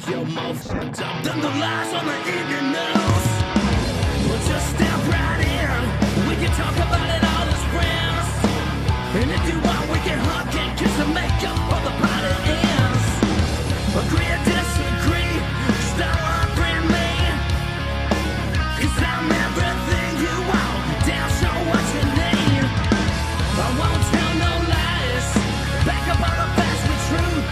your mouth fucked up than the lies on the evening news. Well, just step right in. We can talk about it all as friends. And if you want, we can hug and kiss and make up for the party ends. Agree or disagree, still agree me. 'Cause I'm everything you want, damn sure what you need. I won't tell no lies, back up all the facts with truth.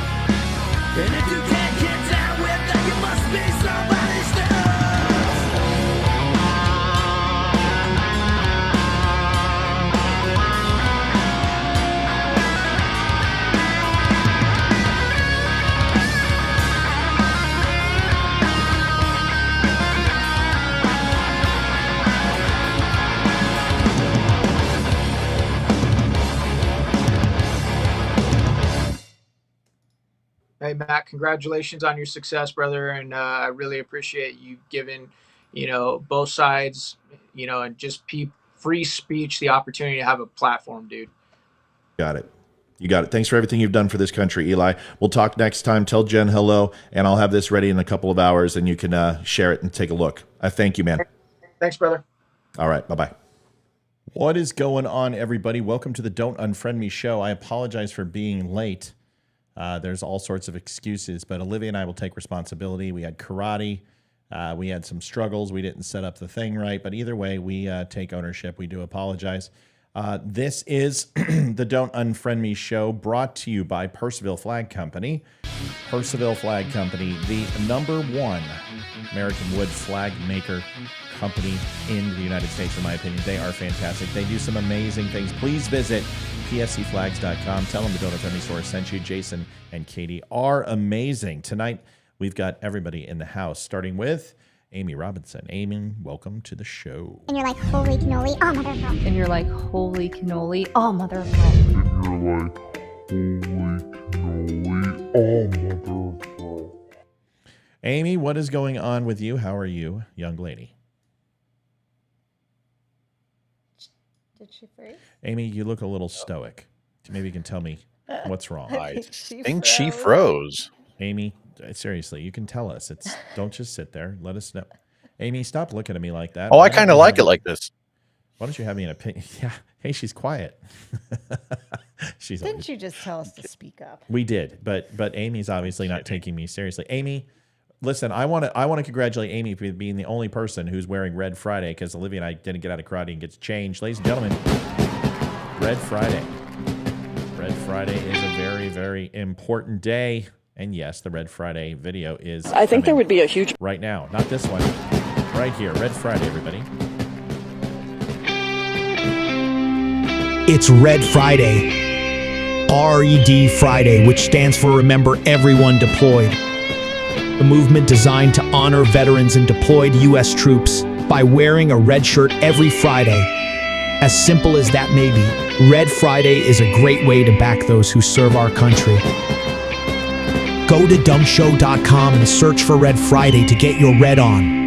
And if you can't get down with that, you must be somebody's stuff. Hey, Matt, congratulations on your success, brother. And I really appreciate you giving, both sides, and just free speech, the opportunity to have a platform, dude. Got it. You got it. Thanks for everything you've done for this country, Eli. We'll talk next time. Tell Jen hello, and I'll have this ready in a couple of hours, and you can share it and take a look. I thank you, man. Thanks, brother. All right. Bye-bye. What is going on, everybody? Welcome to the Don't Unfriend Me show. I apologize for being late. There's all sorts of excuses, but Olivia and I will take responsibility. We had karate. We had some struggles. We didn't set up the thing right, but either way, we take ownership. We do apologize. This is the Don't Unfriend Me show, brought to you by Percival Flag Company. Percival Flag Company, the #1 American wood flag maker company in the United States, in my opinion. They are fantastic. They do some amazing things. Please visit pscflags.com. Tell them the Don't Unfriend Me store sent you. Jason and Katie are amazing. Tonight, we've got everybody in the house, starting with Amy Robinson. Amy, welcome to the show. And you're like, holy cannoli, oh, mother of God. And you're like, holy cannoli, oh, mother of God. And you're like, holy cannoli, oh, mother of God. Amy, what is going on with you? How are you, young lady? Did she freeze? Amy, you look a little stoic. Maybe you can tell me what's wrong. I think she froze. Amy, seriously, you can tell us. Don't just sit there. Let us know. Amy, stop looking at me like that. Oh, I kind of like it like this. Why don't you have me an opinion? Yeah. Hey, she's quiet. Didn't you just tell us to speak up? We did, but Amy's obviously not taking me seriously. Amy, listen, I want to congratulate Amy for being the only person who's wearing Red Friday, because Olivia and I didn't get out of karate and get to change. Ladies and gentlemen, Red Friday. Red Friday is a very, very important day. And yes, the Red Friday video is I think there would be a huge right now. Not this one. Right here. Red Friday, everybody. It's Red Friday. RED Friday, which stands for Remember Everyone Deployed. A movement designed to honor veterans and deployed U.S. troops by wearing a red shirt every Friday. As simple as that may be, Red Friday is a great way to back those who serve our country. Go to dumbshow.com and search for Red Friday to get your red on.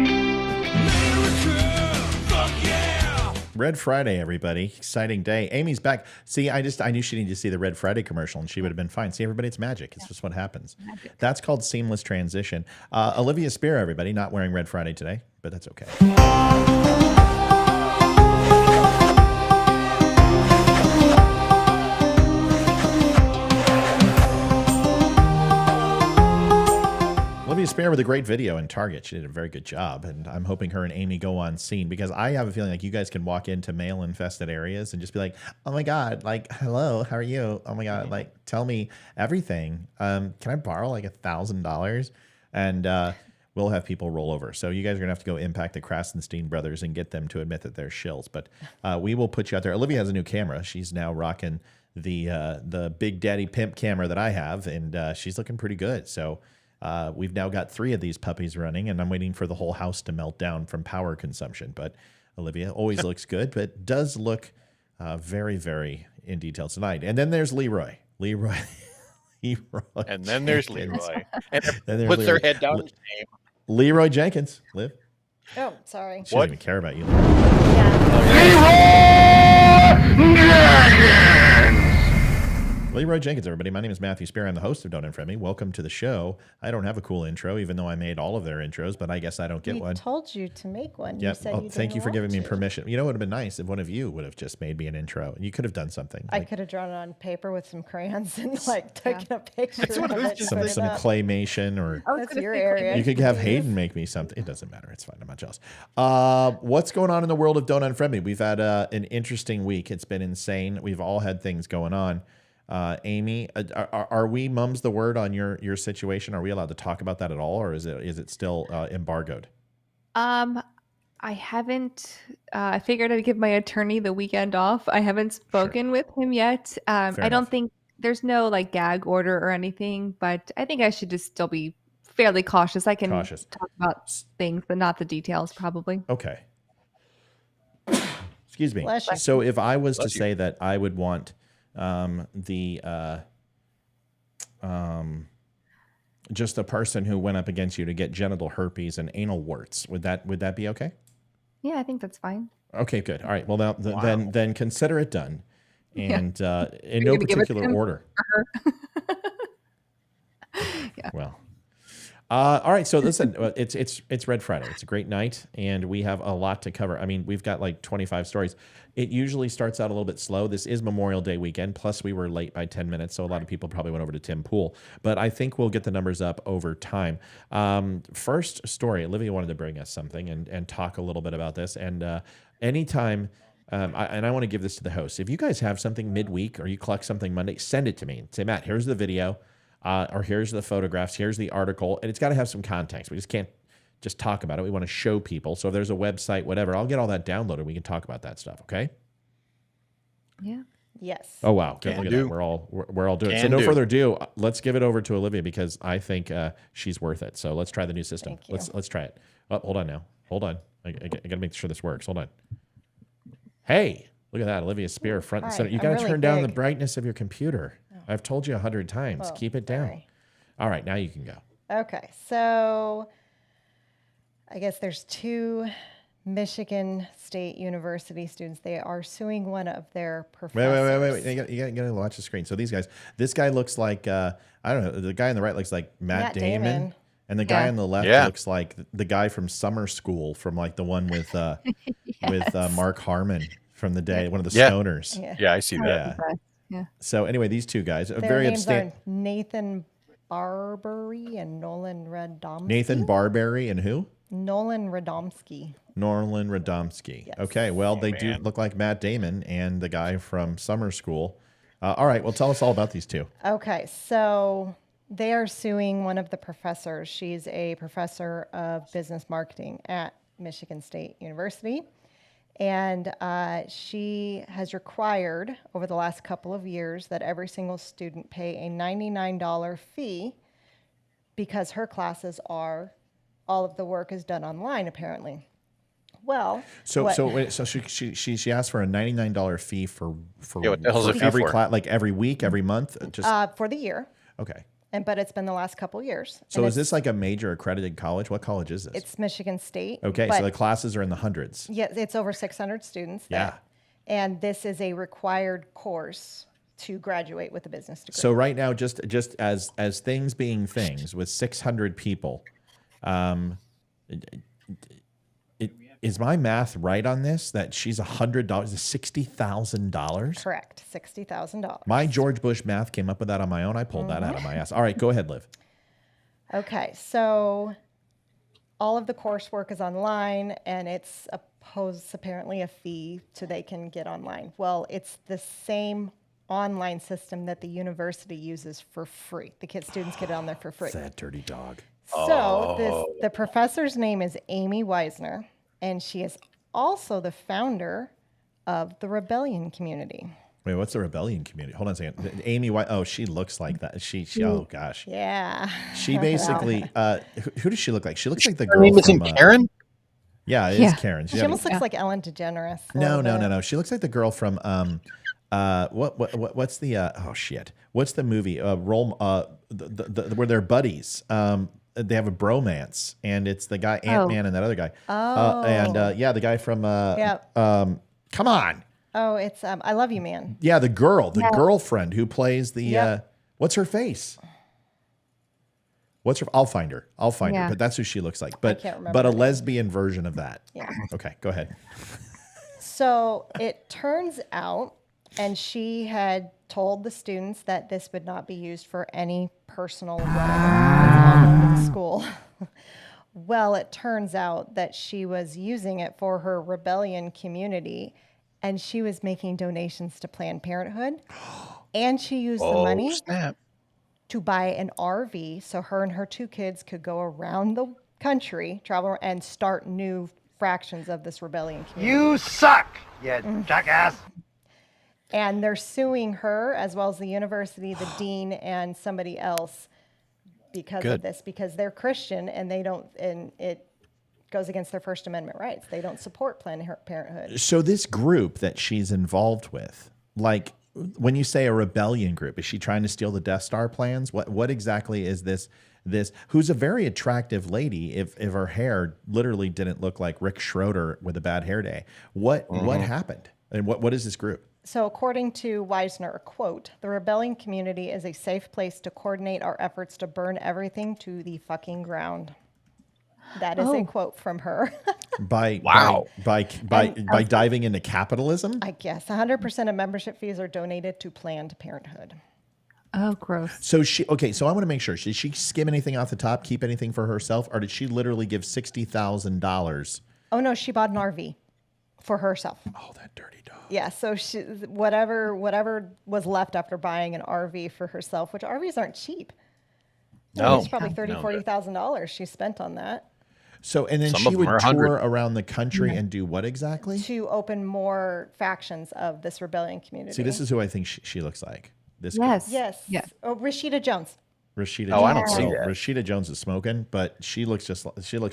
Red Friday, everybody. Exciting day. Amy's back. See, I knew she needed to see the Red Friday commercial and she would have been fine. See, everybody, it's magic. It's just what happens. Magic. That's called seamless transition. Olivia Spear, everybody, not wearing Red Friday today, but that's okay. Olivia Spear with a great video in Target. She did a very good job, and I'm hoping her and Amy go on scene, because I have a feeling like you guys can walk into male-infested areas and just be like, oh my God, like, hello, how are you? Oh my God, like, tell me everything. Can I borrow like $1,000? And we'll have people roll over. So you guys are going to have to go impact the Krasenstein brothers and get them to admit that they're shills. But we will put you out there. Olivia has a new camera. She's now rocking the Big Daddy Pimp camera that I have, and she's looking pretty good. So we've now got 3 of these puppies running, and I'm waiting for the whole house to melt down from power consumption. But Olivia always looks good, but does look very, very in detail tonight. And then there's Leroy. Leroy. And then there's Leroy. And then puts their head down. Leroy Jenkins. Liv. Oh, sorry. She doesn't even care about you. Yeah. Leroy Jenkins! Leroy Jenkins, everybody. My name is Matthew Spear. I'm the host of Don't Unfriend Me. Welcome to the show. I don't have a cool intro, even though I made all of their intros, but I guess I don't get We one. told you to make one. Yeah. You said Well, you thank didn't you for giving want me to. permission. You know, it would have been nice if one of you would have just made me an intro. You could have done something. I could have drawn it on paper with some crayons and like taken a picture what I of was it. just put it some up. claymation or That's your area. you could have Hayden make me something. It doesn't matter. It's fine. I'm not jealous. What's going on in the world of Don't Unfriend Me? We've had an interesting week. It's been insane. We've all had things going on. Amy, are we mum's the word on your situation? Are we allowed to talk about that at all, or is it still embargoed? I haven't. I figured I'd give my attorney the weekend off. I haven't spoken with him yet. I enough. don't think there's no like gag order or anything, but I think I should just still be fairly cautious. I can Cautious. talk about things, but not the details, probably. Okay. Excuse me. Bless you. So if I was to Bless you. say that I would want just the person who went up against you to get genital herpes and anal warts, would that be okay? Yeah, I think that's fine. Okay, good. All right. Well, now then consider it done, and in You're no gonna give it to particular him? order. Yeah. Well. All right, so listen, it's Red Friday. It's a great night, and we have a lot to cover. I mean, we've got like 25 stories. It usually starts out a little bit slow. This is Memorial Day weekend, plus we were late by 10 minutes, so a lot of people probably went over to Tim Pool. But I think we'll get the numbers up over time. First story, Olivia wanted to bring us something and talk a little bit about this. And anytime... I want to give this to the host. If you guys have something midweek or you collect something Monday, send it to me. Say, Matt, here's the video. Or here's the photographs, here's the article, and it's got to have some context. We just can't just talk about it. We want to show people. So if there's a website, whatever, I'll get all that downloaded. We can talk about that stuff, okay? Yeah. Yes. Oh, wow. Good. Can Look at do. that. We're all doing it. So Can no do. further ado, let's give it over to Olivia because I think she's worth it. So let's try the new system. Thank you. Let's try it. Oh, hold on now. Hold on. I got to make sure this works. Hold on. Hey, look at that. Olivia Spear, front and Hi. center. You I'm got to really turn down the big. brightness of your computer. I've told you 100 times. Oh, Keep it down. sorry. All right, now you can go. Okay, so I guess there's two Michigan State University students. They are suing one of their professors. Wait. You got to watch the screen. So these guys, this guy looks like, I don't know, the guy on the right looks like Matt Damon. Damon. And the guy Yeah. on the left Yeah. looks like the guy from Summer School from like the one with Mark Harmon from the day, one of the Yeah. stoners. Yeah. Yeah, I see that. Yeah. Yeah. So anyway, these two guys, Their very names abstain. are Nathan Barbary and Nolan Radomski. Nathan Barberry and who? Nolan Radomski. Norland Radomski. Yes. Okay, well, they do look like Matt Damon and the guy from Summer School. All right, well, tell us all about these two. Okay, so they are suing one of the professors. She's a professor of business marketing at Michigan State University. And she has required over the last couple of years that every single student pay a $99 fee because her classes are, all of the work is done online, apparently. Well, So what- she asked for a $99 fee for Yeah, what the hell's the fee every for? class, like every week, every month, just for the year, okay. but it's been the last couple of years. So And is this like a major accredited college? What college is this? it's Michigan State. Okay, but so the classes are in the hundreds. yeah, it's over 600 students. Yeah. And this is a required course to graduate with a business degree. So right now, just as things being things, with 600 people, is my math right on this? That she's $100, $60,000. Correct, $60,000. My George Bush math came up with that on my own. I pulled that out of my ass. All right, go ahead, Liv. Okay, so all of the coursework is online, and it's apparently a fee so they can get online. Well, it's the same online system that the university uses for free. The students get it on there for free. That dirty dog. So the professor's name is Amy Weisner, and she is also the founder of the Rebellion community. Wait, what's the rebellion community? Hold on a second. Amy White. Oh, she looks like that. She oh gosh. Yeah. She basically who does she look like? She looks like the Her girl name isn't from Karen? Yeah, it is Yeah. Karen. She almost looks like Ellen DeGeneres. a No. little bit. She looks like the girl from what's the oh shit. What's the movie? Where they're buddies. They have a bromance, and it's the guy Ant-Man and that other guy. Oh. And the guy from Yep. come on. Oh, it's I Love You Man. Yeah, the girlfriend who plays the Yep. what's her face? I'll find her. Yeah. But that's who she looks like. But can't remember but a her name. lesbian version of that. Yeah. Okay, go ahead. So it turns out, and she had told the students that this would not be used for any personal whatever in the school. Well, it turns out that she was using it for her rebellion community, and she was making donations to Planned Parenthood, and she used the money Snap. to buy an RV so her and her 2 kids could go around the country, travel, and start new fractions of this rebellion community. You suck, you jackass. And they're suing her as well as the university, the dean, and somebody else because of this, because they're Christian and they don't, and it goes against their First Amendment rights. They don't support Planned Parenthood. So this group that she's involved with, like when you say a rebellion group, is she trying to steal the Death Star plans? What exactly is this? Who's a very attractive lady if her hair literally didn't look like Rick Schroeder with a bad hair day. What happened? And what is this group? So according to Wisner, a quote, "The rebellion community is a safe place to coordinate our efforts to burn everything to the fucking ground." That is a quote from her. By diving into capitalism? I guess 100% of membership fees are donated to Planned Parenthood. Oh, gross. So so I want to make sure. Did she skim anything off the top, keep anything for herself, or did she literally give $60,000? Oh no, she bought an RV for herself. Oh, that dirty dog. Yeah, so she whatever was left after buying an RV for herself, which RVs aren't cheap. No. It's probably $40,000 she spent on that. So, and then Some she of them would are tour 100. around the country and do what exactly? To open more factions of this rebellion community. See, this is who I think she looks like. This Yes. Yes. Yeah. Oh, Rashida Jones. Rashida Oh, Jones. I don't see that. Rashida Jones is smoking, but she looks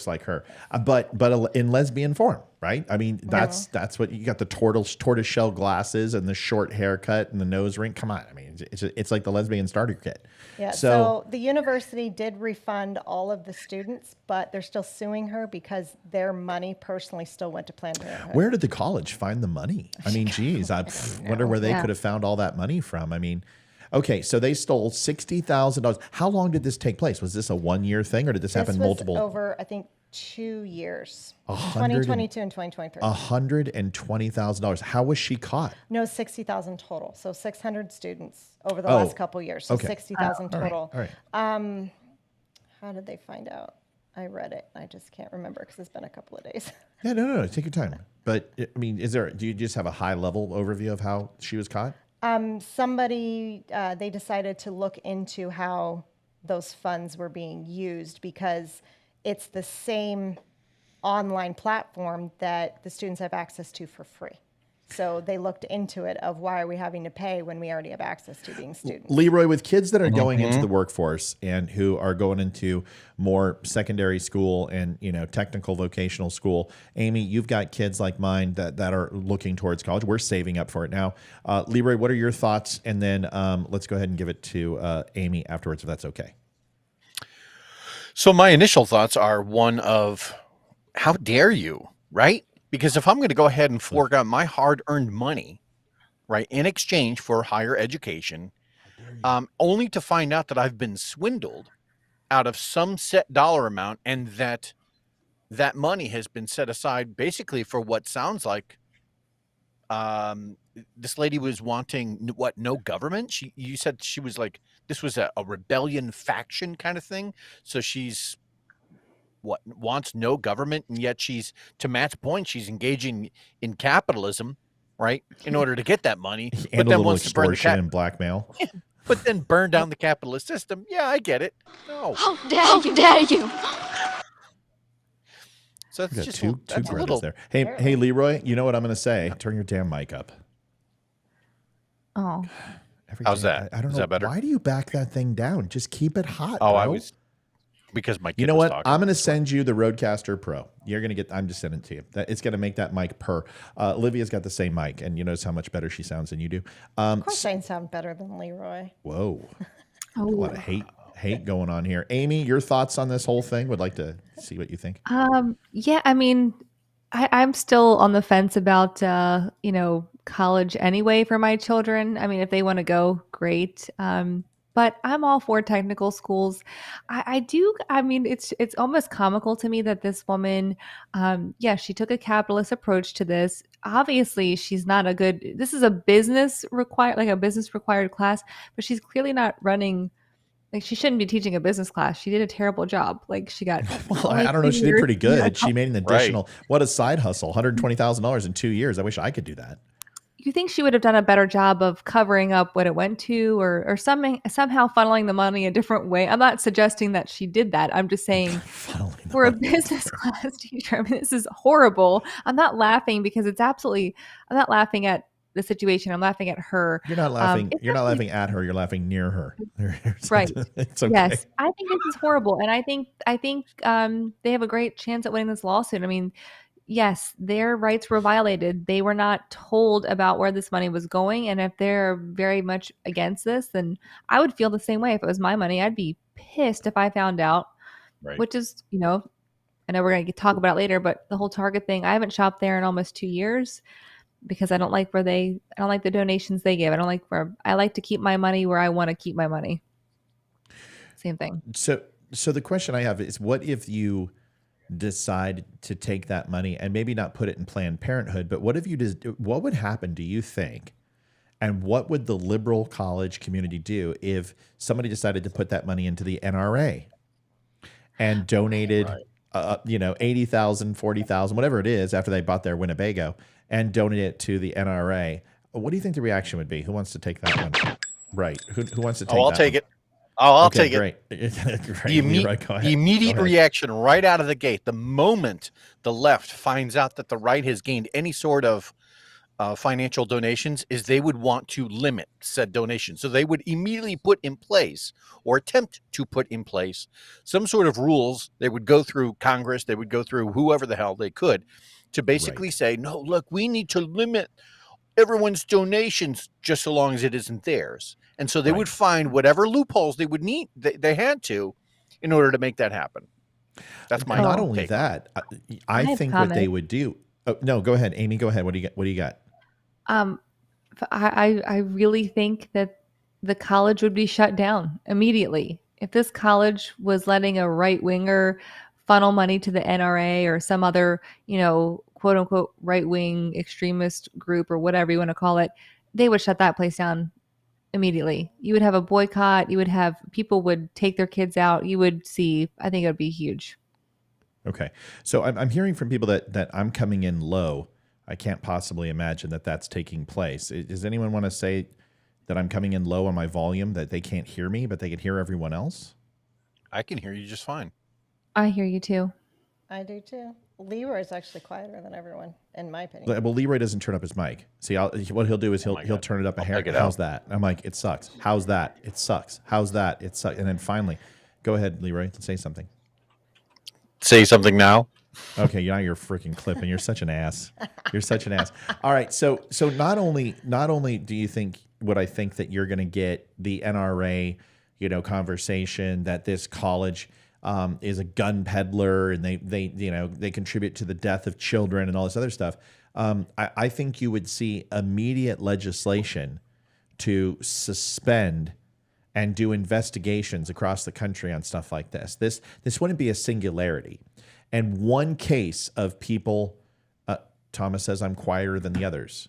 like her, but in lesbian form, right? I mean, that's what you got, the tortoiseshell glasses and the short haircut and the nose ring. Come on, I mean, it's like the lesbian starter kit. Yeah. So the university did refund all of the students, but they're still suing her because their money personally still went to Planned Parenthood. Where did the college find the money? I mean, geez, I wonder where they could have found all that money from. I mean. Okay, so they stole $60,000. How long did this take place? Was this a 1-year thing, or did this happen was multiple? Over, I think, 2 years. 2022 and 2023. $120,000. How was she caught? No, 60,000 total. So 600 students over the last couple years. So 60,000 total. All right. How did they find out? I read it. I just can't remember because it's been a couple of days. Yeah, no. Take your time. But I mean, do you just have a high level overview of how she was caught? Somebody, they decided to look into how those funds were being used because it's the same online platform that the students have access to for free. So they looked into it of why are we having to pay when we already have access to being students. Leroy, with kids that are going into the workforce and who are going into more secondary school and technical vocational school, Amy, you've got kids like mine that are looking towards college. We're saving up for it now. Leroy, what are your thoughts? And then let's go ahead and give it to Amy afterwards, if that's okay. So my initial thoughts are one of, how dare you, right? Because if I'm going to go ahead and fork out my hard-earned money, right, in exchange for higher education, only to find out that I've been swindled out of some set dollar amount, and that money has been set aside basically for what sounds like this lady was wanting no government. You said she was like, this was a rebellion faction kind of thing. So she's wants no government, and yet she's, to Matt's point, she's engaging in capitalism, right, in order to get that money. And but a then little wants to burn extortion and blackmail. But then burn down the capitalist system. Yeah, I get it. No. How dare you! So that's Got just two that's a brothers little there. Hey, Leroy, you know what I'm going to say? Turn your damn mic up. Oh. How's that? I don't Is know. that better? Why do you back that thing down? Just keep it hot. Oh, bro. I was, because my kid You know was what? talking. I'm going to send you the Rodecaster Pro. You're going to get, I'm just sending it to you. It's going to make that mic purr. Olivia's got the same mic, and you notice how much better she sounds than you do. Of course I sound better than Leroy. Whoa. A lot of hate going on here. Amy, your thoughts on this whole thing? Would like to see what you think. Yeah, I mean, I'm still on the fence about, college anyway for my children. I mean, if they want to go, great. But I'm all for technical schools. I do. I mean, it's almost comical to me that this woman, yeah, she took a capitalist approach to this. Obviously, she's not a good. This is a business required, like a business required class, but she's clearly not running. Like she shouldn't be teaching a business class. She did a terrible job. Like she got Well, only I don't know. 2 She did years. pretty good. She made an Right. additional, what a side hustle, $120,000 in 2 years. I wish I could do that. You think she would have done a better job of covering up what it went to, or somehow funneling the money a different way? I'm not suggesting that she did that. I'm just saying Funneling the for a money. business class teacher, I mean, this is horrible. I'm not laughing because it's absolutely. I'm not laughing at the situation. I'm laughing at her. You're not laughing. It's You're not actually laughing at her. You're laughing near her. right. It's okay. Yes, I think this is horrible, and I think they have a great chance at winning this lawsuit. I mean, yes, their rights were violated. They were not told about where this money was going. And if they're very much against this, then I would feel the same way if it was my money. I'd be pissed if I found out, Right. which is, I know we're going to talk about it later, but the whole Target thing, I haven't shopped there in almost 2 years because I don't like I don't like the donations they give. I like to keep my money where I want to keep my money. Same thing. So the question I have is, what if you decide to take that money and maybe not put it in Planned Parenthood, but what if you what would happen, do you think? And what would the liberal college community do if somebody decided to put that money into the NRA and donated, Right. 80,000, 40,000, whatever it is, after they bought their Winnebago, and donated it to the NRA? What do you think the reaction would be? Who wants to take that one? Right. Who wants to take that? Oh, I'll take it. Oh, I'll take it. Great. The, Leroy, go ahead. the immediate Go ahead. reaction right out of the gate, the moment the left finds out that the right has gained any sort of financial donations, is they would want to limit said donation. So they would immediately put in place, or attempt to put in place, some sort of rules. They would go through Congress, they would go through whoever the hell they could, to basically say, no, look, we need to limit everyone's donations just so long as it isn't theirs. And so they would find whatever loopholes they would need, they had to, in order to make that happen. That's my Not only take. that, I I have think what they comment. would do. Oh, no, go ahead, Amy. Go ahead. What do you got? I really think that the college would be shut down immediately. If this college was letting a right winger funnel money to the NRA or some other, quote unquote right wing extremist group or whatever you want to call it, they would shut that place down immediately. You would have a boycott. You would have people would take their kids out. You would see, I think it would be huge. Okay, so I'm hearing from people that I'm coming in low. I can't possibly imagine that that's taking place. Does anyone want to say that I'm coming in low on my volume, that they can't hear me, but they can hear everyone else? I can hear you just fine. I hear you too. I do too. Leroy's actually quieter than everyone, in my opinion. Well, Leroy doesn't turn up his mic. See, what he'll do is he'll God. turn it up a I'll hair. take it How's out. that? I'm like, it sucks. How's that? It sucks. How's that? It sucks. And then finally, go ahead, Leroy, say something. Say something now. Okay, now you're freaking clipping. You're such an ass. You're such an ass. All right, so not only do you think what I think that you're going to get the NRA, conversation that this college is a gun peddler and they contribute to the death of children and all this other stuff. I think you would see immediate legislation to suspend and do investigations across the country on stuff like this. This wouldn't be a singularity. And one case of people, Thomas says I'm quieter than the others.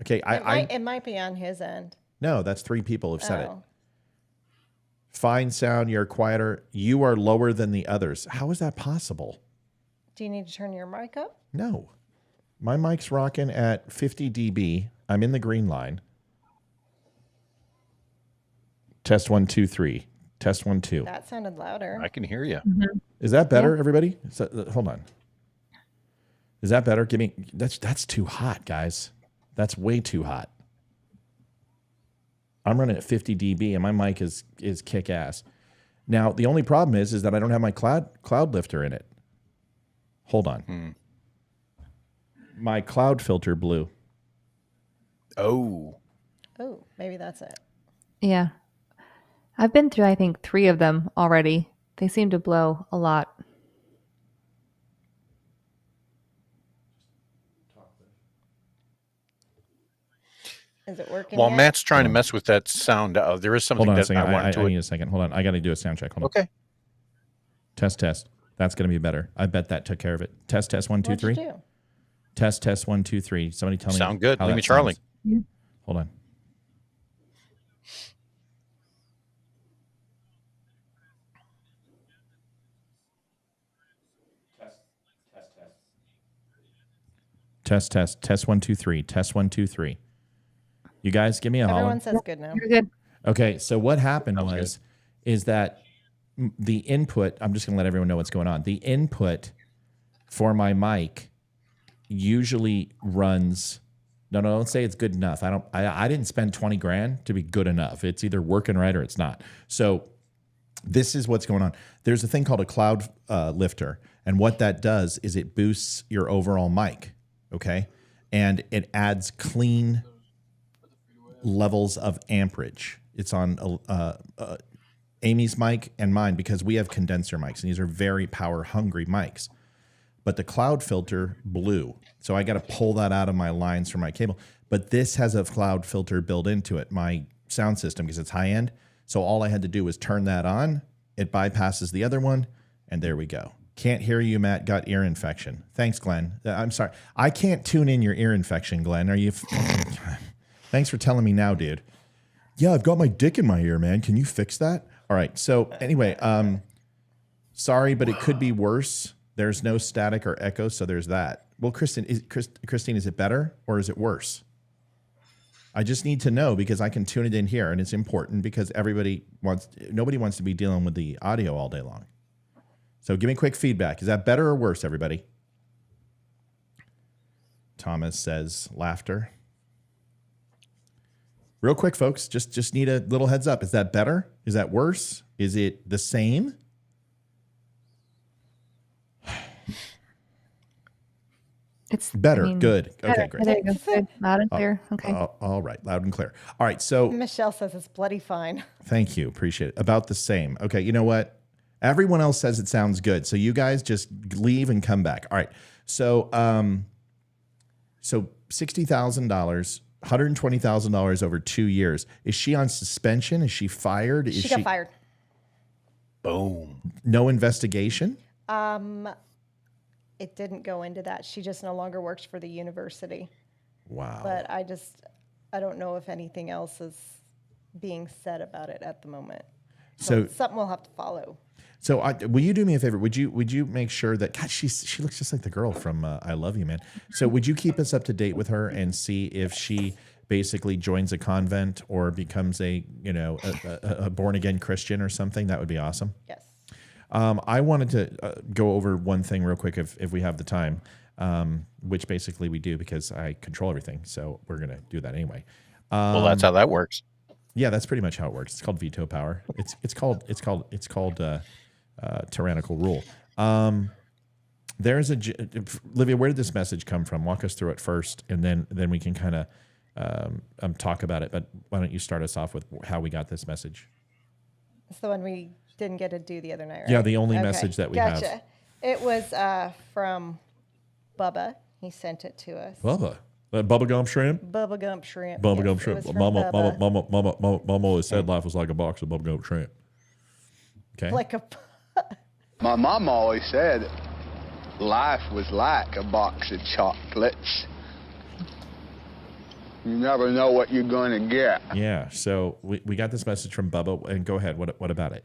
Okay, It might be on his end. no, that's 3 people have said it. Oh. Fine sound, you're quieter. You are lower than the others. How is that possible? Do you need to turn your mic up? No. My mic's rocking at 50 dB. I'm in the green line. Test 1, 2, 3. Test 1, 2. That sounded louder. I can hear you. Is that better, everybody? Hold on. Is that better? That's too hot, guys. That's way too hot. I'm running at 50 dB and my mic is kick ass. Now, the only problem is that I don't have my cloud lifter in it. Hold on. My cloud filter blew. Oh. Oh, maybe that's it. Yeah. I've been through, I think, 3 of them already. They seem to blow a lot. Is it working? While yet? Matt's trying to mess with that sound, there is something Hold on a that second. I want I to. need a second. Hold on. I got to do a sound check. Hold on. Okay. Test. That's going to be better. I bet that took care of it. Test. 1, 2, What'd you 3. do? Test. 1, 2, 3. Somebody tell me. Sound good. how Leave that me Charlie. sounds. Hold on. Test 1, 2, 3. Test 1, 2, 3. You guys give me a holler. Everyone says good now. You're good. Okay, so what happened Sounds is that the input, I'm just going to let everyone know what's going on. The input for my mic usually runs, no, don't say it's good enough. I didn't spend 20 grand to be good enough. It's either working right or it's not. So this is what's going on. There's a thing called a cloud lifter, and what that does is it boosts your overall mic, okay? And it adds clean levels of amperage. It's on Amy's mic and mine because we have condenser mics, and these are very power hungry mics. But the cloud filter blew, so I got to pull that out of my lines from my cable. But this has a cloud filter built into it, my sound system, because it's high end. So all I had to do was turn that on. It bypasses the other one, and there we go. Can't hear you, Matt. Got ear infection. Thanks, Glenn. I'm sorry. I can't tune in your ear infection, Glenn. Are you? Thanks for telling me now, dude. Yeah, I've got my dick in my ear, man. Can you fix that? All right. So anyway, sorry, but it could be worse. There's no static or echo, so there's that. Well, Christine, is it better or is it worse? I just need to know because I can tune it in here, and it's important because nobody wants to be dealing with the audio all day long. So give me quick feedback. Is that better or worse, everybody? Thomas says laughter. Real quick, folks, just need a little heads up. Is that better? Is that worse? Is it the same? It's Better. Good. Okay, better. great. There you go. Good. Loud and clear. Okay. All right. Loud and clear. All right. So Michelle says it's bloody fine. thank you. Appreciate it. About the same. Okay. You know what? Everyone else says it sounds good. So you guys just leave and come back. All right. So, $60,000, $120,000 over 2 years. Is she on suspension? Is she fired? She got fired. Boom. No investigation? It didn't go into that. She just no longer works for the university. Wow. But I don't know if anything else is being said about it at the moment. So something we'll have to follow. So will you do me a favor? Would you make sure that God, she looks just like the girl from I Love You, Man. So would you keep us up to date with her and see if she basically joins a convent or becomes a born again Christian or something? That would be awesome. Yes. I wanted to go over one thing real quick if we have the time, which basically we do because I control everything. So we're gonna do that anyway. Well, that's how that works. Yeah, that's pretty much how it works. It's called veto power. It's called tyrannical rule. There's Livia. Where did this message come from? Walk us through it first, and then we can kind of talk about it. But why don't you start us off with how we got this message? It's the one we didn't get to do the other night, right? Yeah, the only message that we have. It was from Bubba. He sent it to us. Bubba. Bubblegum shrimp? Bubblegum shrimp. Bubblegum Yes, shrimp. it was from Mama Bubba. always said life was like a box of bubblegum shrimp. Okay. Like a. My mom always said life was like a box of chocolates. You never know what you're going to get. Yeah. So we got this message from Bubba, and go ahead. What about it?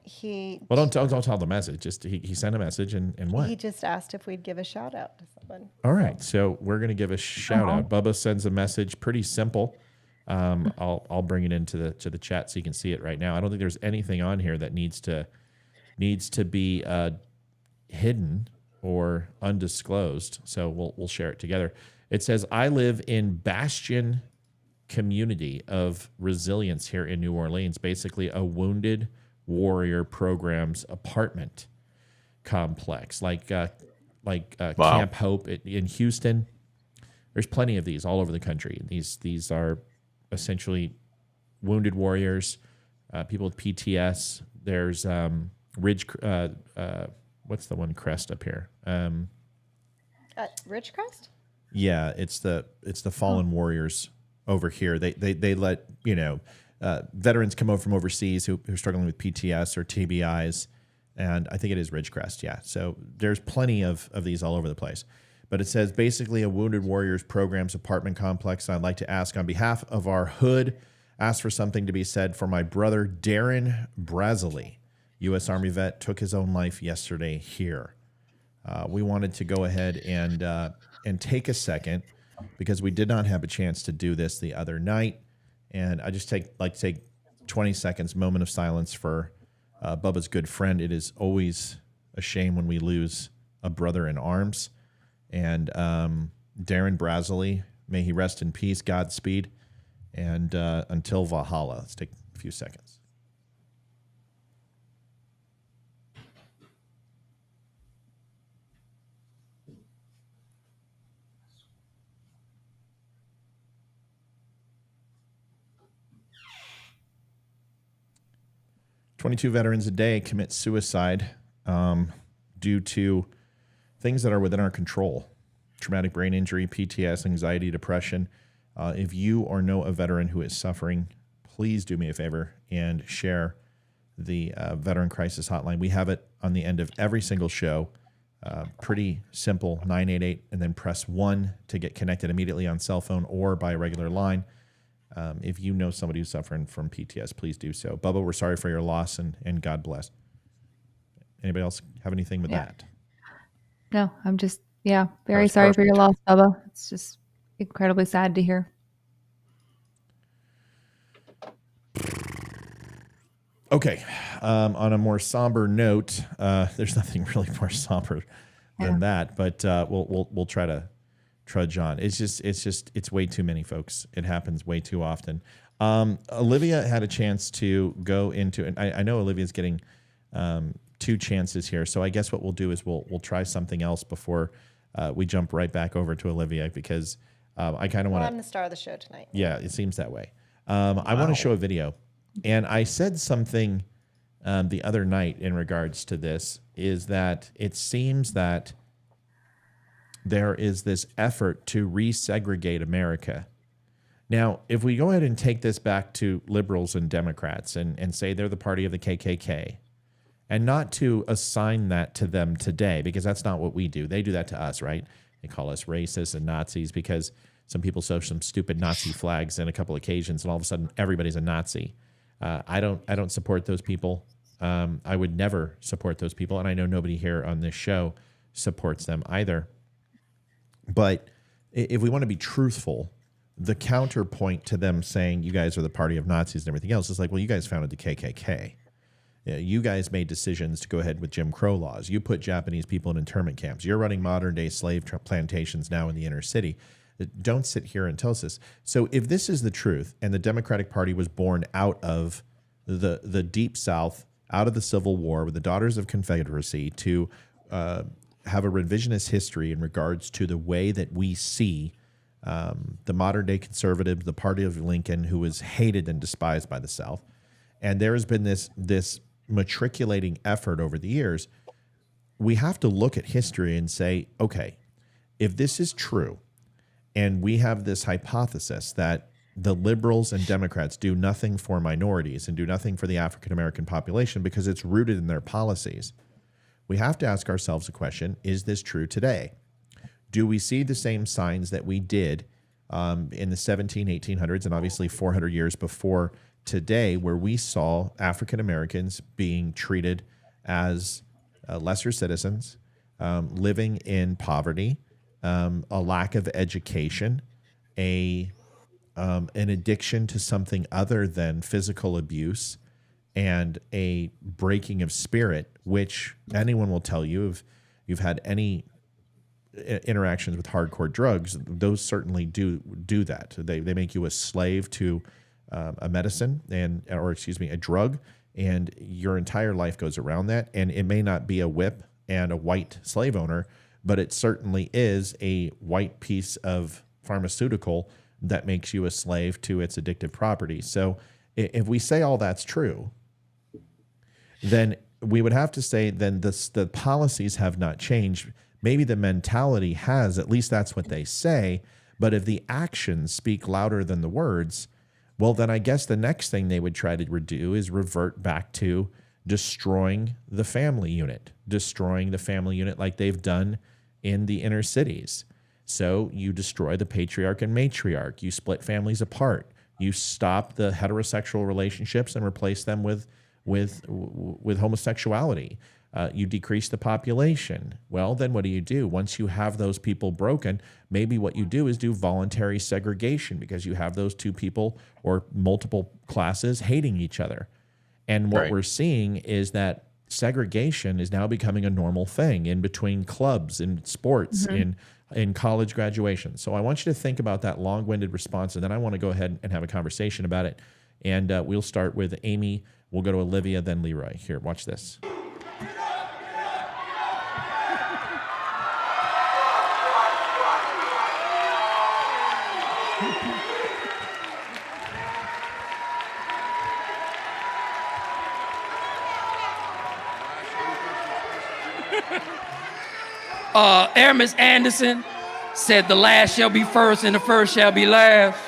He. Well, don't tell the message. Just he sent a message, and what? He just asked if we'd give a shout out to someone. All right. So we're gonna give a shout out. Bubba sends a message. Pretty simple. I'll bring it into the chat so you can see it right now. I don't think there's anything on here that needs to be hidden or undisclosed. So we'll share it together. It says, I live in Bastion community of resilience here in New Orleans, basically a wounded warrior program's apartment complex, like Wow. Camp Hope in Houston. There's plenty of these all over the country. These are essentially wounded warriors, people with PTS. There's what's the one crest up here? Ridgecrest? Yeah, it's the fallen warriors over here. They let veterans come over from overseas who are struggling with PTS or TBIs, and I think it is Ridgecrest. Yeah, so there's plenty of these all over the place. But it says basically a Wounded Warriors Programs apartment complex. I'd like to ask on behalf of our hood, ask for something to be said for my brother Darren Brazili, U.S. Army vet, took his own life yesterday here. We wanted to go ahead and take a second because we did not have a chance to do this the other night. And I just take 20 seconds, moment of silence for Bubba's good friend. It is always a shame when we lose a brother in arms. And Darren Brazili, may he rest in peace, Godspeed. And until Valhalla, let's take a few seconds. "22 veterans a day commit suicide due to things that are within our control. Traumatic brain injury, PTS, anxiety, depression. If you or know a veteran who is suffering, please do me a favor and share the Veteran Crisis Hotline. We have it on the end of every single show. Pretty simple, 988, and then press 1 to get connected immediately on cell phone or by a regular line. If you know somebody who's suffering from PTS, please do so. Bubba, we're sorry for your loss, and God bless. Anybody else have anything with that? No, I'm just, very sorry for your loss, Bubba. It's just incredibly sad to hear. Okay. On a more somber note, there's nothing really more somber than that, but we'll try to trudge on. It's way too many, folks. It happens way too often. Olivia had a chance to go into, and I know Olivia's getting 2 chances here. So I guess what we'll do is we'll try something else before we jump right back over to Olivia, because I kind of want to. I'm the star of the show tonight. Yeah, it seems that way. I want to show a video, and I said something the other night in regards to this, is that it seems that there is this effort to resegregate America. Now, if we go ahead and take this back to liberals and Democrats and say they're the party of the KKK, and not to assign that to them today, because that's not what we do. They do that to us, right? They call us racists and Nazis because some people show some stupid Nazi flags on a couple occasions, and all of a sudden everybody's a Nazi. I don't support those people. I would never support those people, and I know nobody here on this show supports them either. But if we want to be truthful, the counterpoint to them saying you guys are the party of Nazis and everything else is like, well, you guys founded the KKK. You guys made decisions to go ahead with Jim Crow laws. You put Japanese people in internment camps. You're running modern-day slave plantations now in the inner city. Don't sit here and tell us this. So if this is the truth, and the Democratic Party was born out of the Deep South, out of the Civil War, with the Daughters of Confederacy, to have a revisionist history in regards to the way that we see the modern-day conservatives, the party of Lincoln, who was hated and despised by the South. And there has been this matriculating effort over the years. We have to look at history and say, okay, if this is true, and we have this hypothesis that the liberals and Democrats do nothing for minorities and do nothing for the African-American population because it's rooted in their policies, we have to ask ourselves a question: is this true today? Do we see the same signs that we did in the 1800s, and obviously 400 years before today, where we saw African Americans being treated as lesser citizens, living in poverty, a lack of education, an addiction to something other than physical abuse, and a breaking of spirit, which anyone will tell you, if you've had any interactions with hardcore drugs, those certainly do that. They make you a slave to a medicine a drug, and your entire life goes around that. And it may not be a whip and a white slave owner, but it certainly is a white piece of pharmaceutical that makes you a slave to its addictive properties. So if we say all that's true, then we would have to say then the policies have not changed, maybe the mentality has, at least that's what they say. But if the actions speak louder than the words, well, then I guess the next thing they would try to do is revert back to destroying the family unit like they've done in the inner cities. So you destroy the patriarch and matriarch. You split families apart. You stop the heterosexual relationships and replace them with homosexuality. You decrease the population. Well, then what do? Once you have those people broken, maybe what you do is do voluntary segregation, because you have those two people or multiple classes hating each other. And what we're seeing is that segregation is now becoming a normal thing in between clubs, in sports, in college graduation. So I want you to think about that long-winded response, and then I want to go ahead and have a conversation about it. And we'll start with Amy. We'll go to Olivia, then Leroy. Here, watch this. Aramis Anderson said, "The last shall be first and the first shall be last."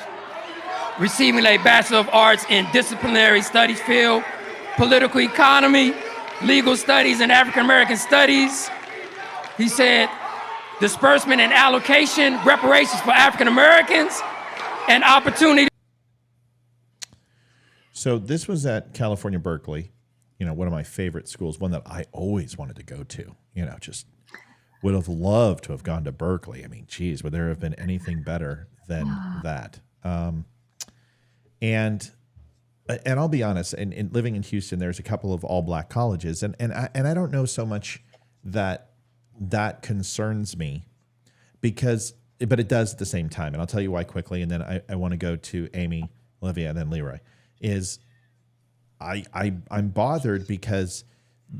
Receiving a Bachelor of Arts in Disciplinary Studies field, Political Economy, Legal Studies, and African American Studies. He said, "Disbursement and allocation, reparations for African Americans, and opportunity." So this was at California, Berkeley, one of my favorite schools, one that I always wanted to go to, just would have loved to have gone to Berkeley. I mean, geez, would there have been anything better than that? And I'll be honest, in living in Houston, there's a couple of all black colleges, and I don't know so much that concerns me, but it does at the same time. And I'll tell you why quickly, and then I want to go to Amy, Olivia, and then Leroy. I'm bothered because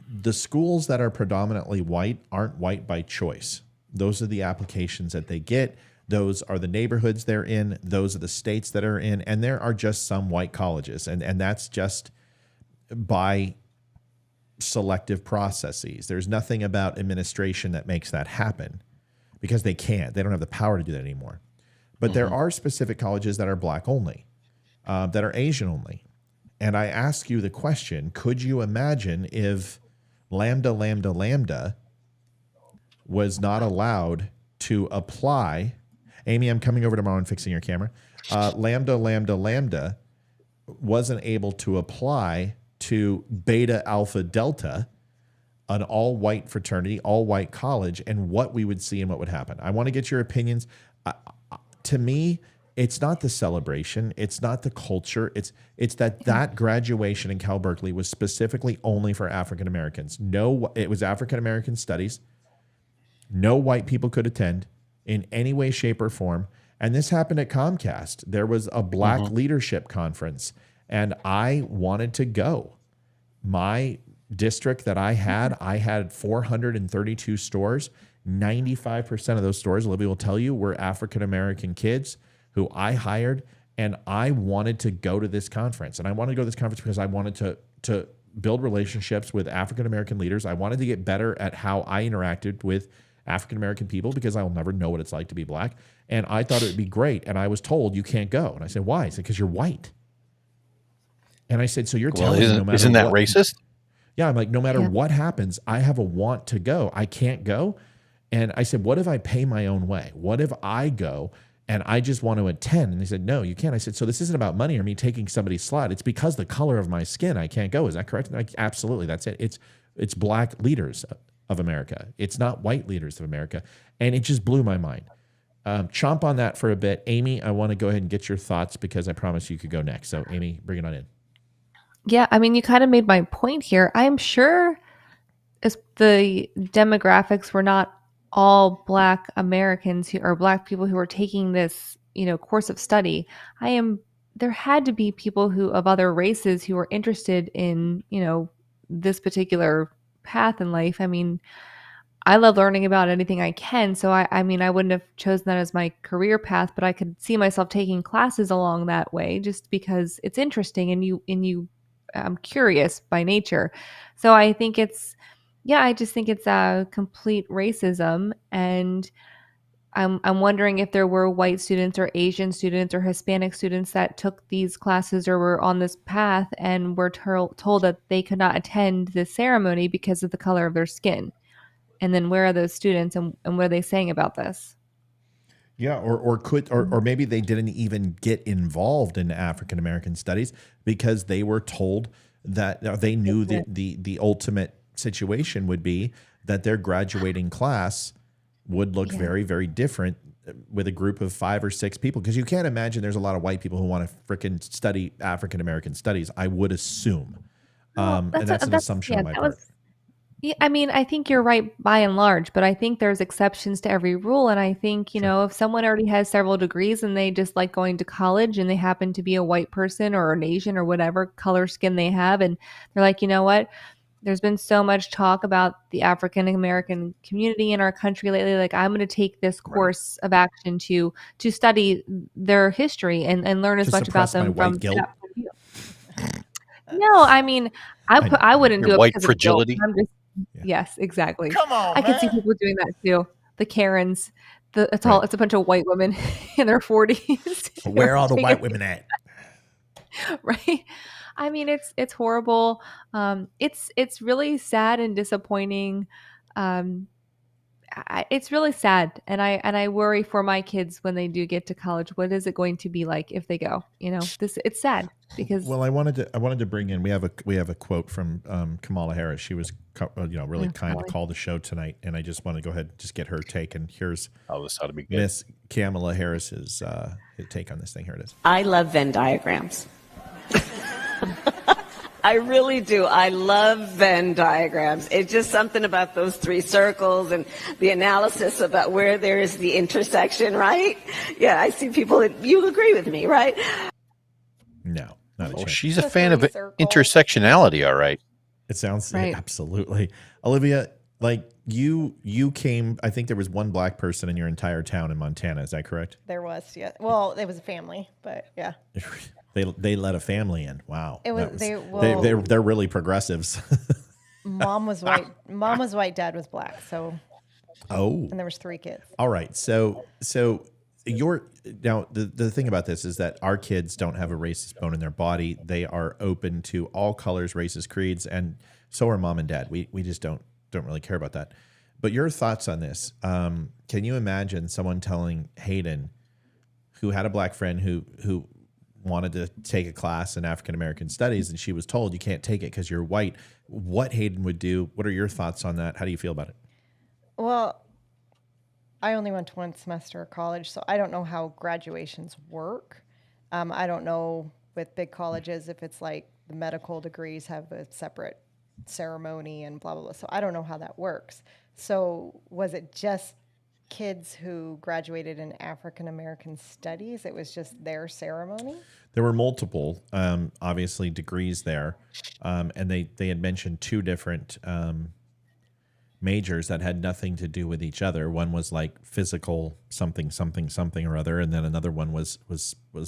the schools that are predominantly white aren't white by choice. Those are the applications that they get. Those are the neighborhoods they're in. Those are the states that are in. And there are just some white colleges. And that's just by selective processes. There's nothing about administration that makes that happen, because they can't. They don't have the power to do that anymore. But there are specific colleges that are black only, that are Asian only. And I ask you the question, could you imagine if Lambda Lambda Lambda was not allowed to apply? Amy, I'm coming over tomorrow and fixing your camera. Lambda Lambda Lambda wasn't able to apply to Beta Alpha Delta, an all-white fraternity, all-white college, and what we would see and what would happen. I want to get your opinions. To me, it's not the celebration. It's not the culture. It's that graduation in Cal Berkeley was specifically only for African Americans. No, it was African American studies. No white people could attend in any way, shape, or form. And this happened at Comcast. There was a black leadership conference, and I wanted to go. My district that I had 432 stores. 95% of those stores, Olivia will tell you, were African American kids who I hired, and I wanted to go to this conference. And I wanted to go to this conference because I wanted to build relationships with African American leaders. I wanted to get better at how I interacted with African American people, because I'll never know what it's like to be black. And I thought it would be great. And I was told, you can't go. And I said, why? He said, because you're white. And I said, so you're telling me no matter isn't that what, racist? Yeah, I'm like, no matter what happens, I have a want to go. I can't go. And I said, what if I pay my own way? What if I go and I just want to attend? And they said, no, you can't. I said, so this isn't about money or me taking somebody's slot. It's because the color of my skin, I can't go. Is that correct? Like, absolutely, that's it. It's black leaders of America. It's not white leaders of America. And it just blew my mind. Chomp on that for a bit. Amy, I want to go ahead and get your thoughts, because I promised you could go next. So Amy, bring it on in. Yeah, I mean, you kind of made my point here. I'm sure as the demographics were not all Black Americans or Black people who were taking this, course of study. There had to be people of other races who were interested in, this particular path in life. I mean, I love learning about anything I can. So I mean, I wouldn't have chosen that as my career path, but I could see myself taking classes along that way just because it's interesting and I'm curious by nature. So I think it's Yeah, I just think it's a complete racism, and I'm wondering if there were white students or Asian students or Hispanic students that took these classes or were on this path and were told that they could not attend this ceremony because of the color of their skin. And then where are those students, and what are they saying about this? Yeah, or maybe they didn't even get involved in African American studies because they were told that they knew the ultimate situation would be that their graduating class would look very, very different with a group of 5 or 6 people. Because you can't imagine there's a lot of white people who want to frickin' study African American studies, I would assume. And that's an assumption on my part. Yeah, I mean, I think you're right by and large, but I think there's exceptions to every rule. And I think, if someone already has several degrees and they just like going to college and they happen to be a white person or an Asian or whatever color skin they have, and they're like, you know what? There's been so much talk about the African American community in our country lately. Like, I'm going to take this course of action to study their history and learn as much about them from guilt. that point of view. No, I mean, I wouldn't do it white because of guilt. fragility. I'm just yes, exactly. Come on, I can see people doing that too. The Karens. It's a bunch of white women in their 40s. Where are all the white women at? Right. I mean, it's horrible. It's really sad and disappointing. It's really sad, and I worry for my kids when they do get to college. What is it going to be like if they go? It's sad because. Well, I wanted to bring in. We have a quote from Kamala Harris. She was really kind to call the show tonight, and I just want to go ahead and just get her take. And here's this ought to be good. Miss Kamala Harris's take on this thing. Here it is. I love Venn diagrams. I really do. I love Venn diagrams. It's just something about those 3 circles and the analysis about where there is the intersection, right? Yeah, I see people that you agree with me, right? No, not a chance. She's a fan of intersectionality, all right. It sounds right. Absolutely. Olivia, like you came, I think there was one black person in your entire town in Montana. Is that correct? There was, yeah. Well, it was a family, but yeah. They let a family in. Wow. It was, they're really progressives. Mom was white. Mom was white. Dad was black. So. Oh. And there was 3 kids. All right. So now the thing about this is that our kids don't have a racist bone in their body. They are open to all colors, races, creeds, and so are mom and dad. We just don't really care about that. But your thoughts on this? Can you imagine someone telling Hayden, who had a black friend who wanted to take a class in African American studies, and she was told you can't take it because you're white, what Hayden would do? What are your thoughts on that? How do you feel about it? Well, I only went to 1 semester of college, so I don't know how graduations work. I don't know with big colleges if it's like the medical degrees have a separate ceremony and blah, blah, blah. So I don't know how that works. So was it just kids who graduated in African American studies? It was just their ceremony? There were multiple, obviously, degrees there. And they had mentioned 2 different majors that had nothing to do with each other. One was like physical something or other, and then another one was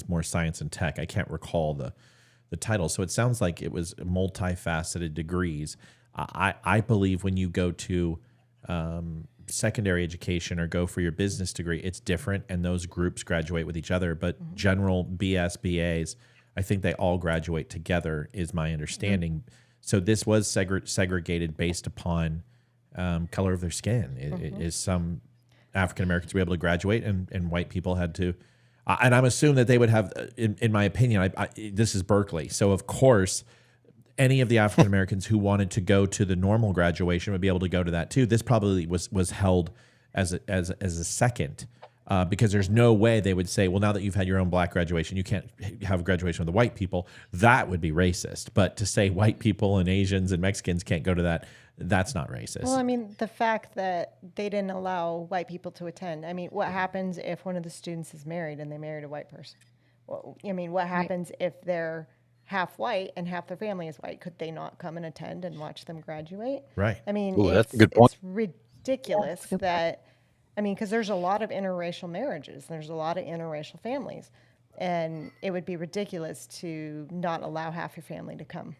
more science and tech. I can't recall the title. So it sounds like it was multifaceted degrees. I believe when you go to secondary education or go for your business degree, it's different, and those groups graduate with each other. But general BS, BAs, I think they all graduate together, is my understanding. So this was segregated based upon color of their skin. Is some African Americans to be able to graduate, and white people had to. And I'm assuming that they would have, in my opinion, this is Berkeley, so of course, any of the African Americans who wanted to go to the normal graduation would be able to go to that too. This probably was held as a second, because there's no way they would say, well, now that you've had your own black graduation, you can't have a graduation with the white people. That would be racist. But to say white people and Asians and Mexicans can't go to that, that's not racist. Well, I mean, the fact that they didn't allow white people to attend. I mean, what happens if one of the students is married and they married a white person? Well, I mean, what happens if they're half white and half their family is white? Could they not come and attend and watch them graduate? Right. I mean, that's a good point. It's ridiculous that, I mean, because there's a lot of interracial marriages, and there's a lot of interracial families, and it would be ridiculous to not allow half your family to come.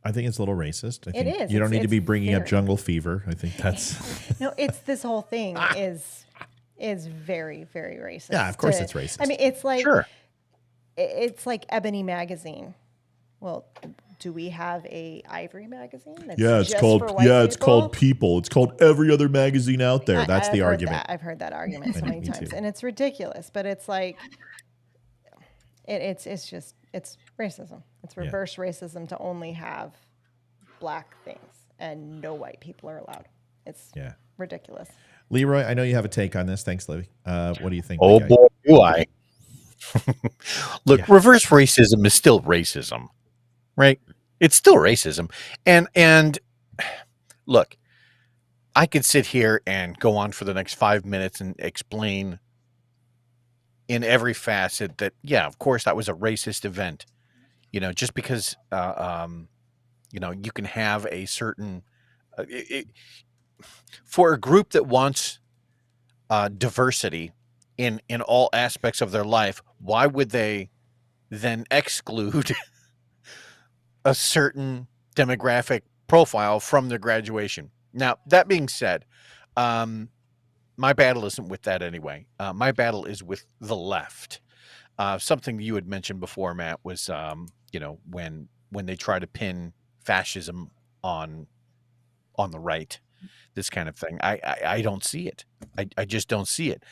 I think it's a little racist. I It think is. you don't It's- need to be it's bringing up very- jungle fever. I think that's No, it's this whole thing is very, very racist. Yeah, of course it's racist. I mean, it's like Sure. it's like Ebony magazine. Well, do we have a Ivory magazine? That's it's just called for white it's people? called People. It's called every other magazine out there. That's I've the heard argument. that. I've heard that argument so I know, many me times, too. and it's ridiculous. But it's like it's racism. It's reverse racism to only have black things and no white people are allowed. It's ridiculous. Leroy, I know you have a take on this. Thanks, Libby. What do you think? Oh my guy? boy, do I. Look, reverse racism is still racism, right? It's still racism. And look, I could sit here and go on for the next 5 minutes and explain in every facet that, yeah, of course, that was a racist event. You know, just because, you know, you can have a certain, for a group that wants diversity in all aspects of their life, why would they then exclude a certain demographic profile from their graduation? Now, that being said, my battle isn't with that anyway. My battle is with the left. Something you had mentioned before, Matt, was you know, when they try to pin fascism on the right, this kind of thing. I don't see it. I just don't see it.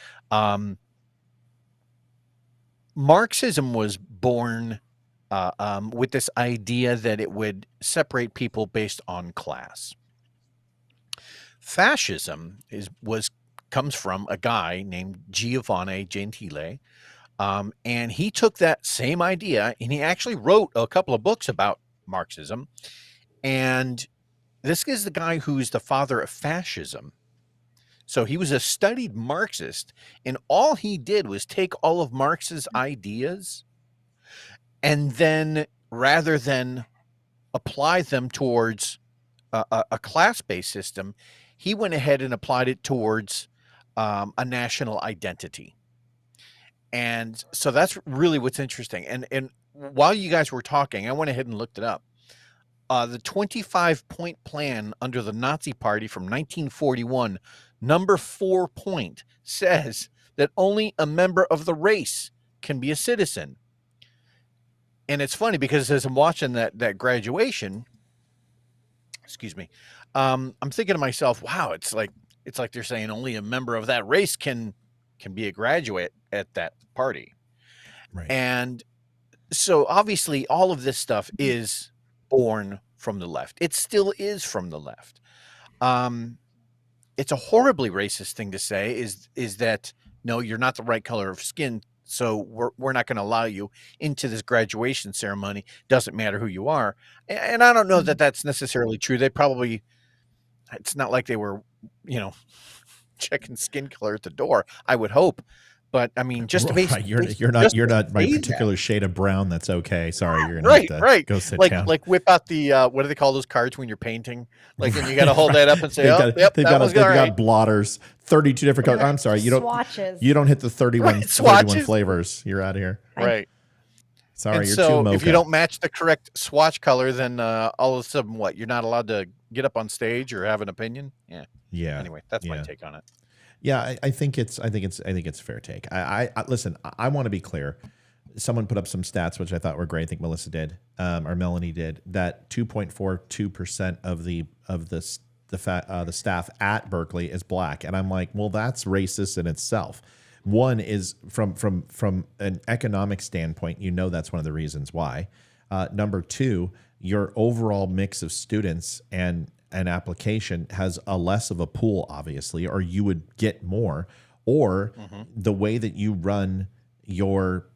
Marxism was born with this idea that it would separate people based on class. Fascism comes from a guy named Giovanni Gentile, and he took that same idea and he actually wrote a couple of books about Marxism. And this is the guy who's the father of fascism. So he was a studied Marxist, and all he did was take all of Marx's ideas and then, rather than apply them towards a class-based system, he went ahead and applied it towards a national identity. And so that's really what's interesting. And while you guys were talking, I went ahead and looked it up. The 25-point plan under the Nazi Party from 1941, number 4 point, says that only a member of the race can be a citizen. And it's funny because as I'm watching that graduation, excuse me, I'm thinking to myself, wow, it's like they're saying only a member of that race can be a graduate at that party. Right. And so obviously all of this stuff is born from the left. It still is from the left. It's a horribly racist thing to say is that, no, you're not the right color of skin, so we're not going to allow you into this graduation ceremony. Doesn't matter who you are. And I don't know that that's necessarily true. They probably, it's not like they were, you know, checking skin color at the door, I would hope. But I mean, just to Right, you're not my particular shade of brown. That's okay. Sorry, you're gonna have to go sit down. Like whip out the what do they call those cards when you're painting? Like, and you got to hold that up and say, they've got blotters, 32 different colors. I'm sorry, you don't Swatches. You don't hit the 31 flavors. You're out of here. Right. Sorry, and you're so too mocha. if you don't match the correct swatch color, then all of a sudden, what? You're not allowed to get up on stage or have an opinion. Yeah. Anyway, that's my take on it. Yeah, I think it's a fair take. I listen. I want to be clear. Someone put up some stats which I thought were great. I think Melissa did, or Melanie did. That 2.42% of the staff at Berkeley is black, and I'm like, well, that's racist in itself. One is from an economic standpoint, you know that's one of the reasons why. Number two, your overall mix of students and an application has a less of a pool, obviously, or you would get more, or the way that you run your,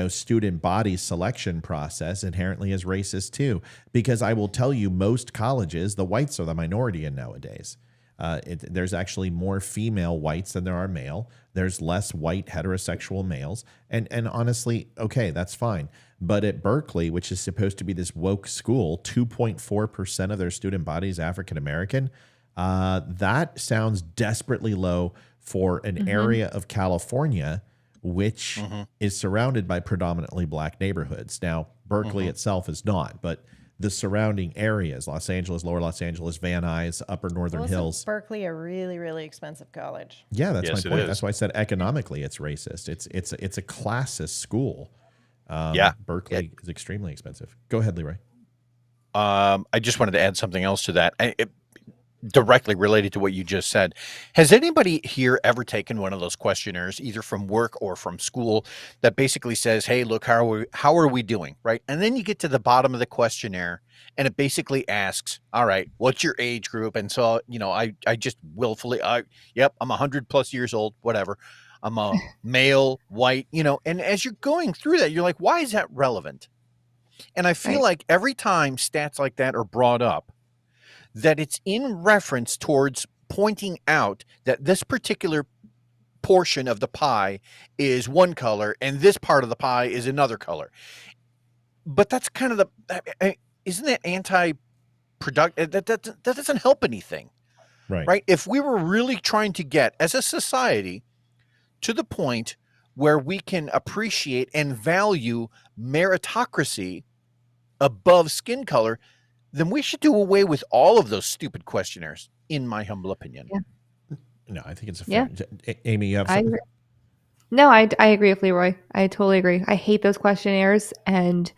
student body selection process inherently is racist too. Because I will tell you, most colleges, the whites are the minority in nowadays. There's actually more female whites than there are male. There's less white heterosexual males. And honestly, okay, that's fine. But at Berkeley, which is supposed to be this woke school, 2.4% of their student body is African-American. That sounds desperately low for an area of California, which is surrounded by predominantly black neighborhoods. Now, Berkeley itself is not, but the surrounding areas, Los Angeles, Lower Los Angeles, Van Nuys, Upper Northern Well, isn't Hills. Berkeley a really, really expensive college? Yeah, that's Yes, my it point. is. That's why I said economically it's racist. It's a classist school. Yeah. Berkeley is extremely expensive. Go ahead, Leroy. I just wanted to add something else to that. Directly related to what you just said. Has anybody here ever taken one of those questionnaires, either from work or from school, that basically says, hey, look, how are we doing? Right. And then you get to the bottom of the questionnaire and it basically asks, all right, what's your age group? And so, I just willfully, yep, I'm 100+ years old, whatever. I'm a male, white, and as you're going through that, you're like, why is that relevant? And I feel like every time stats like that are brought up, that it's in reference towards pointing out that this particular portion of the pie is one color and this part of the pie is another color. But that's kind of isn't that anti-productive? That doesn't help anything. Right. If we were really trying to get, as a society, to the point where we can appreciate and value meritocracy above skin color, then we should do away with all of those stupid questionnaires, in my humble opinion. Yeah. No, I think it's a fair. Amy, you have I something? agree. No, I agree with Leroy. I totally agree. I hate those questionnaires. And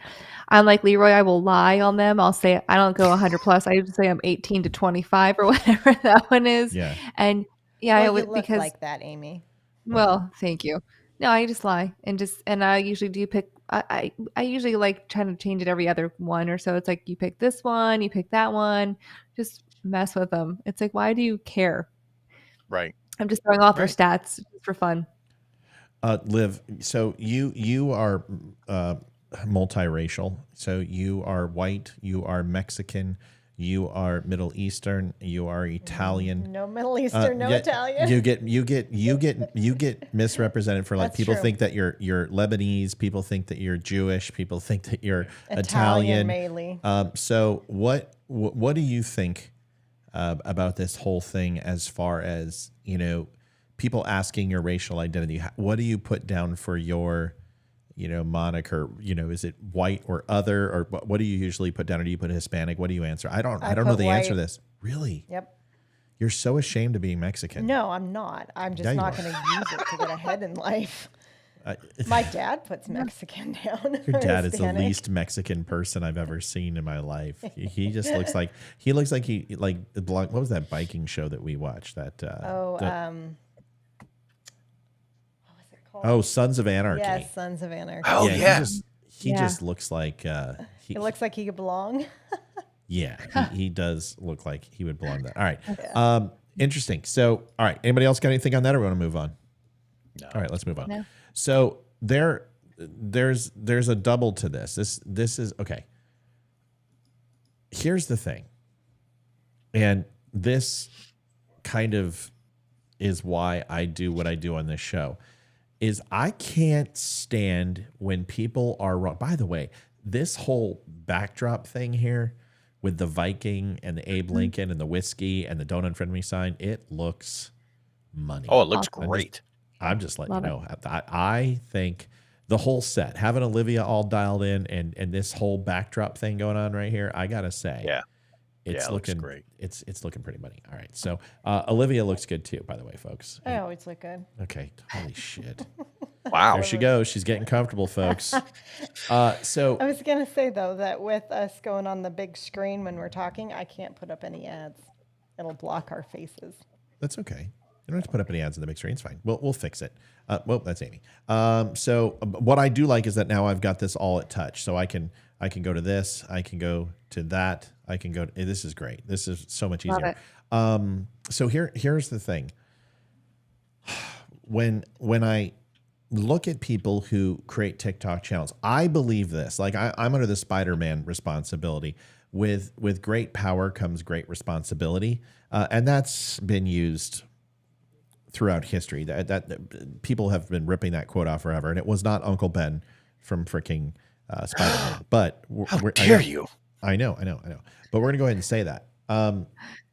unlike Leroy, I will lie on them. I'll say I don't go 100+. I just say I'm 18 to 25 or whatever that one is. Yeah. And yeah, Well, I you would, look because like that, Amy. well, thank you. No, I just lie and I usually do pick. I usually like trying to change it every other one or so. It's like you pick this one, you pick that one, just mess with them. It's like, why do you care? Right. I'm just throwing off their stats just for fun. Liv, so you are multiracial. So you are white, you are Mexican, you are Middle Eastern, you are Italian. No Middle Eastern, no yet Italian. You get misrepresented for, like, That's people true. think that you're Lebanese, people think that you're Jewish, people think that you're Italian, Italian. mainly. So what do you think about this whole thing, as far as, people asking your racial identity? What do you put down for your, moniker? Is it white or other, or what do you usually put down? Or do you put Hispanic? What do you answer? I don't know the answer to this. Really? Yep. You're so ashamed of being Mexican. No, I'm not. I'm just Yeah, you not are. going to use it to get ahead in life. My dad puts Mexican down. Your or dad is the Hispanic. least Mexican person I've ever seen in my life. He just looks like what was that biking show that we watched? What was it called? Oh, Sons of Anarchy. Yes, Sons of Anarchy. Oh, yeah. He just looks like He looks like he could belong. yeah, he does look like he would belong there. All right. Interesting. So, all right. Anybody else got anything on that, or we want to move on? No. All right, let's move on. No. So there's a double to this. This is okay. Here's the thing. And this kind of is why I do what I do on this show, is I can't stand when people are wrong. By the way, this whole backdrop thing here with the Viking and the Abe Lincoln and the whiskey and the Don't Unfriend Me sign, it looks money. Oh, it looks great. I'm just letting you know. I think the whole set, having Olivia all dialed in and this whole backdrop thing going on right here, I gotta say, it's looking great. It's looking pretty money. All right, so Olivia looks good too, by the way, folks. I always look good. Okay, holy shit! Wow, there she goes. She's getting comfortable, folks. So I was going to say, though, that with us going on the big screen when we're talking, I can't put up any ads. It'll block our faces. that's okay. You don't have to put up any ads on the big screen. It's fine. We'll fix it. Well, that's Amy. So what I do like is that now I've got this all at touch. So I can go to this. I can go to that. I can go. This is great. This is so much easier. So here's the thing. When I look at people who create TikTok channels, I believe this. Like I'm under the Spider-Man responsibility. With great power comes great responsibility, and that's been used throughout history. That people have been ripping that quote off forever, and it was not Uncle Ben from freaking Spider-Man. But how dare you? I know. But we're gonna go ahead and say that.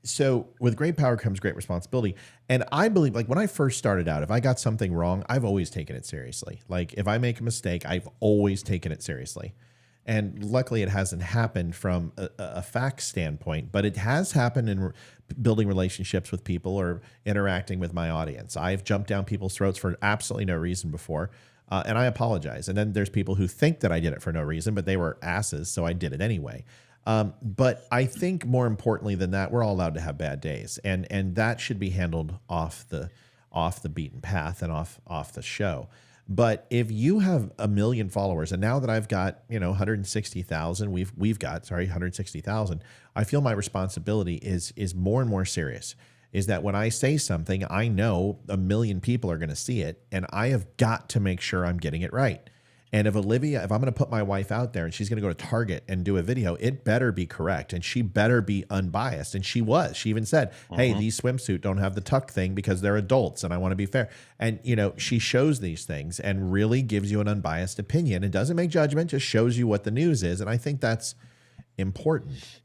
So with great power comes great responsibility, and I believe, like when I first started out, if I got something wrong, I've always taken it seriously. Like if I make a mistake, I've always taken it seriously. And luckily, it hasn't happened from a fact standpoint, but it has happened in building relationships with people or interacting with my audience. I've jumped down people's throats for absolutely no reason before, and I apologize. And then there's people who think that I did it for no reason, but they were asses, so I did it anyway. But I think more importantly than that, we're all allowed to have bad days, and that should be handled off the beaten path and off the show. But if you have 1 million followers, and now that I've got 160,000, we've got 160,000, I feel my responsibility is more and more serious. Is that when I say something, I know 1 million people are going to see it, and I have got to make sure I'm getting it right. And if I'm going to put my wife out there and she's going to go to Target and do a video, it better be correct. And she better be unbiased. And she was. She even said, hey, these swimsuits don't have the tuck thing because they're adults and I want to be fair. And, she shows these things and really gives you an unbiased opinion. It doesn't make judgment, just shows you what the news is. And I think that's important.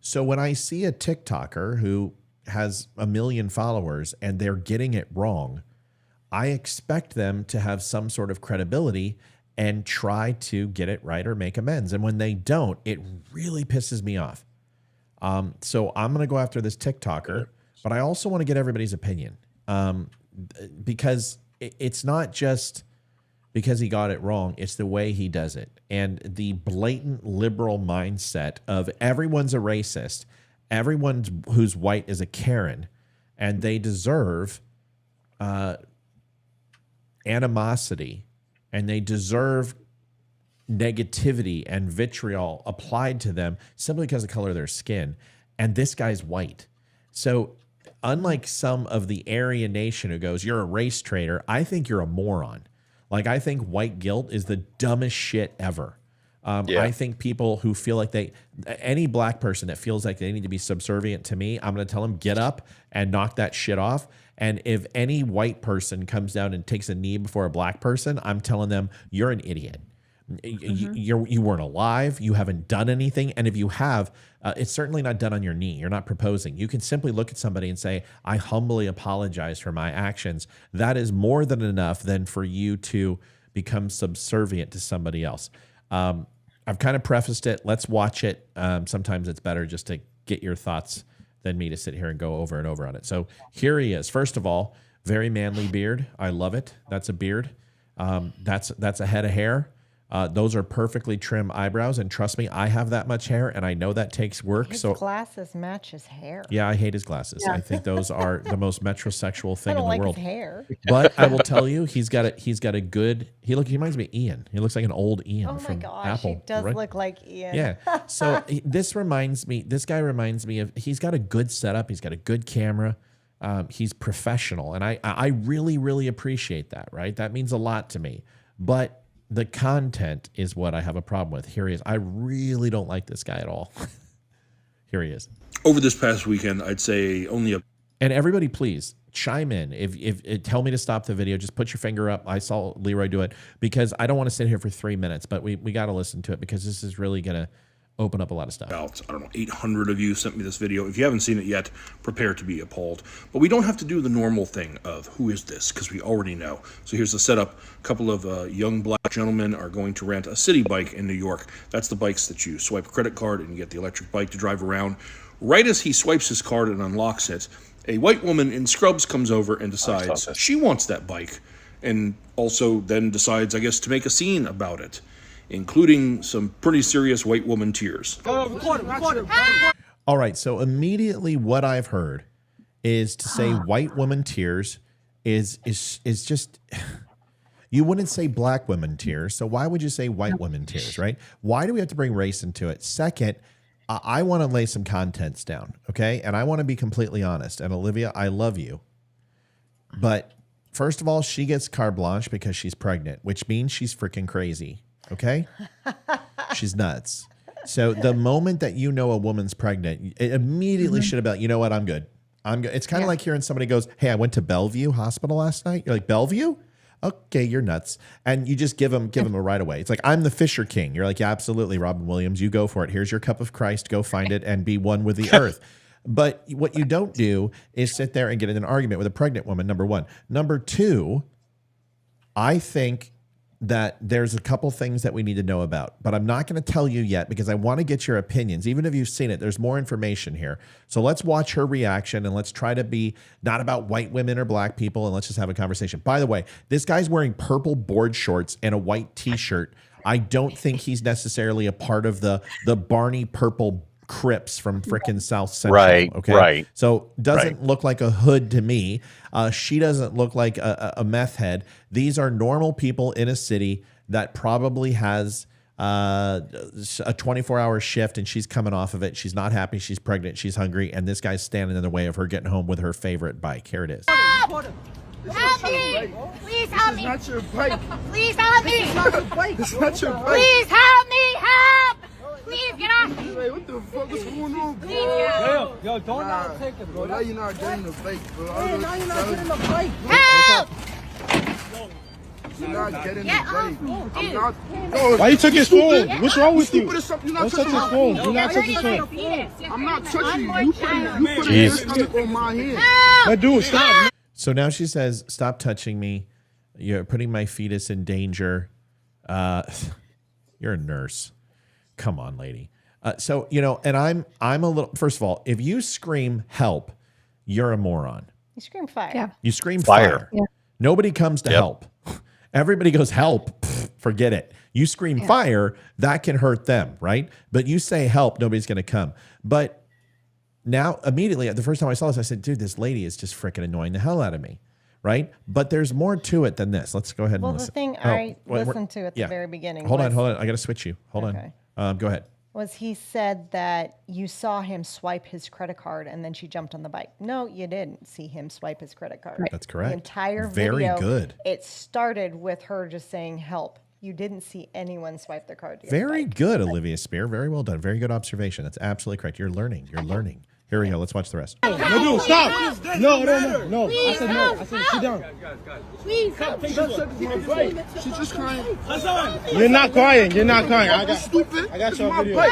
So when I see a TikToker who has 1 million followers and they're getting it wrong, I expect them to have some sort of credibility and try to get it right or make amends. And when they don't, it really pisses me off. So I'm going to go after this TikToker, but I also want to get everybody's opinion because it's not just because he got it wrong. It's the way he does it. And the blatant liberal mindset of everyone's a racist, everyone who's white is a Karen, and they deserve animosity, and they deserve negativity and vitriol applied to them simply because of the color of their skin. And this guy's white. So unlike some of the Aryan nation who goes, you're a race traitor, I think you're a moron. Like, I think white guilt is the dumbest shit ever. I think people who feel like any black person that feels like they need to be subservient to me, I'm going to tell them, get up and knock that shit off. And if any white person comes down and takes a knee before a black person, I'm telling them, you're an idiot. You weren't alive. You haven't done anything. And if you have, it's certainly not done on your knee. You're not proposing. You can simply look at somebody and say, I humbly apologize for my actions. That is more than enough than for you to become subservient to somebody else. I've kind of prefaced it. Let's watch it. Sometimes it's better just to get your thoughts than me to sit here and go over and over on it. So here he is. First of all, very manly beard. I love it. That's a beard. That's a head of hair. Those are perfectly trim eyebrows. And trust me, I have that much hair, and I know that takes work. His so glasses match his hair. Yeah, I hate his glasses. I think those are the most metrosexual thing I don't in the like world. his hair. But I will tell you, he's got a good. He reminds me of Ian. He looks like an old Ian Oh my from gosh, Apple. he does right? look like Ian. Yeah. So this guy reminds me of. He's got a good setup. He's got a good camera. He's professional, and I really, really appreciate that. Right, that means a lot to me. But the content is what I have a problem with. Here he is. I really don't like this guy at all. Here he is. Over this past weekend, I'd say only a... And everybody, please chime in. If tell me to stop the video, just put your finger up. I saw Leroy do it because I don't want to sit here for 3 minutes, but we got to listen to it because this is really going to open up a lot of stuff. About, 800 of you sent me this video. If you haven't seen it yet, prepare to be appalled. But we don't have to do the normal thing of who is this, because we already know. So here's the setup. A couple of young black gentlemen are going to rent a city bike in New York. That's the bikes that you swipe a credit card and you get the electric bike to drive around. Right as he swipes his card and unlocks it, a white woman in scrubs comes over and decides she wants that bike, and also then decides, I guess, to make a scene about it, including some pretty serious white woman tears. All right, so immediately what I've heard is to say white woman tears is just, you wouldn't say black women tears, so why would you say white women tears, right? Why do we have to bring race into it? Second, I want to lay some contents down, okay? And I want to be completely honest. And Olivia, I love you. But first of all, she gets carte blanche because she's pregnant, which means she's freaking crazy. Okay? She's nuts. So the moment that you know a woman's pregnant, it immediately should have been, you know what, I'm good. It's kind of like hearing somebody goes, hey, I went to Bellevue Hospital last night. You're like, Bellevue? Okay, you're nuts. And you just give them a right away. It's like, I'm the Fisher King. You're like, yeah, absolutely, Robin Williams. You go for it. Here's your cup of Christ. Go find it and be one with the earth. But what you don't do is sit there and get in an argument with a pregnant woman, number one. Number two, I think that there's a couple things that we need to know about, but I'm not going to tell you yet because I want to get your opinions. Even if you've seen it, there's more information here. So let's watch her reaction and let's try to be not about white women or black people, and let's just have a conversation. By the way, this guy's wearing purple board shorts and a white t-shirt. I don't think he's necessarily a part of the Barney Purple Crips from frickin' South Central. Right, okay? right. So doesn't look like a hood to me. She doesn't look like a meth head. These are normal people in a city that probably has a 24-hour shift, and she's coming off of it. She's not happy. She's pregnant. She's hungry. And this guy's standing in the way of her getting home with her favorite bike. Here it is. Help me! Please help me! It's not your bike. Please help me! It's not your bike. It's not your bike. Please help me! Help! Please get off me! Hey, what the fuck? What's going on, bro? Please get off. Yo, don't not take it, bro. Now you're not getting the bike, bro. Hey, now you're not getting the bike. Help! You're not getting Get the off bike. me, I'm dude. not. Why you took his phone? What's wrong with you? You're not Don't touch touching his my phone. phone. Do not touch his phone. I'm not touching you. You put a stick on my hand. But dude, stop. So now she says, "Stop touching me. You're putting my fetus in danger." You're a nurse. Come on, lady. So, you know, and I'm a little, first of all, if you scream help, you're a moron. You scream fire. Yeah. You scream fire. Yeah. Nobody comes to help. Everybody goes help. Pfft, forget it. You scream fire, that can hurt them, right? But you say help, nobody's going to come. But now, immediately, the first time I saw this, I said, dude, this lady is just freaking annoying the hell out of me, right? But there's more to it than this. Let's go ahead and Well, listen. the thing Oh, listened to at the very beginning. Hold on. I got to switch you. Hold Okay. on. Go ahead. Was he said that you saw him swipe his credit card and then she jumped on the bike. No, you didn't see him swipe his credit card. That's correct. The entire Very video, good. It started with her just saying help. You didn't see anyone swipe their card. Very good, Olivia Spear. Very well done. Very good observation. That's absolutely correct. You're learning. Here we go. Let's watch the rest. No, dude, stop. No. I said no. I said sit down. Please help. She's just crying. You're not crying. I got stupid. I got your video.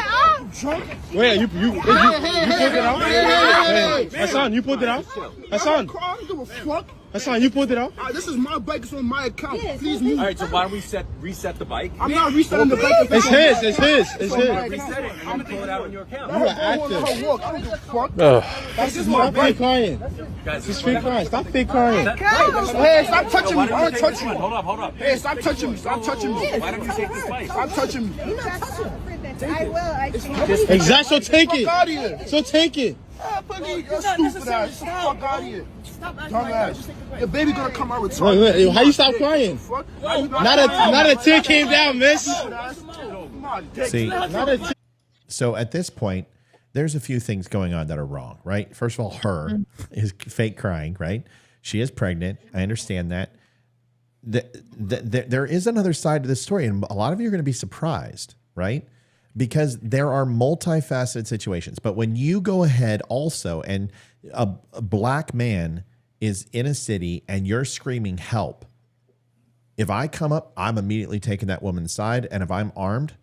Drunk. Wait, you put it out? Hey, Hassan, you put it out? Hassan. I don't give a fuck. Hassan, you put it out? This is my bike. It's on my account. Please move. All right, so why don't we reset the bike? I'm not resetting the bike. It's his. Reset it. I'm gonna pull it out on your account. You are active. I don't give a fuck. This is my fake crying. He's fake crying. Stop fake crying. Hey, stop touching me. I don't touch you. Hold up. Hey, stop touching me. Stop touching me. Why don't you take this bike? Stop touching me. I will. Exactly. So take it. So take it. You're stupid ass. Fuck out of here. Dumbass. Your baby gonna come out with Wait, how you stop crying? Not a tear came down, miss. See, so at this point, there's a few things going on that are wrong, right? First of all, her is fake crying, right? She is pregnant. I understand that. There is another side to this story, and a lot of you are going to be surprised, right? Because there are multifaceted situations. But when you go ahead also, and a black man is in a city and you're screaming help, if I come up, I'm immediately taking that woman's side. And if I'm armed,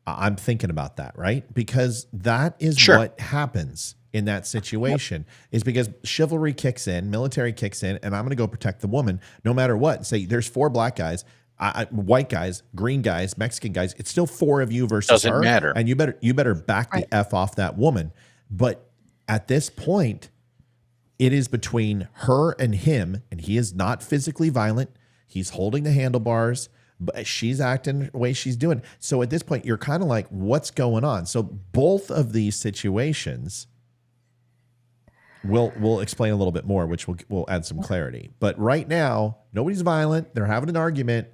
I'm thinking about that, right? Because that is what happens in that situation, is because chivalry kicks in, military kicks in, and I'm going to go protect the woman no matter what. Say there's 4 black guys, white guys, green guys, Mexican guys. It's still 4 of you versus Doesn't her. matter. And you better back the F off that woman. But at this point, it is between her and him, and he is not physically violent. He's holding the handlebars, but she's acting the way she's doing. So at this point, you're kind of like, what's going on? So both of these situations, we'll explain a little bit more, which will add some clarity. But right now, nobody's violent. They're having an argument.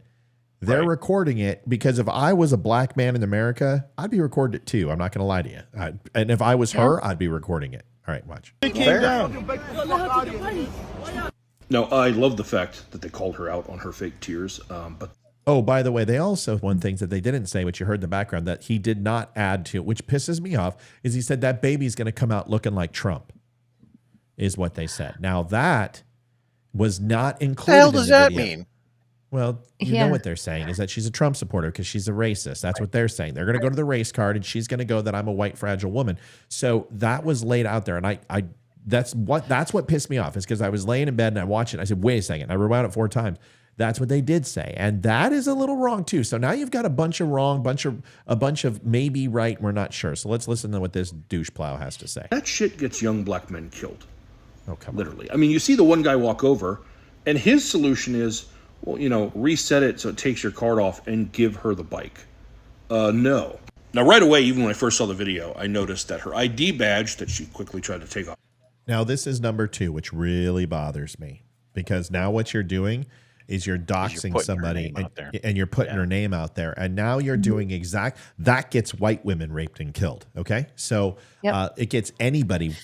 They're recording it, because if I was a black man in America, I'd be recording it too. I'm not going to lie to you. And if I was her, I'd be recording it. All right, watch. Now, I love the fact that they called her out on her fake tears, but oh, by the way, they also, one thing that they didn't say, which you heard in the background, that he did not add to, which pisses me off, is he said that baby's going to come out looking like Trump, is what they said. Now, that was not included. What the hell does in the that video. mean? Well, you know what they're saying is that she's a Trump supporter because she's a racist. That's what they're saying. They're going to go to the race card, and she's going to go that I'm a white fragile woman. So that was laid out there, and I that's what pissed me off, is because I was laying in bed and I watched it. And I said, wait a second. I rewound it 4 times. That's what they did say. And that is a little wrong too. So now you've got a bunch of wrong, a bunch of maybe right. We're not sure. So let's listen to what this douche plow has to say. That shit gets young black men killed. Oh, come Literally. I mean, you see the one guy walk over, and his solution is, well, you know, reset it so it takes your card off and give her the bike. No. Now, right away, even when I first saw the video, I noticed that her ID badge that she quickly tried to take off. Now, this is number 2, which really bothers me, because now what you're doing is you're doxing somebody and you're putting her name out there. And now you're doing that gets white women raped and killed. Okay. So it gets anybody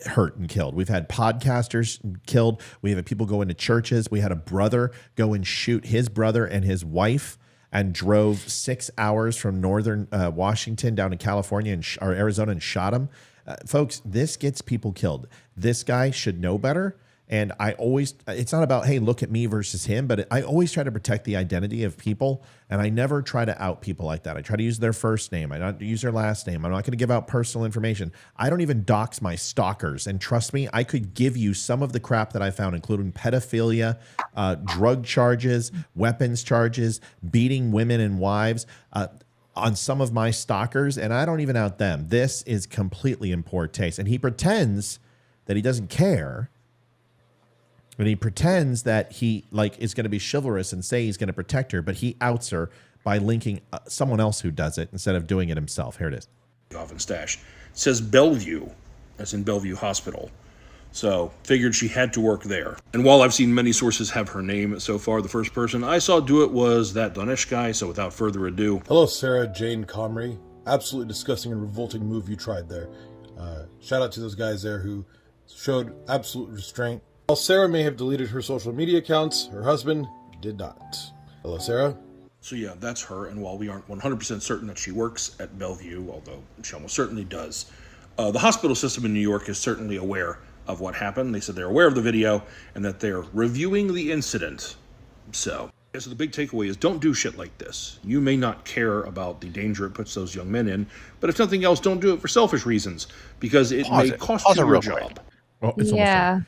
hurt and killed. We've had podcasters killed. We have people go into churches. We had a brother go and shoot his brother and his wife and drove 6 hours from northern Washington down to California or Arizona and shot him. Folks, this gets people killed. This guy should know better. And it's not about, hey, look at me versus him, but I always try to protect the identity of people. And I never try to out people like that. I try to use their first name. I don't use their last name. I'm not going to give out personal information. I don't even dox my stalkers. And trust me, I could give you some of the crap that I found, including pedophilia, drug charges, weapons charges, beating women and wives, on some of my stalkers. And I don't even out them. This is completely in poor taste. And he pretends that he doesn't care. And he pretends that he is going to be chivalrous and say he's going to protect her, but he outs her by linking someone else who does it instead of doing it himself. Here it is. Off in stash. It says Bellevue, as in Bellevue Hospital. So figured she had to work there. And while I've seen many sources have her name so far, the first person I saw do it was that Danesh guy. So without further ado. Hello, Sarah Jane Comrie. Absolutely disgusting and revolting move you tried there. Shout out to those guys there who showed absolute restraint. While Sarah may have deleted her social media accounts, her husband did not. Hello, Sarah. So yeah, that's her. And while we aren't 100% certain that she works at Bellevue, although she almost certainly does, the hospital system in New York is certainly aware of what happened. They said they're aware of the video and that they're reviewing the incident. So the big takeaway is don't do shit like this. You may not care about the danger it puts those young men in, but if nothing else, don't do it for selfish reasons because it may cost you your job. Well, it's Yeah.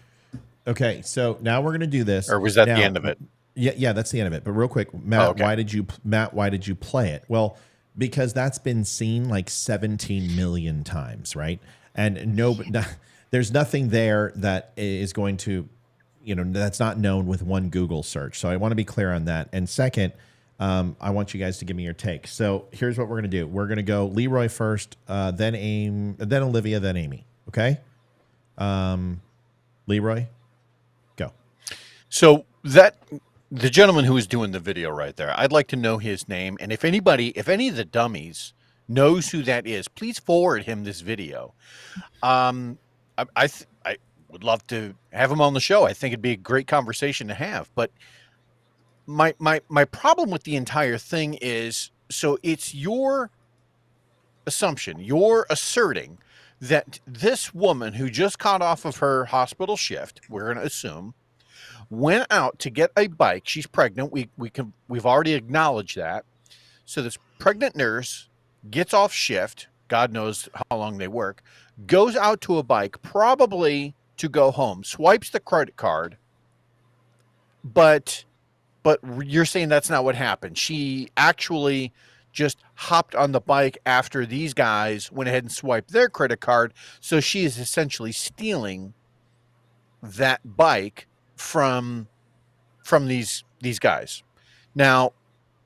Okay, so now we're going to do this. Or was that the end of it? Yeah, that's the end of it. But real quick, Matt, why did you play it? Well, because that's been seen like 17 million times, right? And there's nothing there that is going to, that's not known with one Google search. So I want to be clear on that. And second, I want you guys to give me your take. So here's what we're going to do. We're going to go Leroy first, then Olivia, then Amy. Okay? Leroy? So the gentleman who is doing the video right there, I'd like to know his name. And if any of the dummies knows who that is, please forward him this video. I would love to have him on the show. I think it'd be a great conversation to have. But my problem with the entire thing is, so it's your assumption, you're asserting that this woman who just got off of her hospital shift, we're going to assume, went out to get a bike. She's pregnant. We've already acknowledged that. So this pregnant nurse gets off shift. God knows how long they work. Goes out to a bike, probably to go home. Swipes the credit card. But you're saying that's not what happened. She actually just hopped on the bike after these guys went ahead and swiped their credit card. So she is essentially stealing that bike from these guys. Now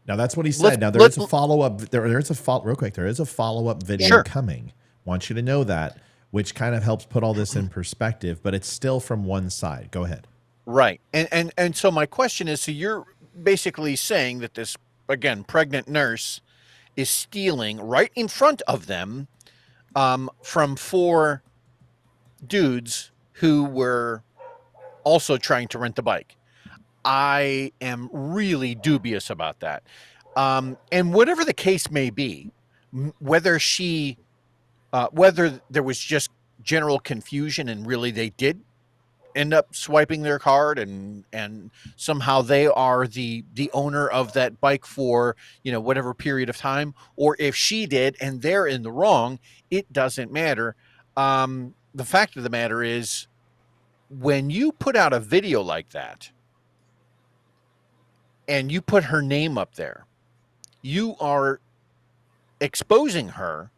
that's what he said. Now there is a follow-up. Real quick. There is a follow-up video coming. Want you to know that, which kind of helps put all this in perspective, but it's still from one side. Go ahead. Right. And so my question is, so you're basically saying that this, again, pregnant nurse is stealing right in front of them from 4 dudes who were also trying to rent the bike. I am really dubious about that. And whatever the case may be, whether there was just general confusion and really they did end up swiping their card and somehow they are the owner of that bike for, whatever period of time, or if she did and they're in the wrong, it doesn't matter. The fact of the matter is, when you put out a video like that, and you put her name up there, you are exposing her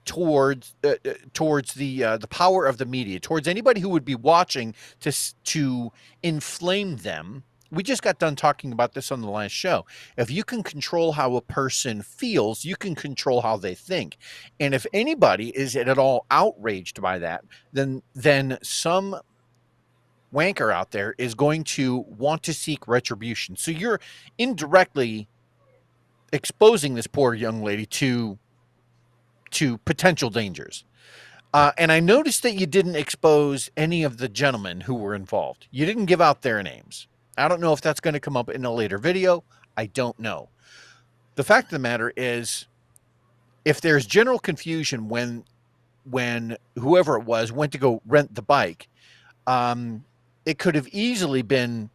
towards the power of the media, towards anybody who would be watching to inflame them. We just got done talking about this on the last show. If you can control how a person feels, you can control how they think. And if anybody is at all outraged by that, then some wanker out there is going to want to seek retribution. So you're indirectly exposing this poor young lady to potential dangers. And I noticed that you didn't expose any of the gentlemen who were involved. You didn't give out their names. I don't know if that's going to come up in a later video. I don't know. The fact of the matter is, if there's general confusion when whoever it was went to go rent the bike, it could have easily been.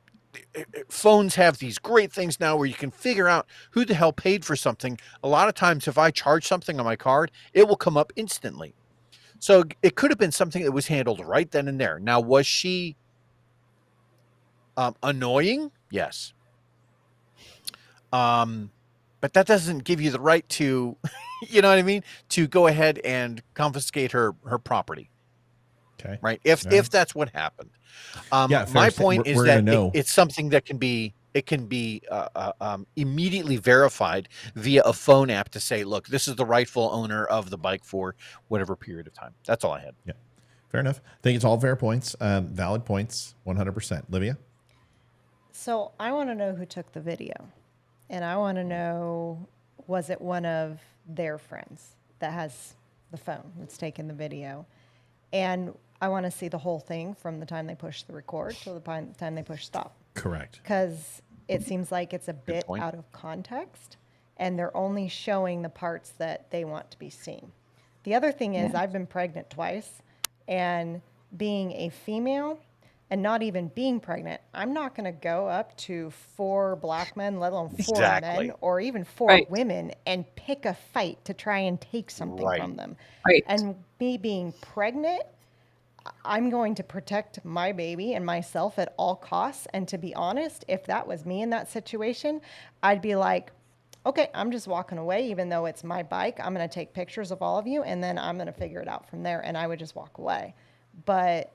Phones have these great things now where you can figure out who the hell paid for something. A lot of times, if I charge something on my card, it will come up instantly. So it could have been something that was handled right then and there. Now, was she annoying? Yes. But that doesn't give you the right to, you know what I mean, to go ahead and confiscate her property. Okay. Right. If that's what happened. My point is we're that it's something that can be immediately verified via a phone app to say, look, this is the rightful owner of the bike for whatever period of time. That's all I had. Yeah. Fair enough. I think it's all fair points, valid points, 100%. Livia? So I want to know who took the video. And I want to know, was it one of their friends that has the phone that's taken the video? And I want to see the whole thing from the time they push the record to the time they push stop. Correct. Because it seems like it's a bit out of context, and they're only showing the parts that they want to be seen. The other thing is, I've been pregnant twice, and being a female and not even being pregnant, I'm not going to go up to 4 black men, let alone 4 men, or even 4 women, and pick a fight to try and take something from them. And me being pregnant, I'm going to protect my baby and myself at all costs. And to be honest, if that was me in that situation, I'd be like, okay, I'm just walking away, even though it's my bike. I'm going to take pictures of all of you, and then I'm going to figure it out from there. And I would just walk away. But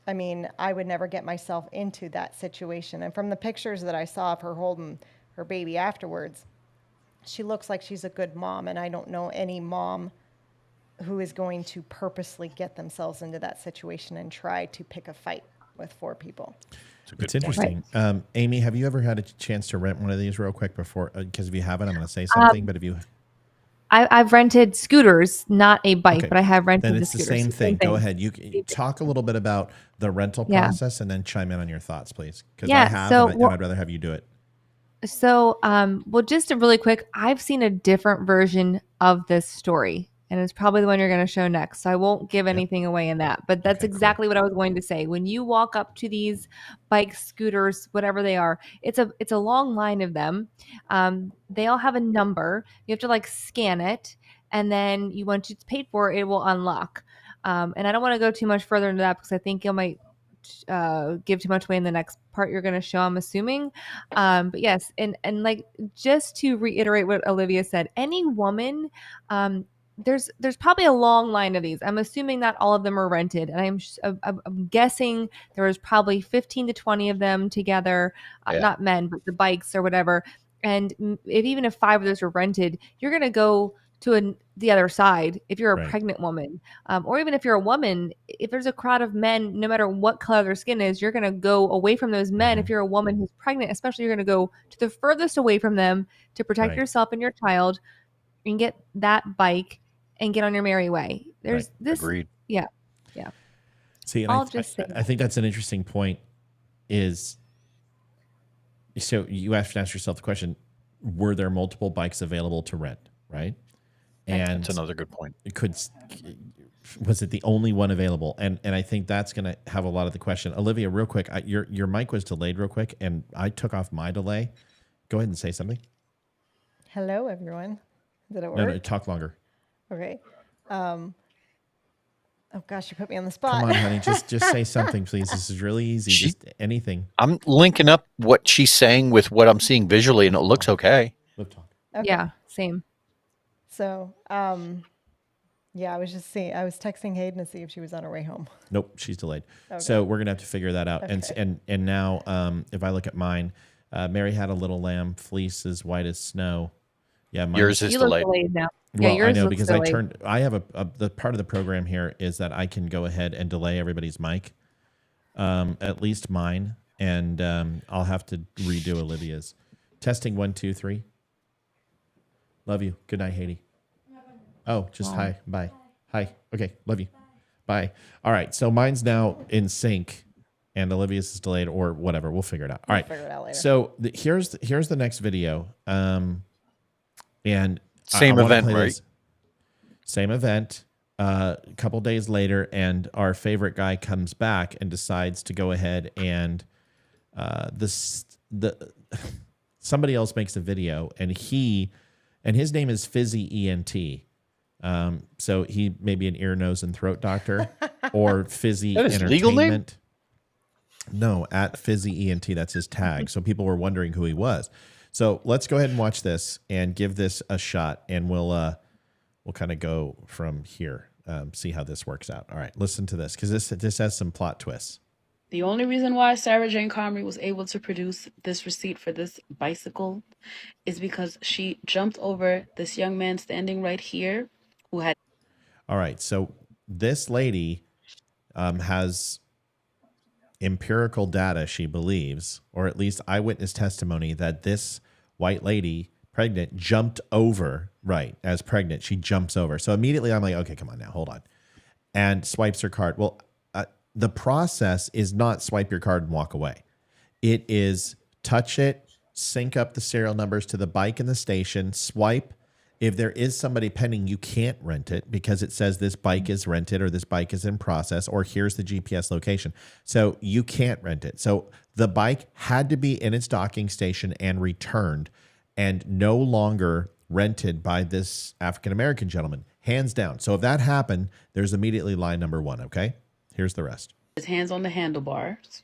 I mean, I would never get myself into that situation. And from the pictures that I saw of her holding her baby afterwards, she looks like she's a good mom. And I don't know any mom who is going to purposely get themselves into that situation and try to pick a fight with 4 people. It's interesting. Amy, have you ever had a chance to rent one of these real quick before? Because if you haven't, I'm going to say something. But if you... I've rented scooters, not a bike, but I have rented the scooters. Then it's the same thing. Go ahead. You talk a little bit about the rental process and then chime in on your thoughts, please. Because I have, and I'd rather have you do it. So, well, just really quick, I've seen a different version of this story, and it's probably the one you're going to show next. So I won't give anything away in that, but that's exactly what I was going to say. When you walk up to these bikes, scooters, whatever they are, it's a long line of them. They all have a number. You have to like scan it, and then once it's paid for, it will unlock. And I don't want to go too much further into that because I think it might give too much away in the next part you're going to show, I'm assuming. But yes, and like, just to reiterate what Olivia said, any woman, there's probably a long line of these. I'm assuming not all of them are rented, and I'm guessing there was probably 15 to 20 of them together, not men, but the bikes or whatever. And even if 5 of those were rented, you're going to go to the other side if you're a pregnant woman, or even if you're a woman. If there's a crowd of men, no matter what color their skin is, you're going to go away from those men. If you're a woman who's pregnant, especially, you're going to go to the furthest away from them to protect yourself and your child, and get that bike and get on your merry way. There's this. Agreed. Yeah. See, and I think that's an interesting point. Is so you have to ask yourself the question: were there multiple bikes available to rent? Right. And that's another good point. Was it the only one available? And I think that's going to have a lot of the question. Olivia, real quick, your mic was delayed real quick, and I took off my delay. Go ahead and say something. Hello, everyone. Did it work? No, talk longer. Okay. Oh gosh, you put me on the spot. Come on, honey. Just say something, please. This is really easy. Just anything. I'm linking up what she's saying with what I'm seeing visually, and it looks okay. Okay. Yeah, same. So, yeah, I was texting Hayden to see if she was on her way home. Nope, she's delayed. Okay. So we're gonna have to figure that out. Okay. And now, if I look at mine, Mary had a little lamb, fleece as white as snow. Yeah, yours is delayed. Now. Well, Yeah, yours I know looks because delayed. I have the part of the program here is that I can go ahead and delay everybody's mic, at least mine, and I'll have to redo Olivia's. Testing 1, 2, 3. Love you. Good night, Haiti. Oh, just hi. Bye. Hi. Okay. Love you. Bye. All right. So mine's now in sync, and Olivia's is delayed, or whatever. We'll figure it out. All right. We'll figure it out later. So here's the next video. And Same I wanna event, play right? this. Same event. A couple days later, and our favorite guy comes back and decides to go ahead and somebody else makes a video, and his name is Fizzy ENT. So he may be an ear, nose, and throat doctor, or Fizzy That is Entertainment. legal name? No, at Fizzy ENT. That's his tag. So people were wondering who he was. So let's go ahead and watch this and give this a shot, and we'll kind of go from here. See how this works out. All right, listen to this because this has some plot twists. The only reason why Sarah Jane Comrie was able to produce this receipt for this bicycle is because she jumped over this young man standing right here who had. All right, so this lady has empirical data, she believes, or at least eyewitness testimony, that this white lady, pregnant, jumped over, right, as pregnant. She jumps over. So immediately I'm like, okay, come on now, hold on. And swipes her card. Well, the process is not swipe your card and walk away. It is touch it, sync up the serial numbers to the bike in the station, swipe. If there is somebody pending, you can't rent it because it says this bike is rented or this bike is in process or here's the GPS location. So you can't rent it. So the bike had to be in its docking station and returned and no longer rented by this African-American gentleman, hands down. So if that happened, there's immediately line number 1, okay? Here's the rest. His hands on the handlebars,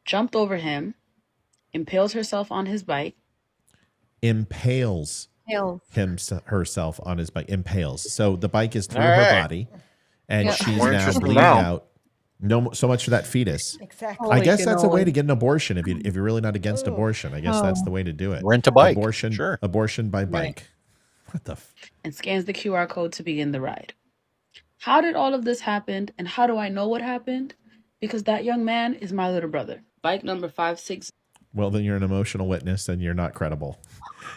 jumped over him, impales herself on his bike. Impales herself on his bike. Impales. So the bike is through All her right. body, and Yeah. she's More now interesting bleeding now. out. No, so much for that fetus. Exactly. I guess Holy that's a way cannoli. to get an abortion if you're really not against abortion. I guess that's the way to do it. Rent a bike. Abortion. Sure. Abortion by Right. bike. What the? And scans the QR code to begin the ride. How did all of this happen, and how do I know what happened? Because that young man is my little brother. Bike number 56. Well, then you're an emotional witness and you're not credible.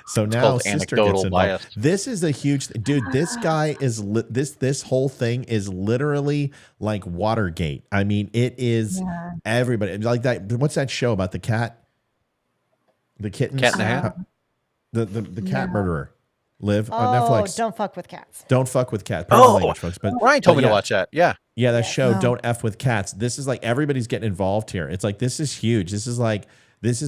So now called sister anecdotal gets involved. bias. This is a huge dude. This guy is this whole thing is literally like Watergate. I mean, it is everybody like that. What's that show about the cat? The kittens? Cat in the Hat? The cat murderer. Live on Oh, Netflix. don't fuck with cats. Don't fuck with cats. Pardon the Oh, language, folks. But Ryan told me yeah. to watch that. Yeah. Yeah, that show, No. Don't F with Cats. This is like everybody's getting involved here. It's like this is huge. This is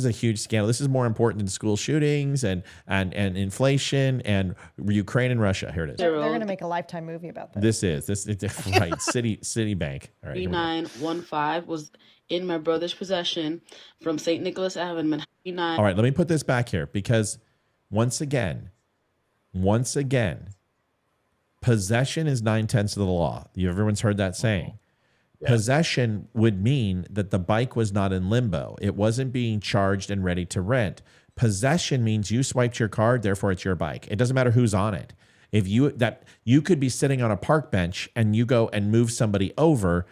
a huge scandal. This is more important than school shootings and inflation and Ukraine and Russia. Here it is. They're going to make a Lifetime movie about that. This is right. Citibank. All right. Here we go. 3915 was in my brother's possession from St. Nicholas Avenue. All right, let me put this back here because once again, possession is 9/10 of the law. Everyone's heard that saying. Yeah. Possession would mean that the bike was not in limbo. It wasn't being charged and ready to rent. Possession means you swiped your card, therefore it's your bike. It doesn't matter who's on it. If you could be sitting on a park bench and you go and move somebody over,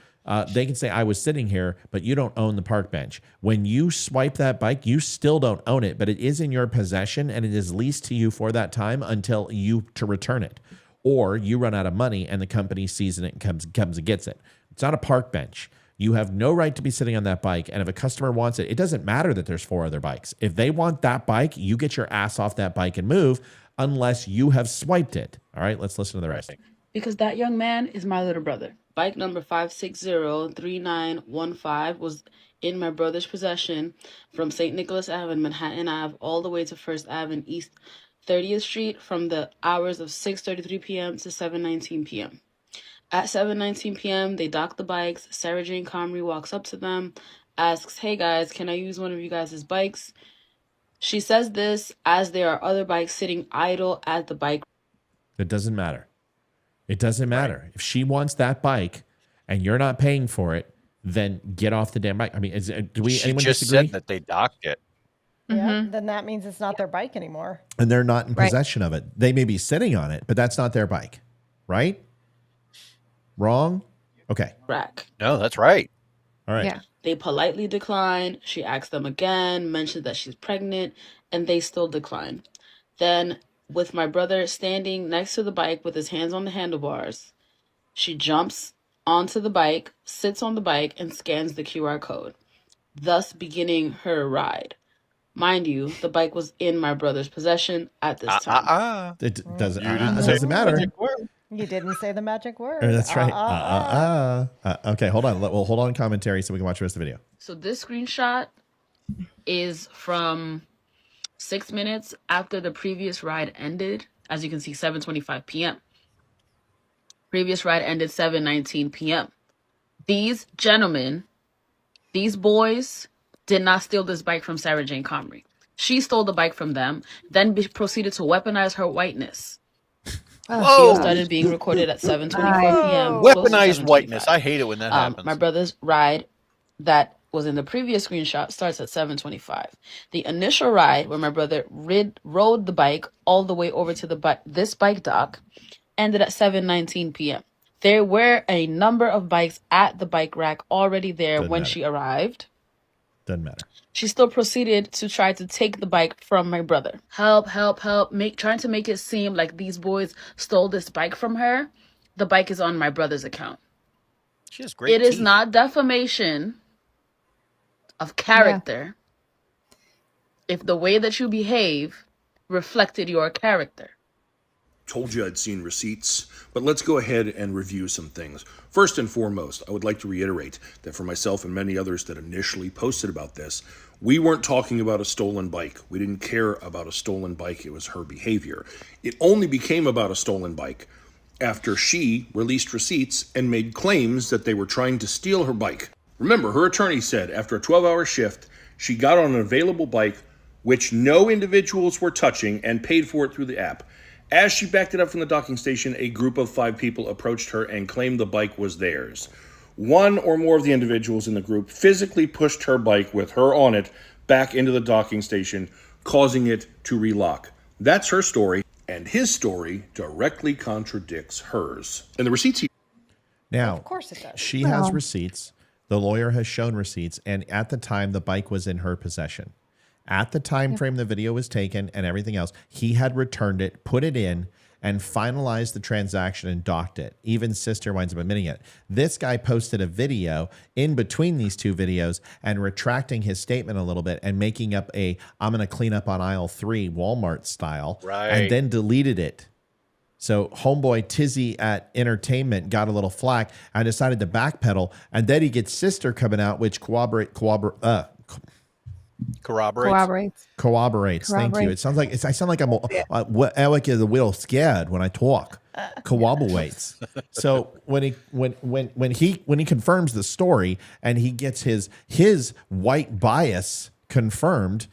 they can say, I was sitting here, but you don't own the park bench. When you swipe that bike, you still don't own it, but it is in your possession and it is leased to you for that time until you to return it. Or you run out of money and the company sees it and comes and gets it. It's not a park bench. You have no right to be sitting on that bike. And if a customer wants it, it doesn't matter that there's 4 other bikes. If they want that bike, you get your ass off that bike and move unless you have swiped it. All right, let's listen to the rest. Because that young man is my little brother. Bike number 5603915 was in my brother's possession from St. Nicholas Avenue, Manhattan Ave, all the way to First Avenue, East 30th Street from the hours of 6:33 p.m. to 7:19 p.m. At 7:19 p.m., they dock the bikes. Sarah Jane Comrie walks up to them, asks, "Hey guys, can I use one of you guys' bikes?" She says this as there are other bikes sitting idle at the bike. It doesn't matter. It doesn't matter. If she wants that bike and you're not paying for it, then get off the damn bike. I mean, anyone just disagree? said that they docked it. Yeah, then that means it's not their bike anymore. And they're not in possession of it. They may be sitting on it, but that's not their bike, right? Wrong? Okay. Rack. No, that's right. All right. Yeah. They politely decline. She asks them again, mentions that she's pregnant, and they still decline. Then, with my brother standing next to the bike with his hands on the handlebars, she jumps onto the bike, sits on the bike, and scans the QR code, thus beginning her ride. Mind you, the bike was in my brother's possession at this time. It doesn't, You didn't it say doesn't the matter. magic word. You didn't say the magic word. That's right. Okay, hold on. We'll hold on commentary so we can watch the rest of the video. So this screenshot is from 6 minutes after the previous ride ended. As you can see, 7:25 p.m. Previous ride ended 7:19 p.m. These gentlemen, these boys, did not steal this bike from Sarah Jane Comrie. She stole the bike from them, then proceeded to weaponize her whiteness. Whoa. Video started being recorded at 7:24 p.m. close to Weaponized 7:25. whiteness. I hate it when that happens. My brother's ride that was in the previous screenshot starts at 7:25. The initial ride where my brother rode the bike all the way over to this bike dock ended at 7:19 p.m. There were a number of bikes at the bike rack already there when she arrived. Doesn't matter. She still proceeded to try to take the bike from my brother. Help, help, help. Trying to make it seem like these boys stole this bike from her. The bike is on my brother's account. She has great It is teeth. not defamation of character if the way that you behave reflected your character. Told you I'd seen receipts, but let's go ahead and review some things. First and foremost, I would like to reiterate that for myself and many others that initially posted about this, we weren't talking about a stolen bike. We didn't care about a stolen bike. It was her behavior. It only became about a stolen bike after she released receipts and made claims that they were trying to steal her bike. Remember, her attorney said after a 12-hour shift, she got on an available bike which no individuals were touching and paid for it through the app. As she backed it up from the docking station, a group of 5 people approached her and claimed the bike was theirs. One or more of the individuals in the group physically pushed her bike with her on it back into the docking station, causing it to relock. That's her story, and his story directly contradicts hers. And the receipts he... Now, Of course it does. she has receipts. The lawyer has shown receipts, and at the time, the bike was in her possession. At the time frame the video was taken and everything else, he had returned it, put it in, and finalized the transaction and docked it. Even sister winds up admitting it. This guy posted a video in between these two videos and retracting his statement a little bit and making up I'm going to clean up on aisle 3 Walmart style, and then deleted it. So homeboy Tizzy at Entertainment got a little flack and decided to backpedal, and then he gets sister coming out, which corroborates. Thank you. It sounds like I sound like I'm Alec is a little scared when I talk. Corroborates. So when he confirms the story and he gets his white bias confirmed,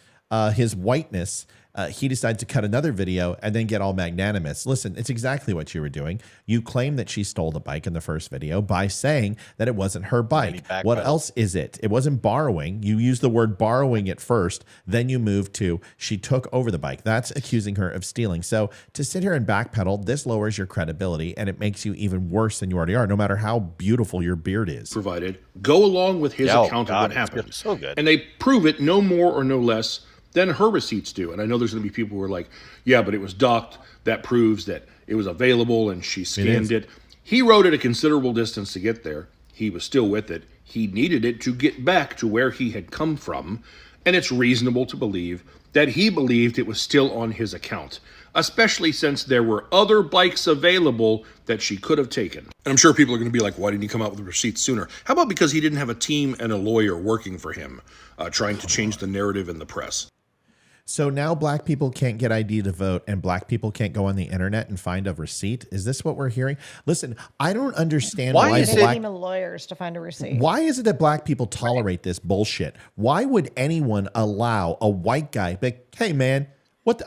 his whiteness. He decides to cut another video and then get all magnanimous. Listen, it's exactly what you were doing. You claim that she stole the bike in the first video by saying that it wasn't her bike. What else is it? It wasn't borrowing. You used the word borrowing at first. Then you moved to she took over the bike. That's accusing her of stealing. So to sit here and backpedal, this lowers your credibility and it makes you even worse than you already are, no matter how beautiful your beard is. Provided go along with his account of what happened. So good. And they prove it no more or no less than her receipts do. And I know there's going to be people who are like, yeah, but it was docked. That proves that it was available and she scanned it. He rode at a considerable distance to get there. He was still with it. He needed it to get back to where he had come from. And it's reasonable to believe that he believed it was still on his account, especially since there were other bikes available that she could have taken. And I'm sure people are going to be like, why didn't he come out with the receipts sooner? How about because he didn't have a team and a lawyer working for him, trying to change the narrative in the press? So now black people can't get ID to vote and black people can't go on the internet and find a receipt? Is this what we're hearing? Listen, I don't understand why They black team of lawyers to find a receipt. why is it that black people tolerate this bullshit? Why would anyone allow a white guy, like, hey man,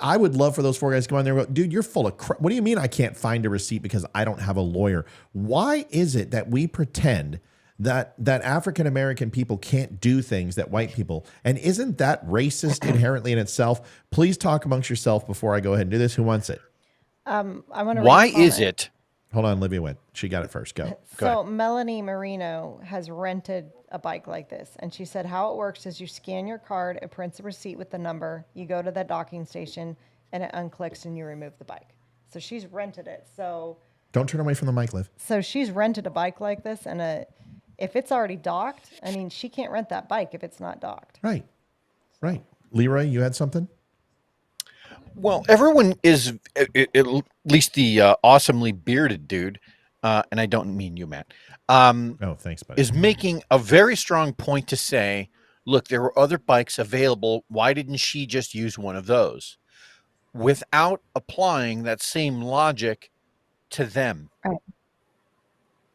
I would love for those 4 guys to come on there and go, dude, you're full of crap. What do you mean I can't find a receipt because I don't have a lawyer? Why is it that we pretend that African-American people can't do things that white people, and isn't that racist inherently in itself? Please talk amongst yourself before I go ahead and do this. Who wants it? I want to. Why is it? Hold on, Olivia went. She got it first. Go. So Melanie Marino has rented a bike like this, and she said how it works is you scan your card, it prints a receipt with the number, you go to the docking station, and it unclicks and you remove the bike. So she's rented it. So Don't turn away from the mic, Liv. So she's rented a bike like this, and if it's already docked, I mean, she can't rent that bike if it's not docked. Right. Right. Leroy, you had something? Well, everyone is, at least the awesomely bearded dude, and I don't mean you, Matt. Oh, thanks, buddy. Is making a very strong point to say, look, there were other bikes available. Why didn't she just use one of those? Without applying that same logic to them. Right.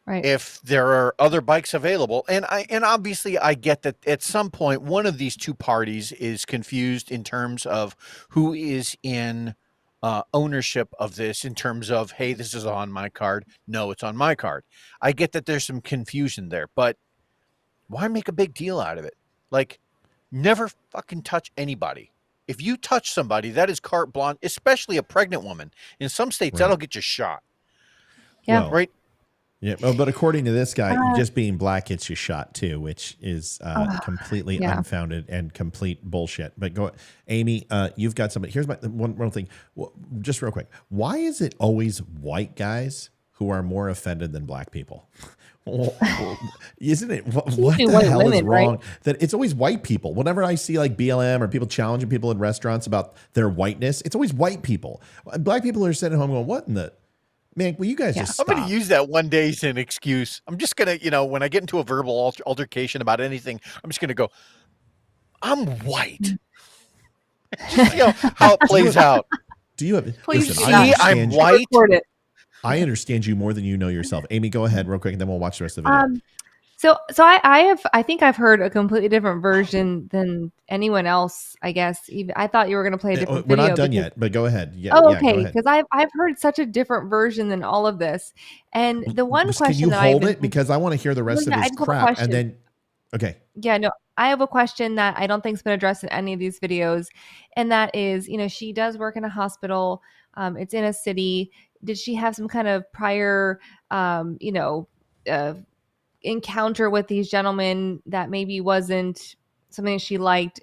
Right. If there are other bikes available, and obviously I get that at some point one of these two parties is confused in terms of who is in ownership of this, in terms of, hey, this is on my card. No, it's on my card. I get that there's some confusion there, but why make a big deal out of it? Like, never fucking touch anybody. If you touch somebody, that is carte blanche, especially a pregnant woman. In some states, that'll get you shot. Yeah. Well, right. Yeah, well, but according to this guy, just being black gets you shot too, which is completely unfounded and complete bullshit. But go, Amy, you've got somebody. Here's my one thing, just real quick. Why is it always white guys who are more offended than black people? Isn't it? What the hell is wrong? Right? That it's always white people. Whenever I see like BLM or people challenging people in restaurants about their whiteness, it's always white people. Black people are sitting at home going, "What in the." Man, will you guys just stop? I'm going to use that one day as an excuse. I'm just going to, when I get into a verbal altercation about anything, I'm just going to go, I'm white. Just, how it plays out. Do you have, Please listen, I'm white. I understand you more than you know yourself. Amy, go ahead real quick, and then we'll watch the rest of the video. So I think I've heard a completely different version than anyone else, I guess. Even I thought you were going to play a different video. We're not done yet, but go ahead. Yeah, okay. Because I've heard such a different version than all of this. And the one question can you that hold it because I want to hear the rest of his crap, and then Yeah, no, I have a question that I don't think has been addressed in any of these videos, and that is, she does work in a hospital. It's in a city. Did she have some kind of prior, encounter with these gentlemen that maybe wasn't something she liked,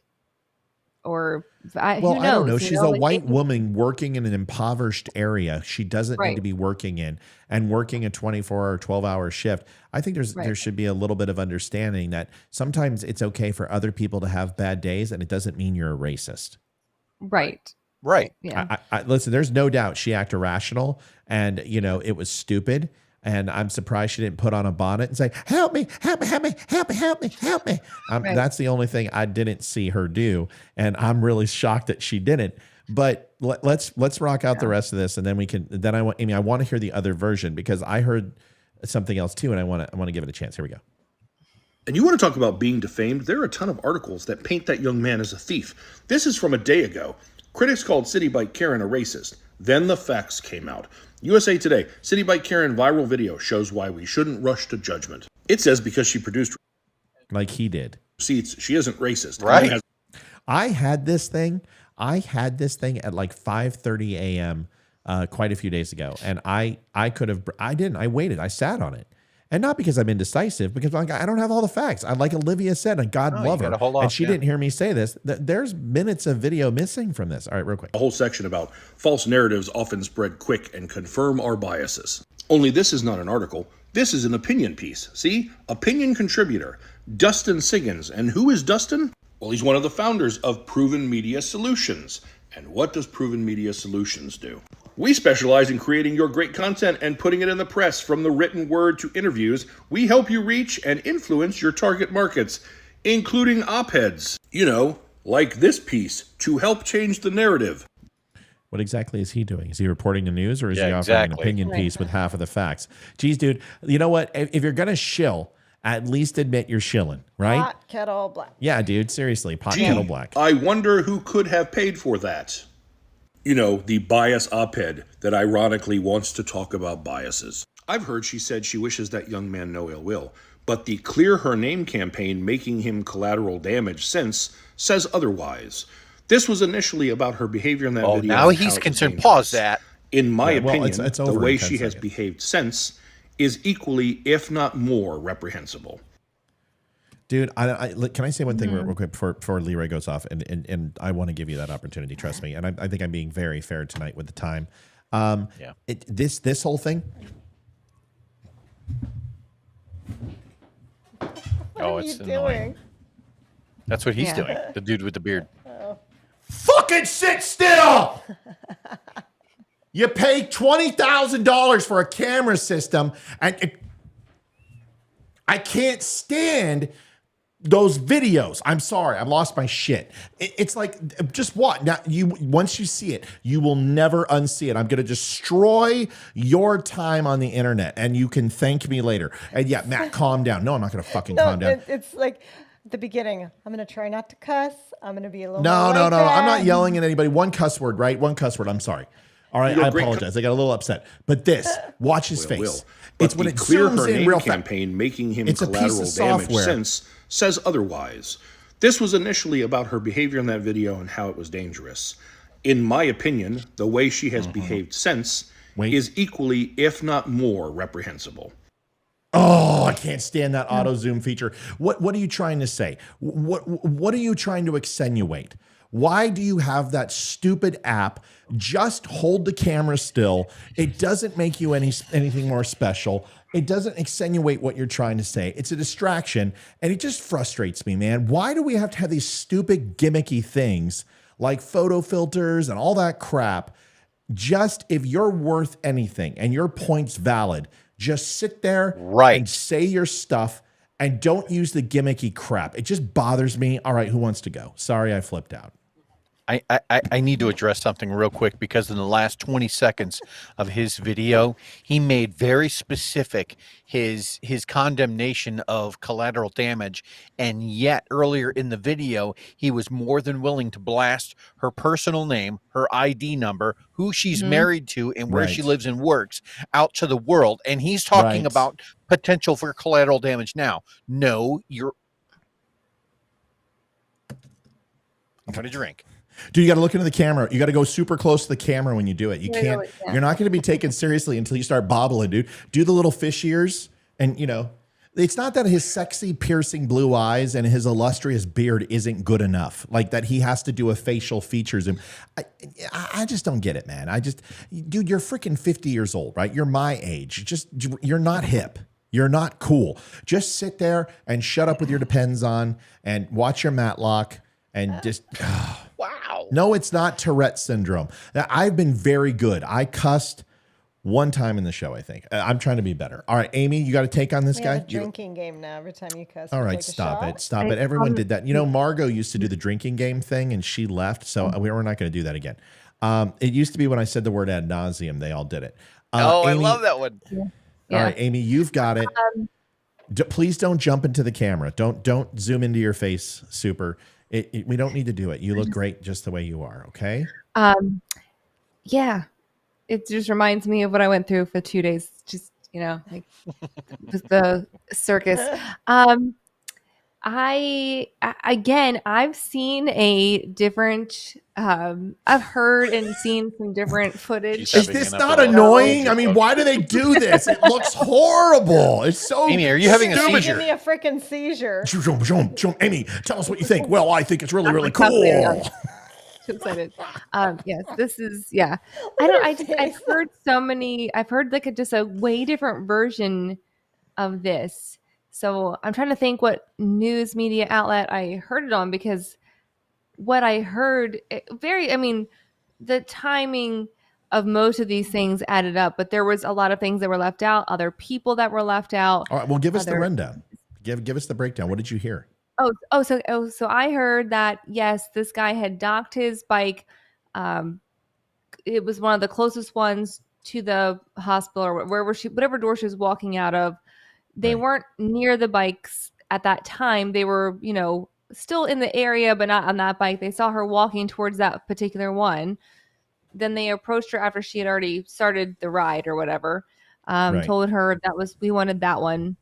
or who knows? I don't know. She's a white woman working in an impoverished area. She doesn't need to be working in and working a 24 or 12-hour shift. I think there should be a little bit of understanding that sometimes it's okay for other people to have bad days, and it doesn't mean you're a racist. Right. Yeah. I listen, there's no doubt she acted irrational, and it was stupid. And I'm surprised she didn't put on a bonnet and say, help me, help me, help me, help me, help me, help me. That's the only thing I didn't see her do. And I'm really shocked that she didn't. But let's rock out the rest of this. And then Amy, I want to hear the other version because I heard something else too. And I want to give it a chance. Here we go. And you want to talk about being defamed? There are a ton of articles that paint that young man as a thief. This is from a day ago. Critics called City Bike Karen a racist. Then the facts came out. USA Today, City Bike Karen viral video shows why we shouldn't rush to judgment. It says because she produced like he did receipts, she isn't racist. Right. I had this thing at like 5:30 a.m. Quite a few days ago, and I waited. I sat on it. And not because I'm indecisive, because I don't have all the facts. Like Olivia said, and God love her, and she didn't hear me say this. There's minutes of video missing from this. All right, real quick. A whole section about false narratives often spread quick and confirm our biases. Only this is not an article. This is an opinion piece. See? Opinion contributor, Dustin Siggins. And who is Dustin? Well, he's one of the founders of Proven Media Solutions. And what does Proven Media Solutions do? We specialize in creating your great content and putting it in the press, from the written word to interviews. We help you reach and influence your target markets, including op-eds. like this piece, to help change the narrative. What exactly is he doing? Is he reporting the news, or is he offering exactly. an opinion piece with half of the facts? Geez, dude, you know what? If you're going to shill, at least admit you're shilling, right? Pot, kettle, black. Yeah, dude, seriously, pot, Gee, kettle, black. I wonder who could have paid for that. You know, the bias op-ed that ironically wants to talk about biases. I've heard she said she wishes that young man no ill will, but the Clear Her Name campaign making him collateral damage since says otherwise. This was initially about her behavior in that video. Now he's concerned. Pause that. In my opinion, it's the over way in 10 she has seconds. behaved since is equally, if not more, reprehensible. Dude, can I say one thing real quick before Leroy goes off? And I want to give you that opportunity. Trust me. And I think I'm being very fair tonight with the time. Yeah. This whole thing. What it's are you annoying. doing? That's what he's Yeah. doing. The dude with the beard. Fucking sit still. You pay $20,000 for a camera system, and I can't stand those videos. I'm sorry, I've lost my shit. It's like, just what? Now, once you see it, you will never unsee it. I'm going to destroy your time on the internet, and you can thank me later. And yeah, Matt, calm down. No, I'm not going to fucking calm down. It's like at the beginning. I'm going to try not to cuss. I'm going to be a little No. more laid I'm not back. yelling at anybody. One cuss word, right? One cuss word. I'm sorry. All right, I apologize. I got a little upset. But watch his face. But It's when the it Clear zooms Her in Name real fast. campaign making him It's a piece collateral of damage software. since says otherwise. This was initially about her behavior in that video and how it was dangerous. In my opinion, the way she has behaved since is equally, if not more, reprehensible. Oh, I can't stand that auto zoom feature. What are you trying to say? What are you trying to extenuate? Why do you have that stupid app? Just hold the camera still. It doesn't make you anything more special. It doesn't extenuate what you're trying to say. It's a distraction, and it just frustrates me, man. Why do we have to have these stupid gimmicky things like photo filters and all that crap? Just if you're worth anything and your point's valid, just sit there and say your stuff and don't use the gimmicky crap. It just bothers me. All right, who wants to go? Sorry, I flipped out. I need to address something real quick, because in the last 20 seconds of his video, he made very specific his condemnation of collateral damage, and yet earlier in the video, he was more than willing to blast her personal name, her ID number, who she's married to, and where she lives and works out to the world, and he's talking about potential for collateral damage now. No, you're... I'm trying to drink. Dude, you got to look into the camera. You got to go super close to the camera when you do it. You can't. You're not going to be taken seriously until you start bobbling, dude. Do the little fish ears, and it's not that his sexy, piercing blue eyes and his illustrious beard isn't good enough. Like that, he has to do a facial features. And I just don't get it, man. Dude, you're freaking 50 years old, right? You're my age. You're not hip. You're not cool. Just sit there and shut up with your Depends on and watch your Matlock and just. Wow. No, it's not Tourette syndrome. Now, I've been very good. I cussed one time in the show, I think. I'm trying to be better. All right, Amy, you got to take on this We guy? have a drinking game now. Every time you cuss, All we right, take a stop shot. it. Stop it. Everyone did that. Margot used to do the drinking game thing, and she left, so we're not going to do that again. It used to be when I said the word ad nauseum, they all did it. I Amy, love that one. All right, Amy, you've got it. Please don't jump into the camera. Don't zoom into your face, super. We don't need to do it. You look great just the way you are, okay? Yeah. It just reminds me of what I went through for 2 days. Just, like the circus. I've seen a different, I've heard and seen some different footage. Is this not annoying? I mean, why do they do this? It looks horrible. It's so Amy, are you having a stupid. seizure? Give me a freaking seizure. Amy, tell us what you think. Well, I think it's really, really Too cool. excited. Yes, this is, I've heard I've heard like just a way different version of this. So I'm trying to think what news media outlet I heard it on, because what I heard, the timing of most of these things added up, but there was a lot of things that were left out, other people that were left out. All right, well, give us the rundown. Give us the breakdown. What did you hear? So I heard that yes, this guy had docked his bike. Um, it was one of the closest ones to the hospital or whatever door she was walking out of. They weren't near the bikes at that time. They were, still in the area, but not on that bike. They saw her walking towards that particular one. Then they approached her after she had already started the ride or whatever. Told her we wanted that one.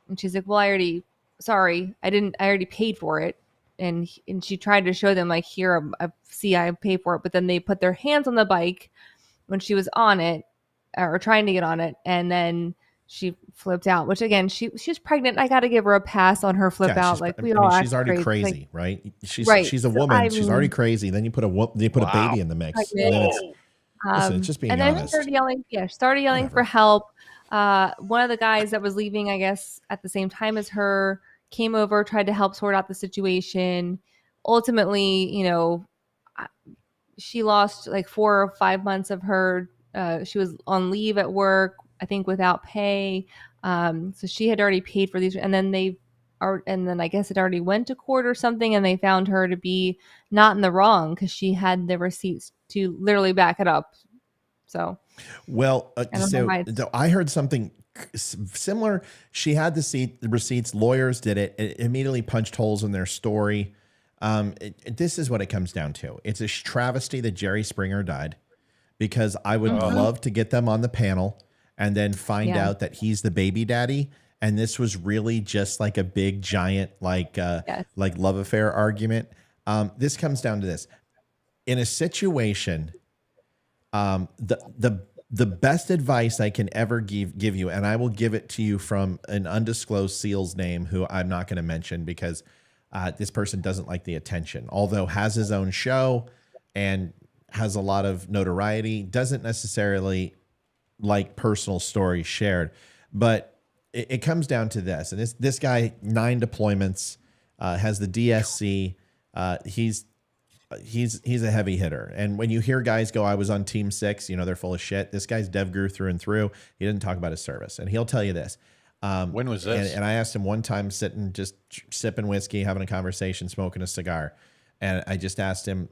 And she's like, well, I already paid for it. And she tried to show them like, here, I paid for it. But then they put their hands on the bike when she was on it or trying to get on it. And then she flipped out, which again, she's pregnant. I got to give her a pass on her flip out. Like she's already crazy, right? She's a woman. She's already crazy. Then you put a baby in the mix. And then it's just being honest. Then started yelling for help. One of the guys that was leaving, I guess, at the same time as her, came over, tried to help sort out the situation. Ultimately, she lost like 4 or 5 months of her. She was on leave at work, I think, without pay. So she had already paid for these, and then I guess it already went to court or something, and they found her to be not in the wrong because she had the receipts to literally back it up. So, well, I heard something similar. She had the receipts. Lawyers did it. It immediately punched holes in their story. This is what it comes down to. It's a travesty that Jerry Springer died, because I would love to get them on the panel and then find out that he's the baby daddy. And this was really just like a big giant, like love affair argument. This comes down to this. In a situation, the best advice I can ever give you, and I will give it to you from an undisclosed SEAL's name, who I'm not going to mention because this person doesn't like the attention, although has his own show and has a lot of notoriety, doesn't necessarily like personal stories shared. But it comes down to this. And this guy, 9 deployments, has the DSC. He's a heavy hitter. And when you hear guys go, I was on Team 6, they're full of shit. This guy's DevGuru through and through. He didn't talk about his service. And he'll tell you this. When was this? And I asked him one time, sitting, just sipping whiskey, having a conversation, smoking a cigar. And I just asked him,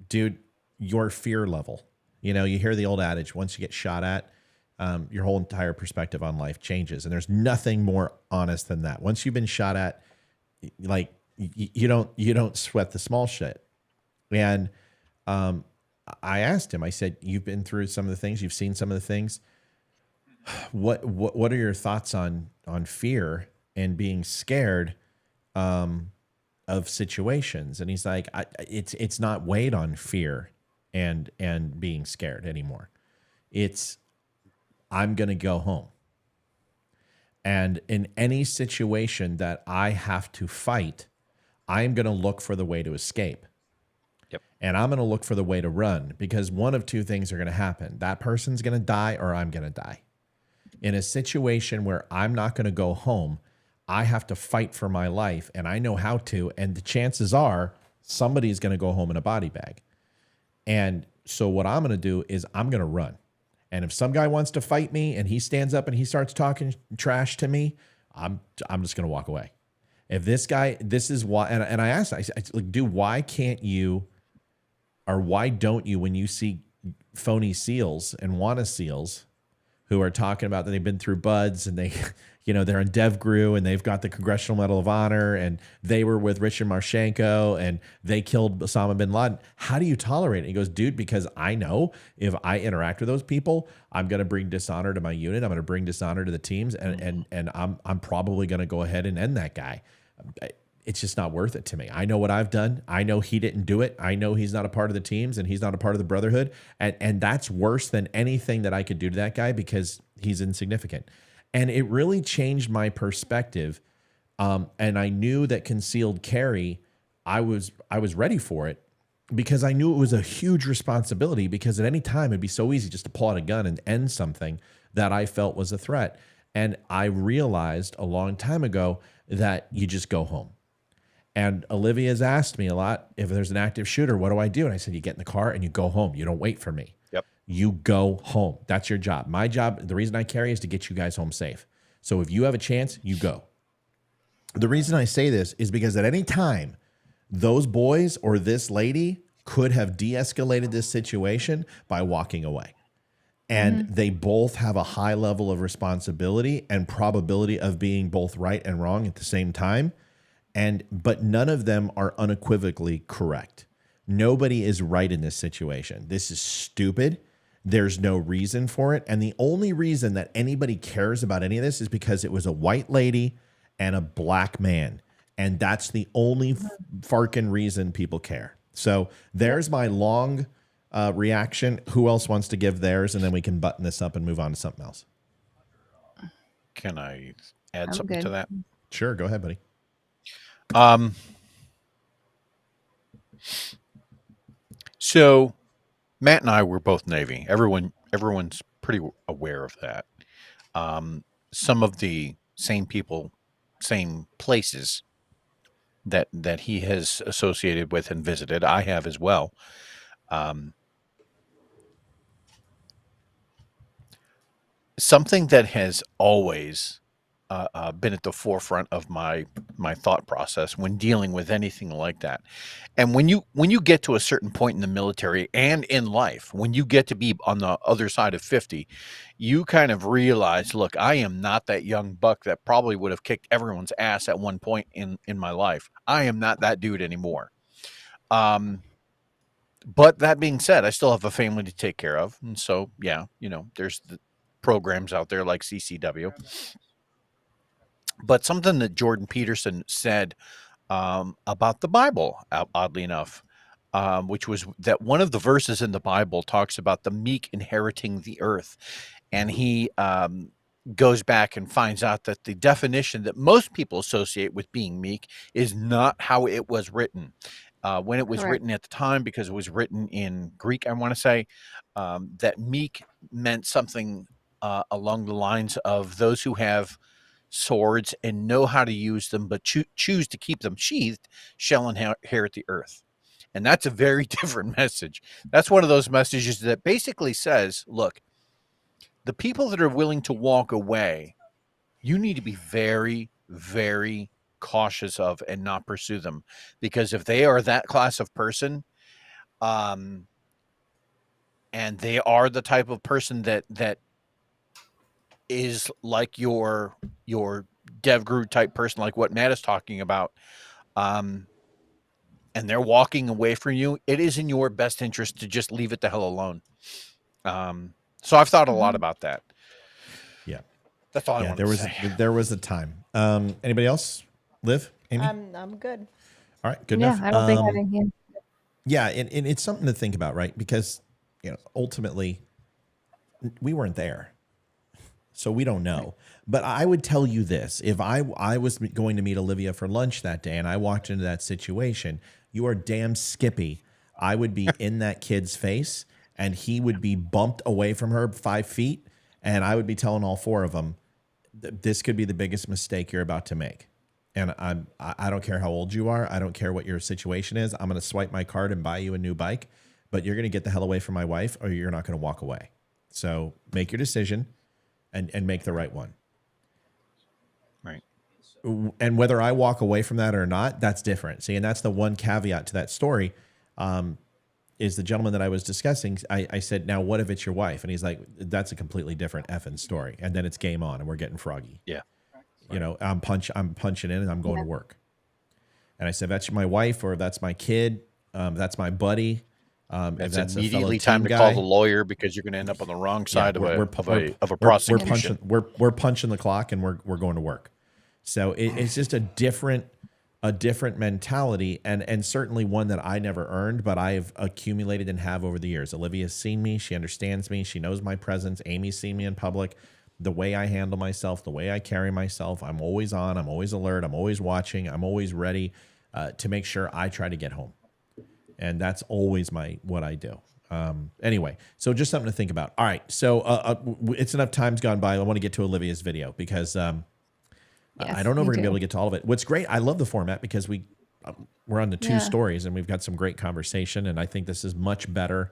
dude, your fear level. You hear the old adage, once you get shot at, your whole entire perspective on life changes. And there's nothing more honest than that. Once you've been shot at, like, you don't sweat the small shit. And I asked him, I said, you've been through some of the things, you've seen some of the things. What are your thoughts on fear and being scared of situations? And he's like, it's not weighed on fear and being scared anymore. It's, I'm going to go home. And in any situation that I have to fight, I'm going to look for the way to escape. And I'm going to look for the way to run, because one of two things are going to happen. That person's going to die or I'm going to die. In a situation where I'm not going to go home, I have to fight for my life, and I know how to. And the chances are somebody's going to go home in a body bag. And so what I'm going to do is I'm going to run. And if some guy wants to fight me and he stands up and he starts talking trash to me, I'm just going to walk away. If this guy, this is why, and I asked, I said, like, dude, why can't you, or why don't you, when you see phony SEALs and wanna SEALs who are talking about that they've been through BUDS and they, they're in DevGuru and they've got the Congressional Medal of Honor and they were with Richard Marchenko and they killed Osama bin Laden. How do you tolerate it? He goes, dude, because I know if I interact with those people, I'm going to bring dishonor to my unit. I'm going to bring dishonor to the teams, and I'm probably going to go ahead and end that guy. It's just not worth it to me. I know what I've done. I know he didn't do it. I know he's not a part of the teams and he's not a part of the brotherhood. And that's worse than anything that I could do to that guy, because he's insignificant. And it really changed my perspective. And I knew that concealed carry, I was ready for it, because I knew it was a huge responsibility, because at any time it'd be so easy just to pull out a gun and end something that I felt was a threat. And I realized a long time ago that you just go home. And Olivia's asked me a lot, if there's an active shooter, what do I do? And I said, you get in the car and you go home. You don't wait for me. Yep. You go home. That's your job. My job, the reason I carry, is to get you guys home safe. So if you have a chance, you go. The reason I say this is because at any time, those boys or this lady could have de-escalated this situation by walking away. And they both have a high level of responsibility and probability of being both right and wrong at the same time. But none of them are unequivocally correct. Nobody is right in this situation. This is stupid. There's no reason for it. And the only reason that anybody cares about any of this is because it was a white lady and a black man. And that's the only farkin' reason people care. So there's my long reaction. Who else wants to give theirs? And then we can button this up and move on to something else. Can I add I'm something good. to that? Sure. Go ahead, buddy. So Matt and I were both Navy. Everyone's pretty aware of that. Some of the same people, same places that he has associated with and visited, I have as well. Something that has always been at the forefront of my thought process when dealing with anything like that. And when you get to a certain point in the military and in life, when you get to be on the other side of 50, you kind of realize, look, I am not that young buck that probably would have kicked everyone's ass at one point in my life. I am not that dude anymore. But that being said, I still have a family to take care of. And so, yeah, there's the programs out there like CCW. But something that Jordan Peterson said about the Bible, oddly enough, which was that one of the verses in the Bible talks about the meek inheriting the earth. And he goes back and finds out that the definition that most people associate with being meek is not how it was written. When it was Correct. written at the time, because it was written in Greek, I want to say, that meek meant something along the lines of those who have swords and know how to use them, but choose to keep them sheathed, shall inherit the earth. And that's a very different message. That's one of those messages that basically says, look, the people that are willing to walk away, you need to be very, very cautious of and not pursue them. Because if they are that class of person, and they are the type of person that is like your Dev Guru type person, like what Matt is talking about, and they're walking away from you, it is in your best interest to just leave it the hell alone. So I've thought a lot about that. Yeah. That's all I want to say. There was a time. Anybody else? Liv? Amy? I'm good. All right. Good Yeah, enough. I don't think I can. Yeah. And it's something to think about, right? Because, ultimately we weren't there. So we don't know. But I would tell you this. If I was going to meet Olivia for lunch that day and I walked into that situation, you are damn skippy. I would be in that kid's face and he would be bumped away from her 5 feet. And I would be telling all four of them, this could be the biggest mistake you're about to make. And I don't care how old you are. I don't care what your situation is. I'm going to swipe my card and buy you a new bike. But you're going to get the hell away from my wife or you're not going to walk away. So make your decision. And make the right one. Right. And whether I walk away from that or not, that's different. See, and that's the one caveat to that story, is the gentleman that I was discussing. I said, now, what if it's your wife? And he's like, that's a completely different effing story. And then it's game on and we're getting froggy. Yeah. I'm punching in and I'm going to work. And I said, that's my wife or that's my kid. That's my buddy. That's that's immediately time to call the lawyer because you're going to end up on the wrong side of a prosecution. We're punching the clock and we're going to work. So it's just a different mentality and certainly one that I never earned, but I've accumulated and have over the years. Olivia's seen me. She understands me. She knows my presence. Amy's seen me in public. The way I handle myself, the way I carry myself, I'm always on. I'm always alert. I'm always watching. I'm always ready to make sure I try to get home. And that's always what I do. Anyway, so just something to think about. All right, so it's enough time's gone by. I want to get to Olivia's video because I don't know if we're going to be able to get to all of it. What's great, I love the format because we're on the two stories and we've got some great conversation. And I think this is much better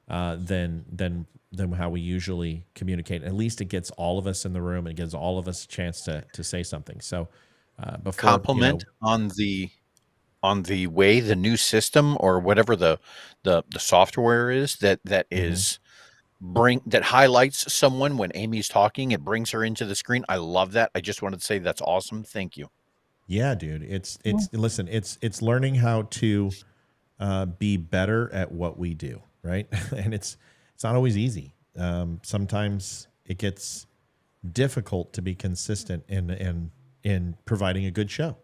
than how we usually communicate. At least it gets all of us in the room and it gives all of us a chance to say something. So before Compliment on the way the new system or whatever the software is that is that highlights someone when Amy's talking. It brings her into the screen. I love that. I just wanted to say that's awesome. Thank you. Yeah, dude. It's listen. It's learning how to be better at what we do, right? And it's not always easy. Sometimes it gets difficult to be consistent in providing a good show.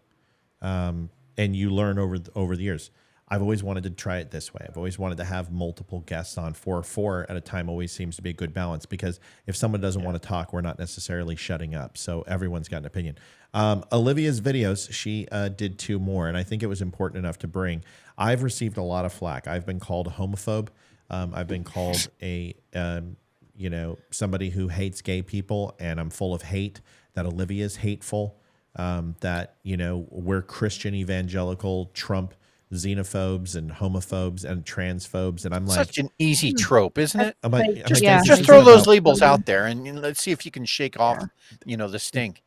And you learn over the years. I've always wanted to try it this way. I've always wanted to have multiple guests on. Four at a time always seems to be a good balance, because if someone doesn't want to talk, we're not necessarily shutting up. So everyone's got an opinion. Olivia's videos, she did 2 more, and I think it was important enough to bring. I've received a lot of flack. I've been called a homophobe. I've been called a somebody who hates gay people, and I'm full of hate. That Olivia's hateful. That we're Christian evangelical Trump xenophobes and homophobes and transphobes, and I'm like, Such an easy trope, isn't it? Just throw those labels out there and let's see if you can shake off, the stink.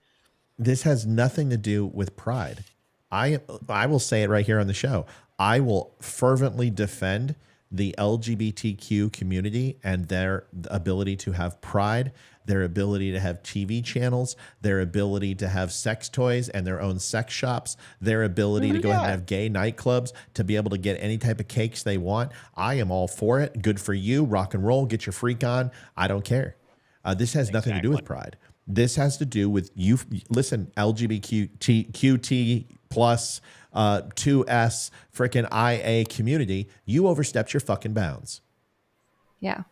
This has nothing to do with pride. I will say it right here on the show. I will fervently defend the LGBTQ community and their ability to have pride, their ability to have TV channels, their ability to have sex toys and their own sex shops, their ability to go ahead and have gay nightclubs, to be able to get any type of cakes they want. I am all for it. Good for you. Rock and roll. Get your freak on. I don't care. This has nothing to do with pride. This has to do with you. Listen, LGBTQT plus 2S freaking IA community, you overstepped your fucking bounds. Yeah.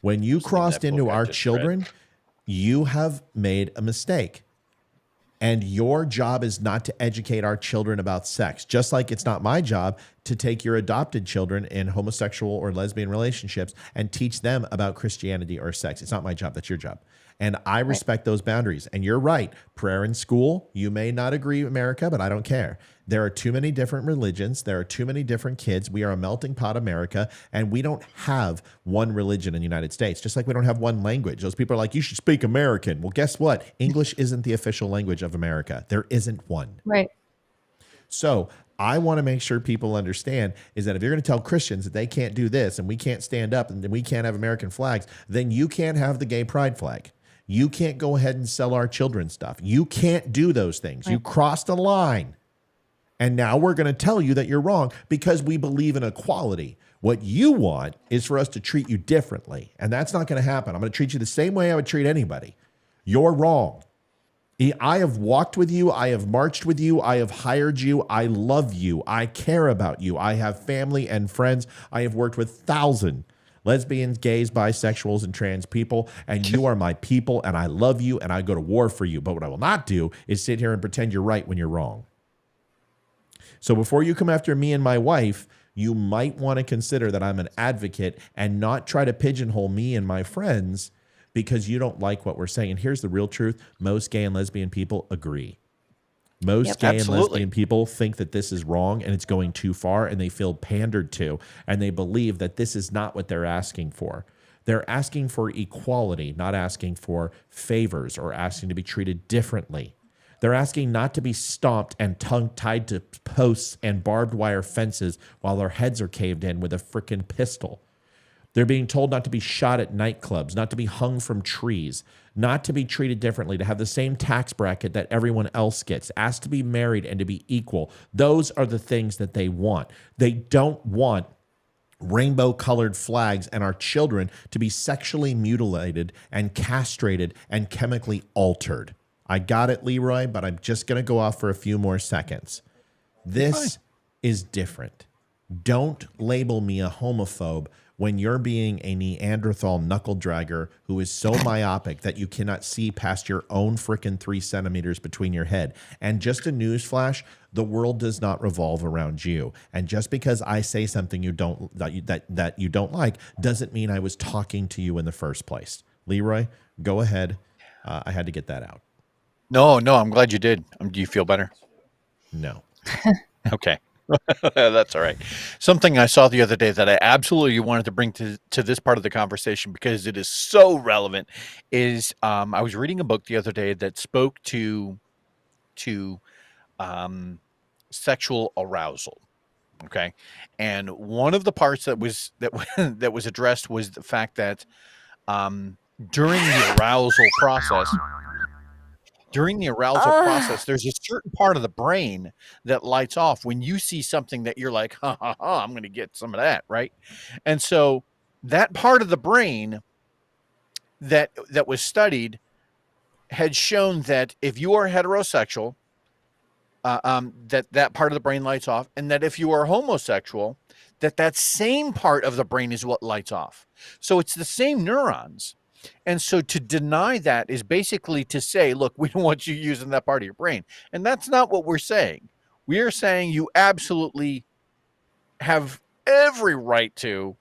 When you crossed into our children, you have made a mistake. And your job is not to educate our children about sex, just like it's not my job to take your adopted children in homosexual or lesbian relationships and teach them about Christianity or sex. It's not my job. That's your job. And I respect those boundaries. And you're right. Prayer in school, you may not agree, America, but I don't care. There are too many different religions. There are too many different kids. We are a melting pot America, and we don't have one religion in the United States, just like we don't have one language. Those people are like, you should speak American. Well, guess what? English isn't the official language of America. There isn't one. Right. So I want to make sure people understand is that if you're going to tell Christians that they can't do this and we can't stand up and we can't have American flags, then you can't have the gay pride flag. You can't go ahead and sell our children stuff. You can't do those things. Right. You crossed a line. And now we're going to tell you that you're wrong because we believe in equality. What you want is for us to treat you differently. And that's not going to happen. I'm going to treat you the same way I would treat anybody. You're wrong. I have walked with you. I have marched with you. I have hired you. I love you. I care about you. I have family and friends. I have worked with thousands. Lesbians, gays, bisexuals, and trans people, and you are my people, and I love you, and I go to war for you. But what I will not do is sit here and pretend you're right when you're wrong. So before you come after me and my wife, you might want to consider that I'm an advocate and not try to pigeonhole me and my friends because you don't like what we're saying. And here's the real truth. Most gay and lesbian people agree. Most gay and lesbian people think that this is wrong and it's going too far, and they feel pandered to, and they believe that this is not what they're asking for. They're asking for equality, not asking for favors or asking to be treated differently. They're asking not to be stomped and tongue-tied to posts and barbed wire fences while their heads are caved in with a freaking pistol. They're being told not to be shot at nightclubs, not to be hung from trees, not to be treated differently, to have the same tax bracket that everyone else gets, asked to be married and to be equal. Those are the things that they want. They don't want rainbow-colored flags and our children to be sexually mutilated and castrated and chemically altered. I got it, Leroy, but I'm just going to go off for a few more seconds. This is different. Don't label me a homophobe when you're being a Neanderthal knuckle dragger who is so myopic that you cannot see past your own frickin' 3 centimeters between your head. And just a newsflash, the world does not revolve around you. And just because I say something you don't that you don't like doesn't mean I was talking to you in the first place. Leroy, go ahead. I had to get that out. No, I'm glad you did. Do you feel better? No. Okay. That's all right. Something I saw the other day that I absolutely wanted to bring to this part of the conversation because it is so relevant is I was reading a book the other day that spoke to sexual arousal. Okay, and one of the parts that was that was addressed was the fact that during the arousal process, there's a certain part of the brain that lights off when you see something that you're like, ha ha ha, I'm going to get some of that, right? And so that part of the brain that was studied had shown that if you are heterosexual, that part of the brain lights off, and that if you are homosexual, that same part of the brain is what lights off. So it's the same neurons. And so to deny that is basically to say, look, we don't want you using that part of your brain. And that's not what we're saying. We are saying you absolutely have every right to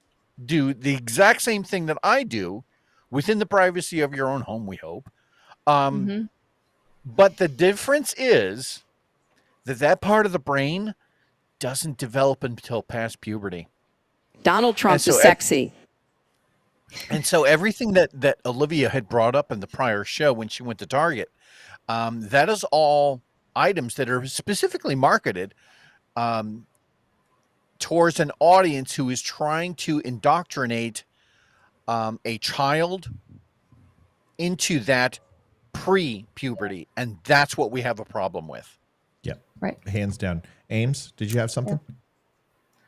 do the exact same thing that I do within the privacy of your own home, we hope. But the difference is that part of the brain doesn't develop until past puberty. Donald Trump is sexy. And so everything that Olivia had brought up in the prior show when she went to Target, that is all items that are specifically marketed towards an audience who is trying to indoctrinate a child into that pre-puberty. And that's what we have a problem with. Yeah. Right. Hands down. Ames, did you have something?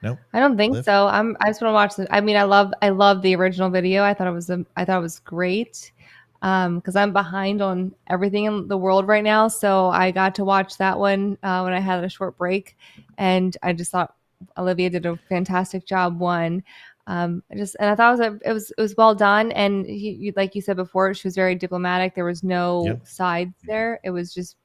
No, I don't think Liv? so. I just want to watch I mean, I love the original video. I thought it was great. Because I'm behind on everything in the world right now. So I got to watch that one when I had a short break, and I just thought Olivia did a fantastic job. I thought it was well done. And like you said before, she was very diplomatic. There was no sides there. It was just,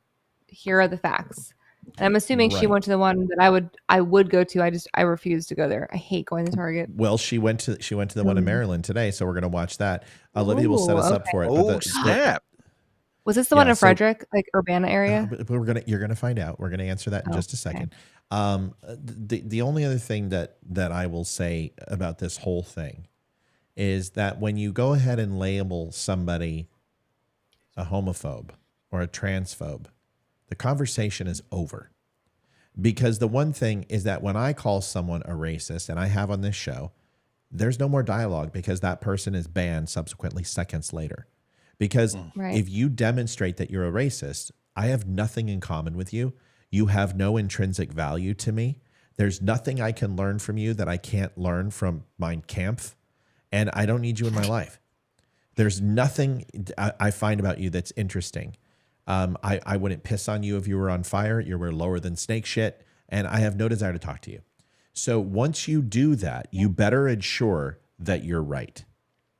here are the facts. And I'm assuming she went to the one that I would go to. I refuse to go there. I hate going to Target. Well, she went to the one in Maryland today, so we're going to watch that. Olivia will set us up for it. Oh, snap! Was this the one in Frederick, like Urbana area? But you're gonna find out. We're gonna answer that in just a second. The only other thing that I will say about this whole thing is that when you go ahead and label somebody a homophobe or a transphobe, the conversation is over. Because the one thing is that when I call someone a racist, and I have on this show, there's no more dialogue because that person is banned subsequently seconds later. Because if you demonstrate that you're a racist, I have nothing in common with you. You have no intrinsic value to me. There's nothing I can learn from you that I can't learn from Mein Kampf, and I don't need you in my life. There's nothing I find about you that's interesting. I wouldn't piss on you if you were on fire. You were lower than snake shit, and I have no desire to talk to you. So once you do that, you better ensure that you're right.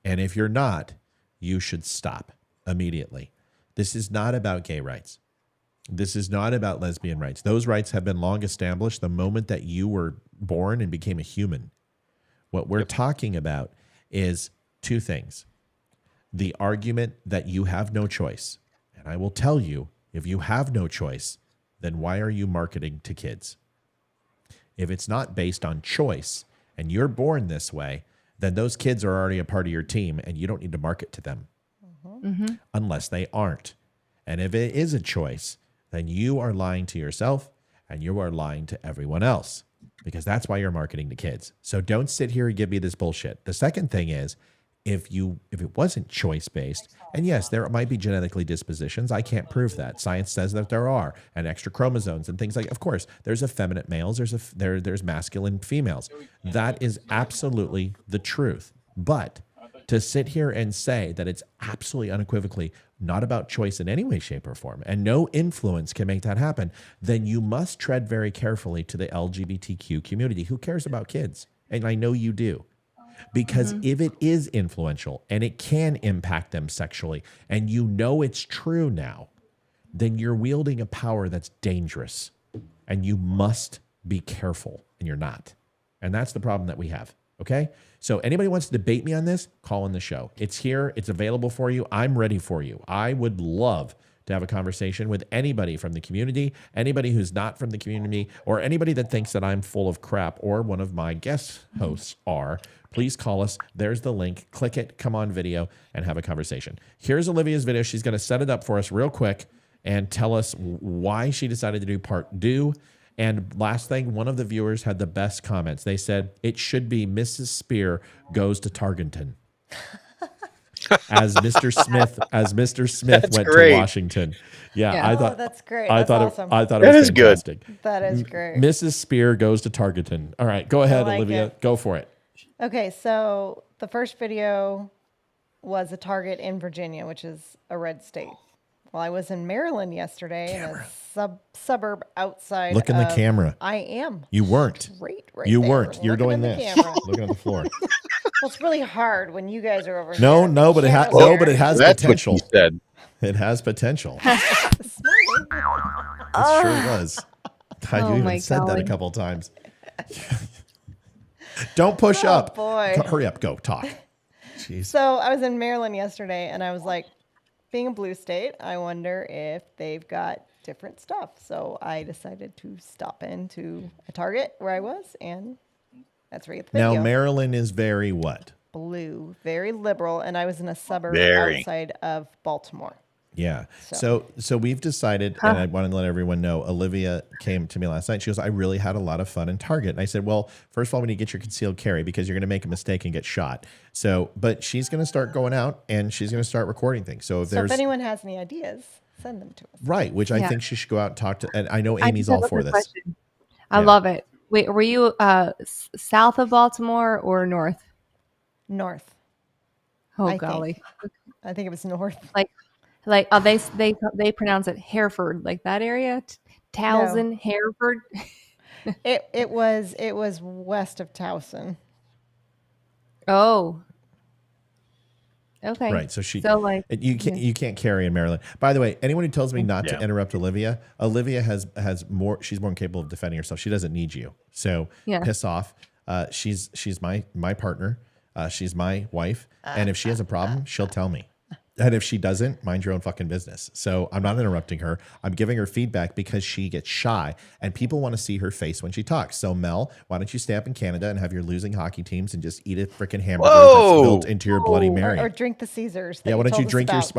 And if you're not, you should stop immediately. This is not about gay rights. This is not about lesbian rights. Those rights have been long established the moment that you were born and became a human. What we're talking about is two things. The argument that you have no choice. And I will tell you, if you have no choice, then why are you marketing to kids? If it's not based on choice and you're born this way, then those kids are already a part of your team and you don't need to market to them unless they aren't. And if it is a choice, then you are lying to yourself and you are lying to everyone else because that's why you're marketing to kids. So don't sit here and give me this bullshit. The second thing is, if it wasn't choice-based, and yes, there might be genetically dispositions. I can't prove that. Science says that there are, and extra chromosomes and things like. Of course, there's effeminate males. There's masculine females. That is absolutely the truth. But to sit here and say that it's absolutely unequivocally not about choice in any way, shape, or form, and no influence can make that happen, then you must tread very carefully to the LGBTQ community. Who cares about kids? And I know you do. Because if it is influential and it can impact them sexually, and you know it's true now, then you're wielding a power that's dangerous, and you must be careful, and you're not. And that's the problem that we have, okay? So anybody wants to debate me on this, call in the show. It's here. It's available for you. I'm ready for you. I would love to have a conversation with anybody from the community, anybody who's not from the community, or anybody that thinks that I'm full of crap or one of my guest hosts are. Please call us. There's the link. Click it, come on video, and have a conversation. Here's Olivia's video. She's going to set it up for us real quick, and tell us why she decided to do part two. And last thing, one of the viewers had the best comments. They said it should be Mrs. Spear goes to Targenton. As Mr. Smith went great. to Washington. Yeah. I thought that's great. I That's thought awesome. I thought it That was is good. fantastic. That is great. Mrs. Spear goes to Targeton. All right, go ahead, like Olivia. it. Go for it. Okay, so the first video was a Target in Virginia, which is a red state. Well, I was in Maryland yesterday in a suburb outside. Look in the camera. I am. You weren't. Right you there, weren't. You're looking doing at the this. camera. Looking at the floor. Well, it's really hard when you guys are over here. No, but it has That's potential. what she said. It has potential. Smart. It sure was. God, Oh you even my said that a golly. couple times. Don't push Oh, up. boy. Hurry up. Go talk. Jeez. So I was in Maryland yesterday, and I was like, being a blue state, I wonder if they've got different stuff. So I decided to stop into a Target where I was, and that's where you get the Now, video. Maryland is very what? Blue, very liberal, and I was in a suburb Very. outside of Baltimore. Yeah. So we've decided, and I wanted to let everyone know, Olivia came to me last night. She goes, I really had a lot of fun in Target. And I said, well, first of all, we need to get your concealed carry because you're going to make a mistake and get shot. So, but she's going to start going out and she's going to start recording things. So if So there's, if anyone has any ideas, send them to us. right, which I Yeah. think she should go out and talk to, and I know I Amy's just have all a for quick this. question. I Yeah. love it. Wait, were you south of Baltimore or north? North. Oh I golly, I think it was north. like they pronounce it Hereford, like that area, Towson, Hereford. It was west of Towson. Oh, okay. Right. So you can't carry in Maryland. By the way, anyone who tells me not to interrupt Olivia has more. She's more capable of defending herself. She doesn't need you. So Yeah. piss off. She's my partner. She's my wife. And if she has a problem, she'll tell me. And if she doesn't, mind your own fucking business. So I'm not interrupting her. I'm giving her feedback because she gets shy and people want to see her face when she talks. So Mel, why don't you stay up in Canada and have your losing hockey teams and just eat a freaking hamburger that's built into your Bloody Mary? Or drink the Caesars. Yeah, why don't you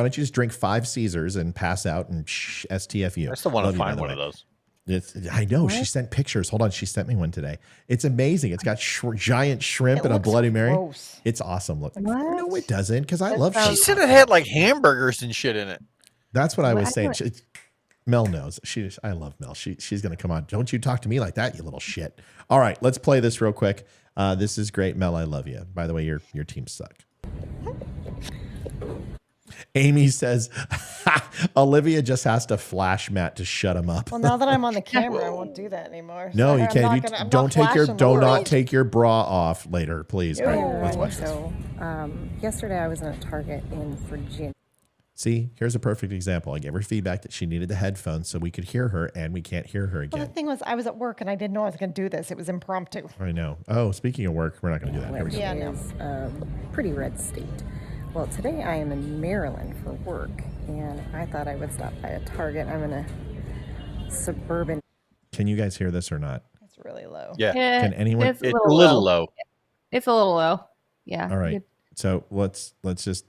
just drink 5 Caesars and pass out and STFU? I still want Love to you, by find the one way. of those. I know. She sent pictures. Hold on. She sent me one today. It's amazing. It's got giant shrimp and a Bloody Mary. Gross. It's awesome. Look. What? No, it doesn't because I love She shrimp. said it had like hamburgers and shit in it. That's what I was What? saying. Mel knows. I love Mel. She's going to come on. Don't you talk to me like that, you little shit. All right, let's play this real quick. This is great. Mel, I love you. By the way, your teams suck. Amy says, Olivia just has to flash Matt to shut him up. Well, now that I'm on the camera, I won't do that anymore. No, So you can't. Do not take. take your bra off later, please. All right, let's watch this. So yesterday I was in a Target in Virginia. See, here's a perfect example. I gave her feedback that she needed the headphones so we could hear her, and we can't hear her Well, again. the thing was, I was at work and I didn't know I was going to do this. It was impromptu. I know. Oh, speaking of work, we're not going to do that. Here we Which go. Yeah, no. is a pretty red state. Well, today I am in Maryland for work, and I thought I would stop by a Target. I'm in a suburban. Can you guys hear this or not? It's really low. Yeah. Can anyone? It's It's a little low. It's a little low. Yeah. All right. So let's just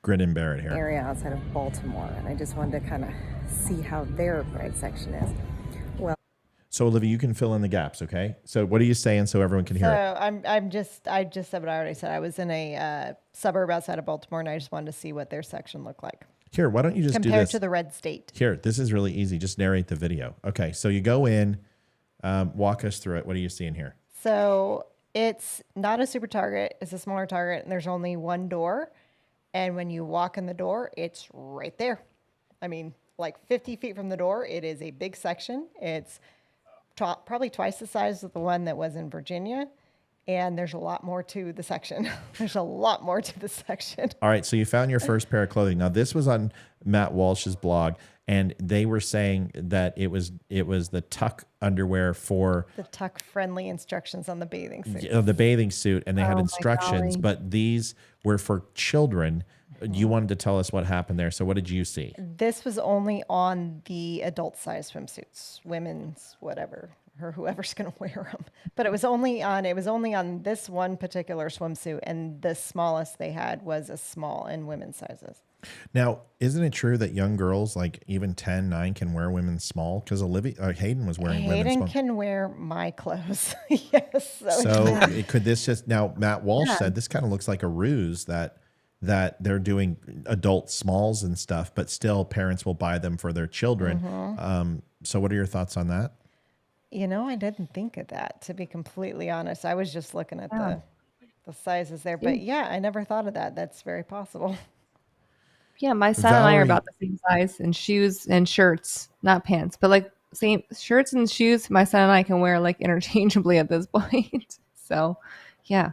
grin and bear it here. area outside of Baltimore, and I just wanted to kind of see how their red section is. Well, So Olivia, you can fill in the gaps, okay? So what are you saying so everyone can hear it? I just said what I already said. I was in a suburb outside of Baltimore, and I just wanted to see what their section looked like Here, why don't you just do compared this? to the red state. Here, this is really easy. Just narrate the video. Okay, so you go in, walk us through it. What are you seeing here? So it's not a super Target. It's a smaller Target, and there's only one door. And when you walk in the door, it's right there. I mean, like 50 feet from the door, it is a big section. It's probably twice the size of the one that was in Virginia. And there's a lot more to the section. There's a lot more to the section. All right, so you found your first pair of clothing. Now, this was on Matt Walsh's blog, and they were saying that it was the tuck underwear for The tuck-friendly instructions on the bathing suit. the bathing suit, and they had Oh my instructions, golly. but these were for children. You wanted to tell us what happened there. So what did you see? This was only on the adult-size swimsuits, women's, whatever, or whoever's going to wear them. But it was only on this one particular swimsuit, and the smallest they had was a small in women's sizes. Now, isn't it true that young girls, like even 10, 9, can wear women's small? Because Hayden was wearing women's Hayden small. can wear my clothes. Yes. So could this just now? Matt Walsh said this kind of looks like a ruse that they're doing adult smalls and stuff, but still parents will buy them for their children. So what are your thoughts on that? You know, I didn't think of that, to be completely honest. I was just looking at the sizes there, but yeah, I never thought of that. That's very possible. Yeah, my son and I are about the same size in shoes and shirts, not pants, but like same shirts and shoes. My son and I can wear like interchangeably at this point. So, yeah.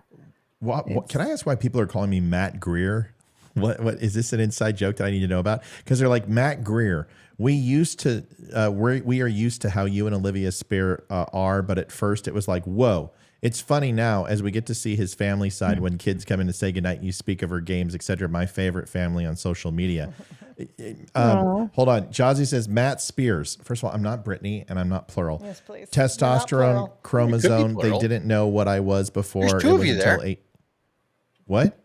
What can I ask why people are calling me Matt Greer? What is this an inside joke that I need to know about? Because they're like, Matt Greer. We used to we are used to how you and Olivia Spear are, but at first it was like, whoa. It's funny now as we get to see his family side when kids come in to say goodnight and you speak of her games, etc. My favorite family on social media. Hold on. Jazzy says Matt Spears. First of all, I'm not Brittany and I'm not plural. Yes, please. Testosterone, chromosome. They didn't know what I was before. There's two of you there. What?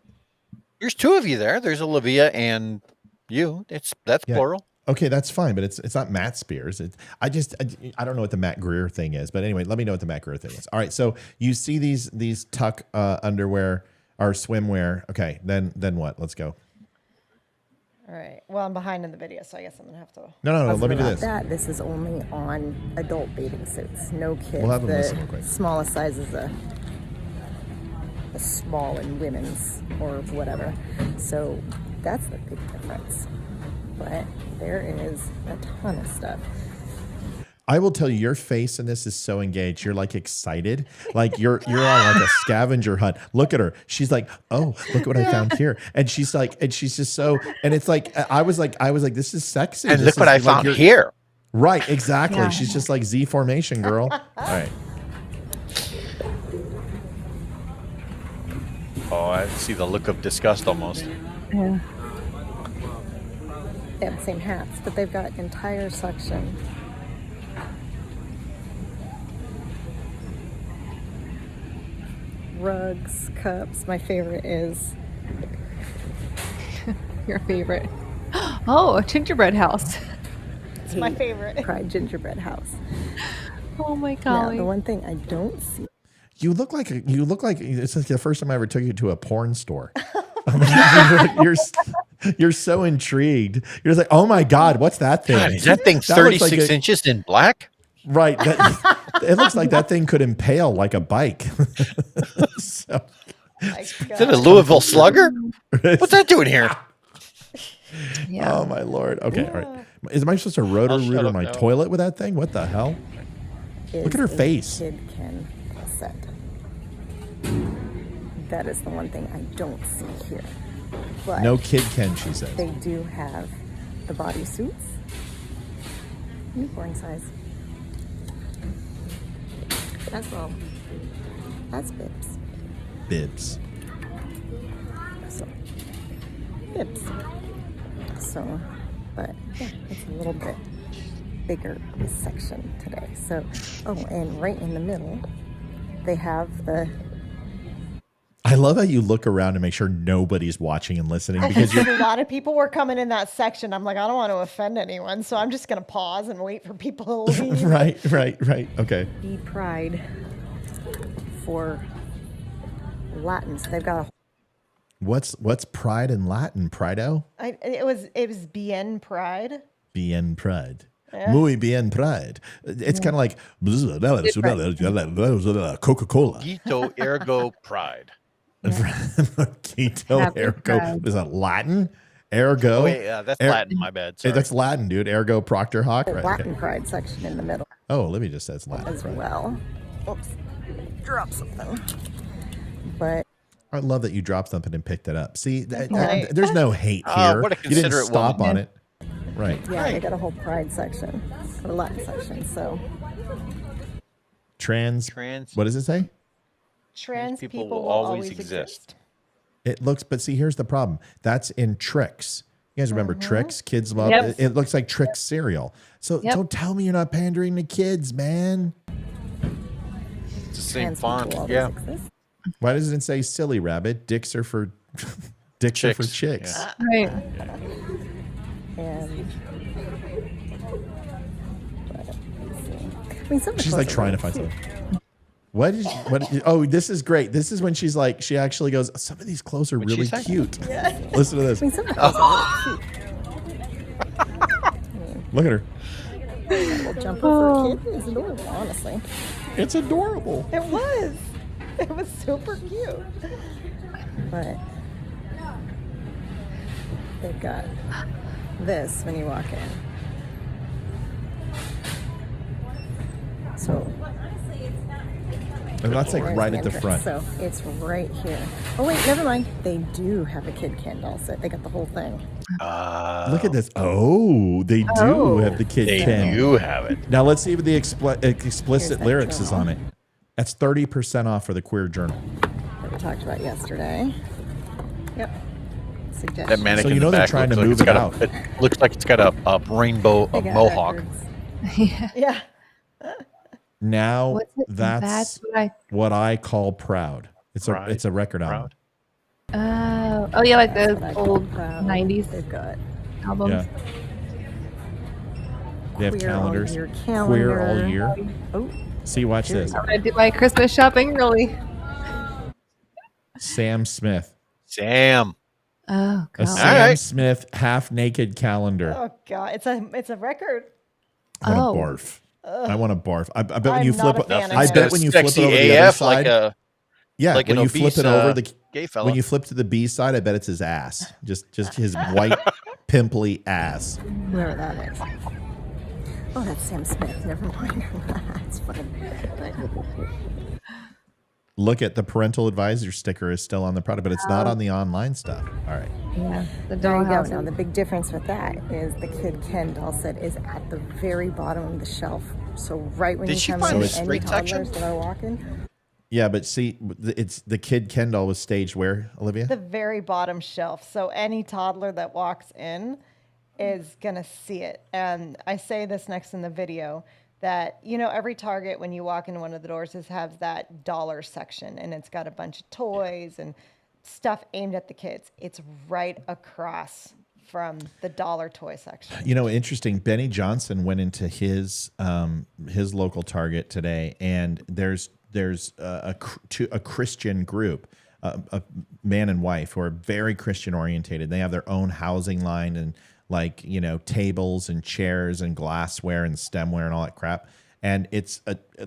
There's two of you there. There's Olivia and you. That's plural. Okay, that's fine, but it's not Matt Spears. I don't know what the Matt Greer thing is, but anyway, let me know what the Matt Greer thing is. All right, so you see these tuck underwear or swimwear. Okay, then what? Let's go. All right. Well, I'm behind in the video, so I guess I'm gonna have to. No. Let me do this. This is only on adult bathing suits. No kids. We'll have them listen real quick. Smallest size is a small in women's or whatever. So that's the big difference. But there is a ton of stuff. I will tell you, your face in this is so engaged. You're like excited, like you're on like a scavenger hunt. Look at her. She's like, oh, look what I found here, and she's just so. And it's like I was like, this is sexy. And this look what I found here. Right, exactly. Yeah. She's just like Z formation, girl. All right. Oh, I see the look of disgust almost. Yeah. They have the same hats, but they've got entire section. Rugs, cups. My favorite is Your favorite. Oh, a gingerbread house. it's my favorite. Pride gingerbread house. Oh my Now, golly. the one thing I don't see. You look like it's like the first time I ever took you to a porn store. You're so intrigued. You're just like, oh my God, what's that thing? God, is that thing That looks 36 like inches in black? Right. It looks like that thing could impale like a bike. So, is it a Louisville Slugger? What's that doing here? Yeah. Oh my Lord. Okay. All right. Am I supposed to root on my toilet with that thing? What the hell? Look at her face. Kid can set. That is the one thing I don't see here. But No kid can, she says. they do have the bodysuits. Newborn size. As well as bibs. Bibs. So, bibs. So, but yeah, it's a little bit bigger of a section today. So, oh, and right in the middle, they have the. I love how you look around to make sure nobody's watching and listening because A lot of people were coming in that section. I'm like, I don't want to offend anyone, so I'm just gonna pause and wait for people to leave. right. Okay. Be Pride for Latins. They've got a. What's pride in Latin? Prido? It was Bien Pride. Bien pride. Yeah. Muy bien pride. It's kind of like Coca-Cola. Quito ergo pride. Quito Happy ergo. pride. Is that Latin? Ergo. Oh, wait, that's Latin. My bad. Sorry. That's Latin, dude. Ergo Proctor Hawk. Right. Latin Okay. Pride section in the middle Oh, Libby just says Latin. as well. Oops, drop something. But I love that you dropped something and picked it up. See, Right. there's no hate Oh, here. what a You didn't considerate stop woman. on it. Right. yeah, they got a whole Pride section or Latin section. So Trans. What does it say? Trans people people will will always always exist. exist. It looks, but see, here's the problem. That's in Trix. You guys remember Trix? Kids love Yep. it. It looks like Trix cereal. So Yep. don't tell me you're not pandering to kids, man. It's the same trans font. people always Yeah. exist. Why doesn't it say silly rabbit? Dicks are for Dicks are for chicks. Yeah. Right. And I mean, some of the She's clothes like are trying to really find cute. something. Oh, this is great. This is when she's like, she actually goes, some of these clothes are What'd she really say? cute. Yeah. Listen to this. I mean, some of the clothes are really cute. Look at her. A little jumper for a kid is adorable, honestly. It's adorable. It was. It was super cute. But they've got this when you walk in. So And that's like there's right the at the entrance. front. So it's right here. Oh wait, never mind. They do have a kid Ken doll set. They got the whole thing. Look at this. Oh, they do have the kid They Ken. do have it. Now let's see if the explicit Here's that lyrics is journal. on it. That's 30% off for the queer journal. That we talked about yesterday. Yep. Suggestion. That mannequin So you in know the they're back trying to looks like move it's it got out. It looks like it's got a rainbow They got mohawk. records. Yeah. Now What's it? that's what what I call proud. Proud. It's a record album. Oh yeah, like That's the what I call old proud. 90s They've got albums. Yeah. They have Queer all calendars. year Queer all calendar. year. Oh, See, watch this. I'm gonna do my Christmas shopping early. Sam Smith. Sam. Oh A god. Sam right. Smith half naked calendar. Oh god, it's a record. I want Oh. to barf. I want to barf. I bet when I'm you not flip a fan of I it. bet when you flip it Sexy over to the other AF like side. a Yeah, like when an you flip obese, it over the gay fella. when you flip to the B side, I bet it's his ass. Just his white pimply ass. whoever that is. Oh, that's Sam Smith. Never mind. That's fun. But Look at the parental advisor sticker is still on the product, but it's not on the online stuff. All right. Yeah. The there you go. dollhouse. Now, the big difference with that is the Kid Ken doll set is at the very bottom of the shelf. So right when Did you she come find in, the any straight toddlers section? that are walking, Yeah, but see, it's the Kid Ken doll was staged where, Olivia? The very bottom shelf. So any toddler that walks in is gonna see it. And I say this next in the video that, you know, every Target when you walk into one of the doors has that dollar section, and it's got a bunch of toys and stuff aimed at the kids. It's right across from the dollar toy section. You know, interesting. Benny Johnson went into his local Target today, and there's a Christian group, a man and wife who are very Christian orientated. They have their own housing line and like, you know, tables and chairs and glassware and stemware and all that crap. And it's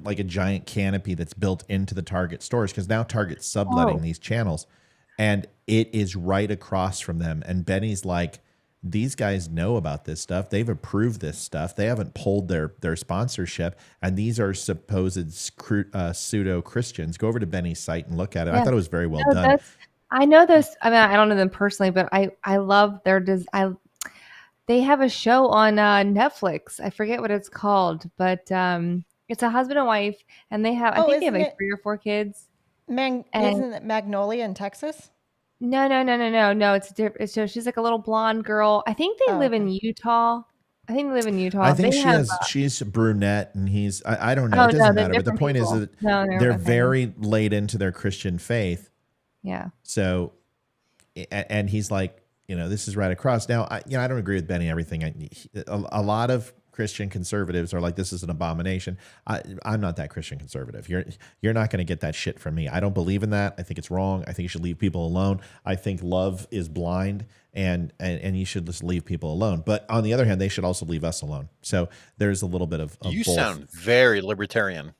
like a giant canopy that's built into the Target stores because now Target's subletting these channels, and it is right across from them. And Benny's like, these guys know about this stuff. They've approved this stuff. They haven't pulled their sponsorship. And these are supposed pseudo Christians. Go over to Benny's site and look at it. I Yeah. thought it was very well No, done. I know this. I mean, I don't know them personally, but I love their they have a show on Netflix. I forget what it's called, but it's a husband and wife, and they have I think they have isn't like it 3 or 4 kids. Isn't it Magnolia in Texas? No. It's different. So she's like a little blonde girl. I think they live in Utah. I think they live in Utah. I think They she's brunette and he's, I don't know. Oh, It no, doesn't they're matter. But the different point is people. that No, they're okay. very laid into their Christian faith. Yeah. So, and he's like, you know, this is right across. Now, I don't agree with Benny everything. A lot of Christian conservatives are like, this is an abomination. I'm not that Christian conservative. You're not going to get that shit from me. I don't believe in that. I think it's wrong. I think you should leave people alone. I think love is blind, and you should just leave people alone. But on the other hand, they should also leave us alone. So there's a little bit of You both. sound very libertarian.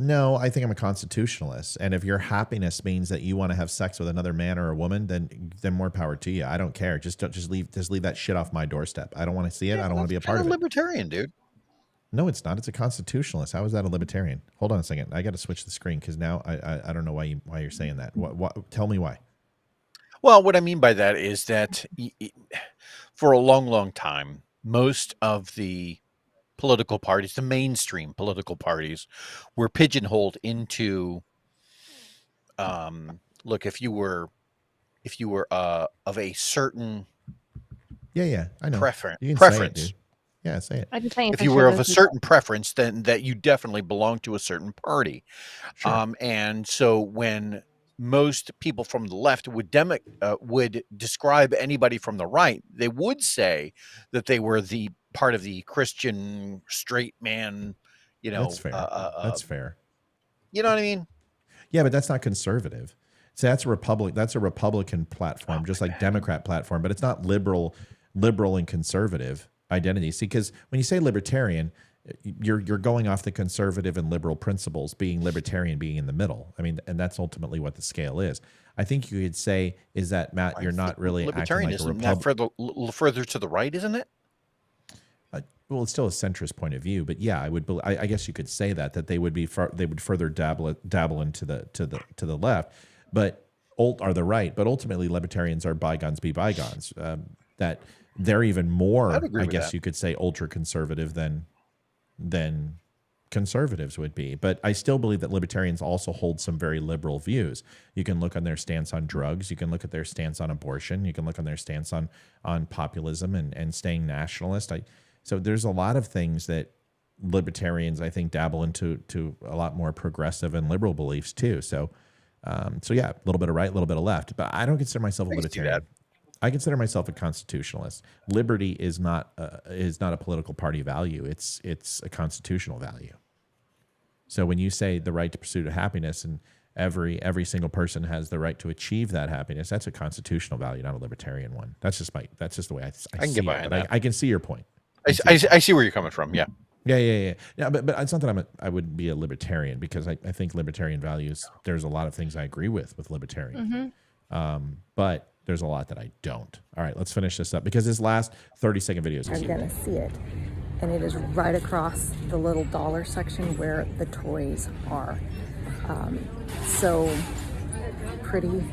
No, I think I'm a constitutionalist. And if your happiness means that you want to have sex with another man or a woman, then more power to you. I don't care. Just leave that shit off my doorstep. I don't want to see it. I don't want to be a part of it. Libertarian, dude. No, it's not. It's a constitutionalist. How is that a libertarian? Hold on a second. I got to switch the screen because now I don't know why you're saying that. What? Tell me why. Well, what I mean by that is that for a long, long time, most of the political parties, the mainstream political parties, were pigeonholed into, look, if you were of a certain Yeah, I know. preference, You can say it, dude. Yeah, say it. I just think if you were of a certain preference, then that you definitely belong to a certain party. Sure. And so when most people from the left would describe anybody from the right, they would say that they were the part of the Christian straight man, That's fair. That's fair. You know what I mean? Yeah, but that's not conservative. So that's a Republican platform, just like Democrat platform, but it's not liberal and conservative identity. See, because when you say libertarian, you're going off the conservative and liberal principles, being libertarian, being in the middle. I mean, and that's ultimately what the scale is. I think you could say is that, Matt, you're not really acting like a Republican. Further to the right, isn't it? Well, it's still a centrist point of view, but yeah, I guess you could say that they would further dabble into the left, but are the right. But ultimately, libertarians are bygones be bygones. That they're even more, I guess you could say, ultra conservative than conservatives would be. But I still believe that libertarians also hold some very liberal views. You can look on their stance on drugs. You can look at their stance on abortion. You can look on their stance on populism and staying nationalist. So there's a lot of things that libertarians, I think, dabble into a lot more progressive and liberal beliefs too. So yeah, a little bit of right, a little bit of left. But I don't consider myself a libertarian. I consider myself a constitutionalist. Liberty is not a political party value. It's a constitutional value. So when you say the right to pursuit of happiness and every single person has the right to achieve that happiness, that's a constitutional value, not a libertarian one. That's just the way I can see get behind it. that. I can see your point. I see where you're coming from. Yeah. Yeah. But it's not that I would be a libertarian, because I think libertarian values, there's a lot of things I agree with libertarian. But there's a lot that I don't. All right, let's finish this up, because this last 30-second video is I'm going to see it. And it is right across the little dollar section where the toys are. So pretty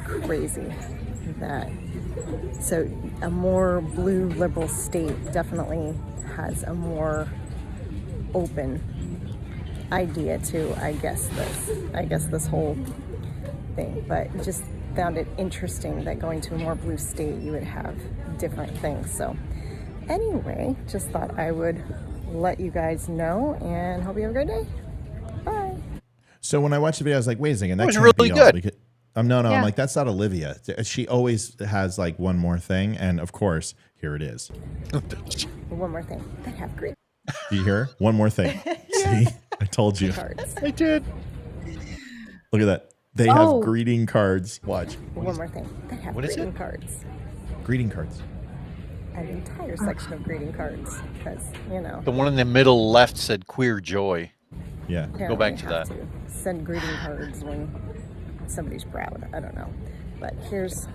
crazy that. So a more blue liberal state definitely has a more open idea to, I guess this whole thing. But just found it interesting that going to a more blue state, you would have different things. So anyway, just thought I would let you guys know, and hope you have a great day. Bye. So when I watched the video, I was like, wait a second, that was can't really be all, good. because, no, Yeah. I'm like, that's not Olivia. She always has like one more thing, and of course, here it is. One more thing. They have great Do you hear? One more thing. See, I told you. cards. I did. Look at that. They have greeting cards. Watch. One more thing. They have What is greeting it? cards. Greeting cards. An entire section of greeting cards, because The one in the middle left said queer joy. Yeah. Go back to that. to send greeting cards when somebody's proud. I don't know, but here's.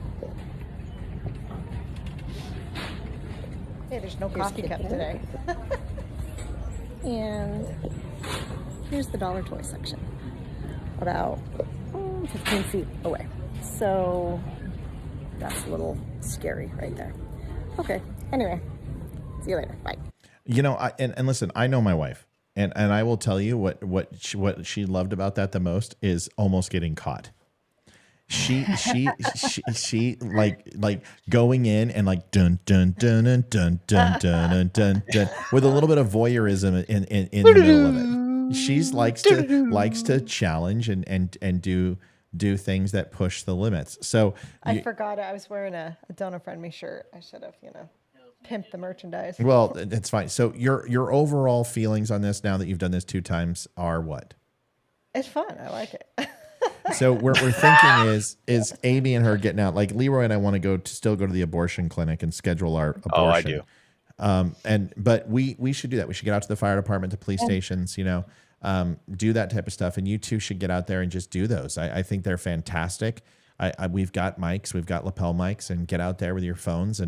Hey, there's no coffee cup today. And here's the dollar toy section, about 15 feet away. So that's a little scary right there. Okay, anyway, see you later. Bye. And listen, I know my wife, and I will tell you what she loved about that the most is almost getting caught. She like going in and like dun dun dun dun dun dun dun dun dun with a little bit of voyeurism in the middle of it. She's likes to challenge and do things that push the limits. So I forgot I was wearing a Don't Unfriend Me shirt. I should have, pimped the merchandise. Well, it's fine. So your overall feelings on this, now that you've done this 2 times, are what? It's fun. I like it. So what we're thinking is Amy and her getting out. Like Leroy and I want to still go to the abortion clinic and schedule our abortion. Oh, I do. But we should do that. We should get out to the fire department, to police stations, do that type of stuff. And you two should get out there and just do those. I think they're fantastic. We've got mics, we've got lapel mics, and get out there with your phones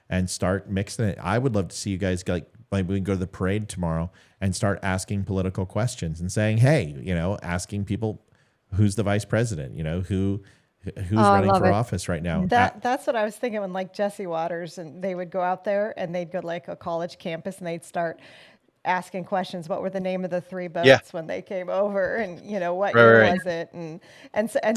and start mixing it. I would love to see you guys like we can go to the parade tomorrow and start asking political questions and saying, hey, asking people, who's the vice president? Who's running for office right now? That's what I was thinking when like Jesse Waters, and they would go out there and they'd go to like a college campus and they'd start asking questions. What were the name of the 3 boats Yeah. when they came over, and what Right, year right. was it, and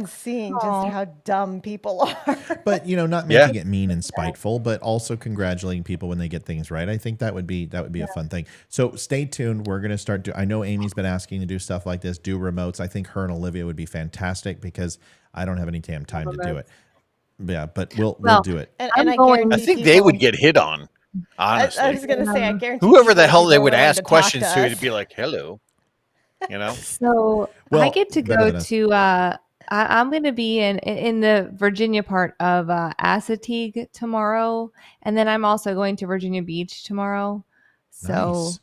seeing just how dumb people are. But not making it mean and spiteful, but also congratulating people when they get things right. I think that would be a fun thing. So stay tuned. We're gonna start. I know Amy's been asking to do stuff like this, do remotes. I think her and Olivia would be fantastic because I don't have any damn time to do it. Yeah, but we'll do it. And I'm I going- guarantee I think they would people- get hit on. Honestly, I was going to say, I guarantee whoever the people hell would they be would willing ask to talk questions to, us. it'd be like, "Hello," So Well, I get to better go than us. to. I'm going to be in the Virginia part of Assateague tomorrow, and then I'm also going to Virginia Beach tomorrow. So, Nice.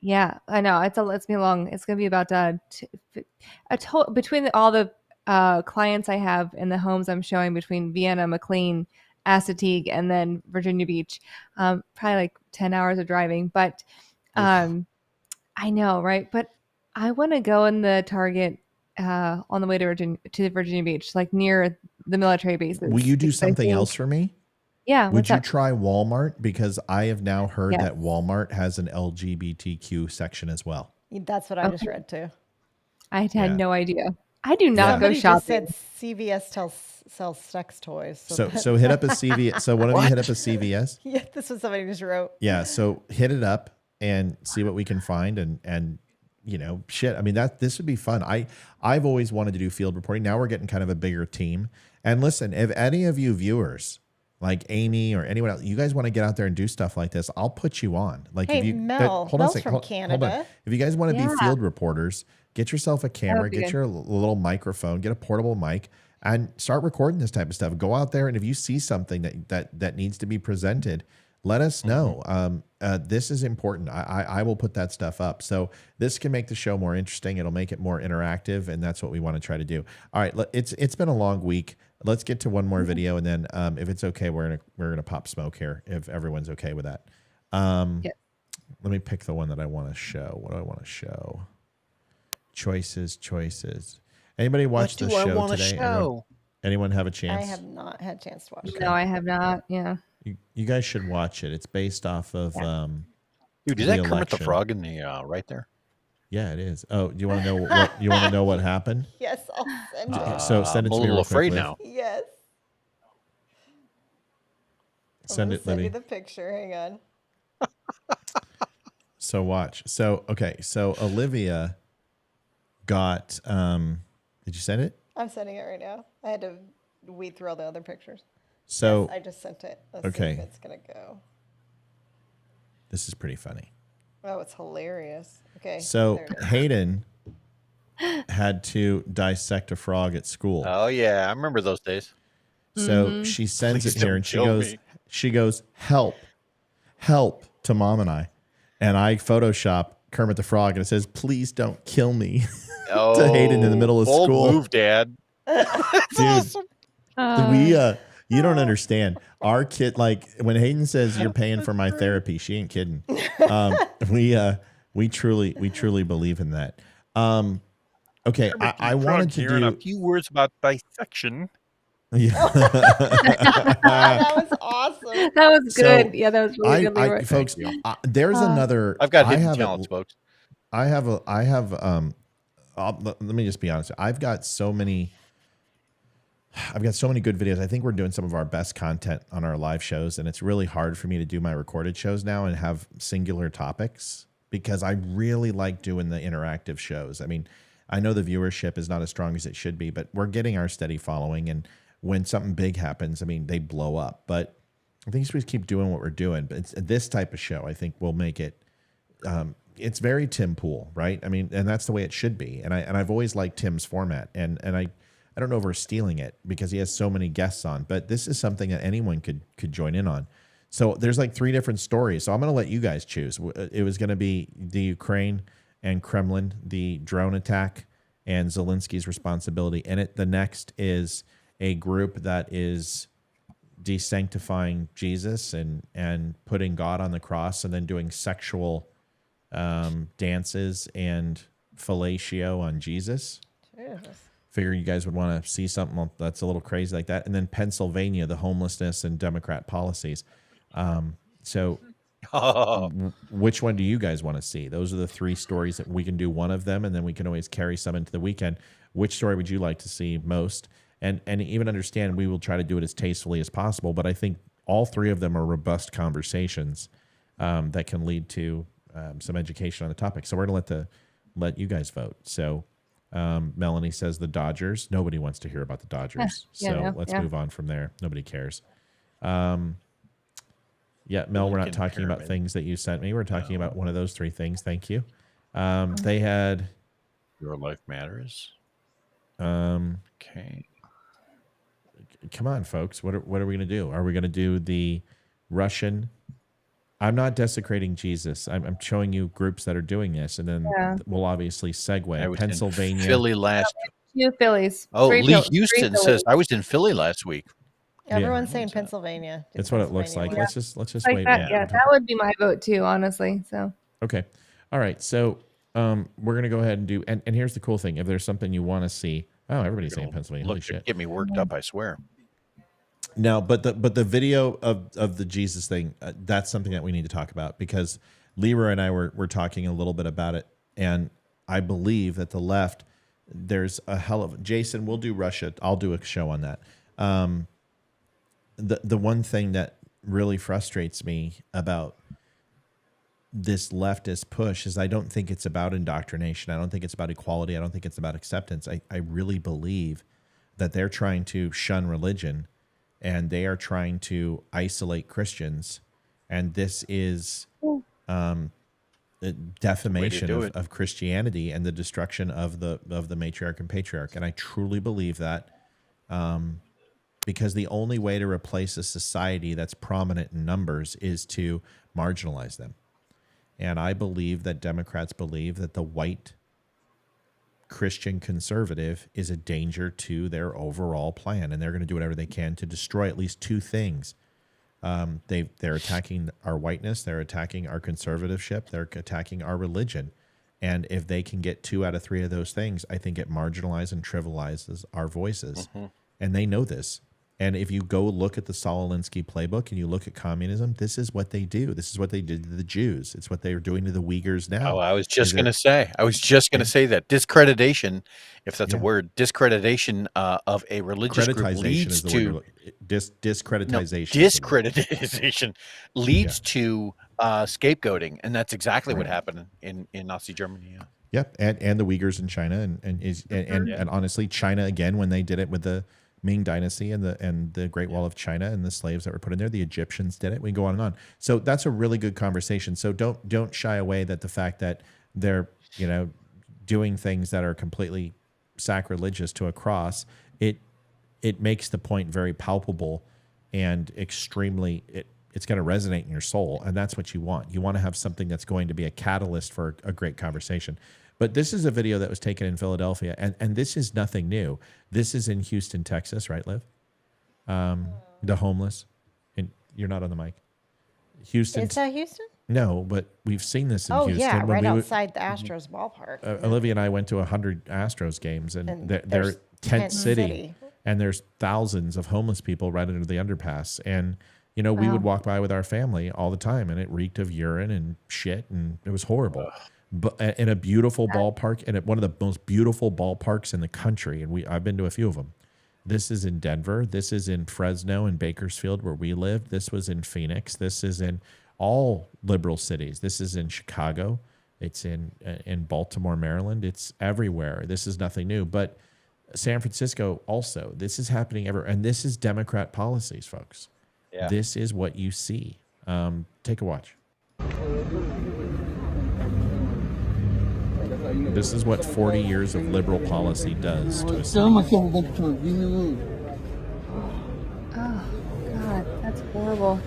yeah, I know it's gonna be long. It's going to be about between all the clients I have in the homes I'm showing between Vienna, McLean, Assateague, and then Virginia Beach. Probably like 10 hours of driving, but I know, right? But I want to go in the Target on the way to Virginia Beach, like near the military bases. Will you do because I something think- else for me? Yeah. Would What's you up? try Walmart? Because I have now heard Yes. that Walmart has an LGBTQ section as well. That's what I just read too. I had Yeah. no idea. I do not go Somebody just shopping. said CVS sells sex toys. So hit up a CVS. So one of you hit up a CVS. Yeah, this is somebody just wrote. Yeah. So hit it up and see what we can find and shit. I mean, this would be fun. I've always wanted to do field reporting. Now we're getting kind of a bigger team. And listen, if any of you viewers, like Amy or anyone else, you guys want to get out there and do stuff like this, I'll put you on. Like Hey, if you Mel, hold on a Mel's second, from hold on. Canada. If you guys want to be Yeah. field reporters, get yourself a camera, would be get good. your little microphone, get a portable mic, and start recording this type of stuff. Go out there, and if you see something that needs to be presented, let us know. This is important. I will put that stuff up. So this can make the show more interesting. It'll make it more interactive, and that's what we want to try to do. All right, it's been a long week. Let's get to one more video, and then if it's okay, we're gonna pop smoke here. If everyone's okay with that. Yeah. Let me pick the one that I want to show. What do I want to show? Choices. Anybody watch the show today? Anyone have a chance? I have not had a chance to watch it. No, I have not. Yeah. You guys should watch it. It's based off of Dude, is the that Kermit the election. Frog in the right there? Yeah, it is. Oh, do you want to know what you want to know what happened? Yes, I'll send it. So send it I'm to a me little real quick, afraid Liv. now. Yes. Send it, Send you Libby. the picture. Hang on. So watch. So okay. So Olivia got. Did you send it? I'm sending it right now. I had to weed through all the other pictures. So Yes, I just sent it. Let's okay. see if it's gonna go. This is pretty funny. Oh, it's hilarious. Okay. So there it is. Hayden had to dissect a frog at school. Oh yeah, I remember those days. So she sends Please it here don't and kill me. she goes, help to Mom and I. And I Photoshop Kermit the Frog and it says, please don't kill me to Hayden in the middle of bold school. move, Dad. Dude, you don't understand. Our kid, like when Hayden says you're paying for my therapy, she ain't kidding. We truly believe in that. Okay. I wanted to Here in a do few words about dissection. Yeah. That was awesome. That was So, good. Yeah, that was really good. Leroy. folks, there's another. I've got hidden have talents, folks. I have. Let me just be honest. I've got so many good videos. I think we're doing some of our best content on our live shows, and it's really hard for me to do my recorded shows now and have singular topics because I really like doing the interactive shows. I mean, I know the viewership is not as strong as it should be, but we're getting our steady following, and when something big happens, I mean, they blow up. But I think we keep doing what we're doing. But it's this type of show, I think, will make it. It's very Tim Pool, right? I mean, and that's the way it should be. And I've always liked Tim's format, and I don't know if we're stealing it because he has so many guests on. But this is something that anyone could join in on. So there's like 3 different stories. So I'm going to let you guys choose. It was going to be the Ukraine and Kremlin, the drone attack, and Zelensky's responsibility in it. The next is a group that is desanctifying Jesus and putting God on the cross and then doing sexual dances and fellatio on Jesus. Jesus. Figure you guys would want to see something that's a little crazy like that. And then Pennsylvania, the homelessness and Democrat policies. So Which one do you guys want to see? Those are the 3 stories that we can do one of them, and then we can always carry some into the weekend. Which story would you like to see most? And even understand we will try to do it as tastefully as possible, but I think all 3 of them are robust conversations that can lead to some education on the topic. So we're going to let you guys vote. So Melanie says the Dodgers. Nobody wants to hear about the Dodgers. Let's move on from there. Nobody cares. Yeah, Mel, we're not talking about things that you sent me. We're talking about one of those 3 things. Thank you. They had Your Life Matters. Okay. Come on, folks. What are we going to do? Are we going to do the Russian? I'm not desecrating Jesus. I'm showing you groups that are doing this, and then we'll obviously segue. Pennsylvania, Philly last. 2 Phillies. Oh, 3 Lee Phillies. Houston says I was in Philly last week. Everyone's saying Pennsylvania. That's what it looks like. Yeah. Let's just Like wait. that, yeah, that would be my vote too, honestly. So Okay. All right. So we're gonna go ahead and do. And here's the cool thing: if there's something you want to see, everybody's saying Pennsylvania. Holy shit! Get me worked up, I swear. Now, but the video of the Jesus thing, that's something that we need to talk about, because Leroy and I were talking a little bit about it, and I believe that the left, there's a hell of Jason. We'll do Russia. I'll do a show on that. The one thing that really frustrates me about this leftist push is I don't think it's about indoctrination. I don't think it's about equality. I don't think it's about acceptance. I really believe that they're trying to shun religion, and they are trying to isolate Christians. And this is defamation of Christianity and the destruction of the matriarch and patriarch. And I truly believe that, because the only way to replace a society that's prominent in numbers is to marginalize them. And I believe that Democrats believe that the white Christian conservative is a danger to their overall plan, and they're going to do whatever they can to destroy at least 2 things. They're attacking our whiteness, they're attacking our conservativeship, they're attacking our religion. And if they can get 2 out of 3 of those things, I think it marginalizes and trivializes our voices. And they know this. And if you go look at the Zelenskyy playbook and you look at communism, this is what they do. This is what they did to the Jews. It's what they're doing to the Uyghurs now. Oh, I was just going to say. I was just going to say that discreditation, if that's a word, discreditation of a religious group leads to discreditization. Discreditization leads to scapegoating, and that's exactly what happened in Nazi Germany. Yeah. Yep, and the Uyghurs in China, and honestly, China again when they did it with the Ming Dynasty and the Great Wall of China and the slaves that were put in there. The Egyptians did it. We can go on and on. So that's a really good conversation. So don't shy away that the fact that they're doing things that are completely sacrilegious to a cross, it makes the point very palpable and extremely it's going to resonate in your soul, and that's what you want. You want to have something that's going to be a catalyst for a great conversation. But this is a video that was taken in Philadelphia, and this is nothing new. This is in Houston, Texas, right, Liv? The homeless. And you're not on the mic. Houston. Is that Houston? No, but we've seen this in Houston. Yeah, right outside the Astros ballpark. Olivia and I went to 100 Astros games, and they're tent city, and there's thousands of homeless people right under the underpass. And, we would walk by with our family all the time, and it reeked of urine and shit, and it was horrible. But in a beautiful ballpark, and at one of the most beautiful ballparks in the country, and I've been to a few of them. This is in Denver. This is in Fresno and Bakersfield, where we live. This was in Phoenix. This is in all liberal cities. This is in Chicago. It's in Baltimore, Maryland. It's everywhere. This is nothing new. But San Francisco also. This is happening everywhere, and this is Democrat policies, folks. Yeah. This is what you see. Take a watch. This is what 40 years of liberal policy does to a city. Oh, God, that's horrible.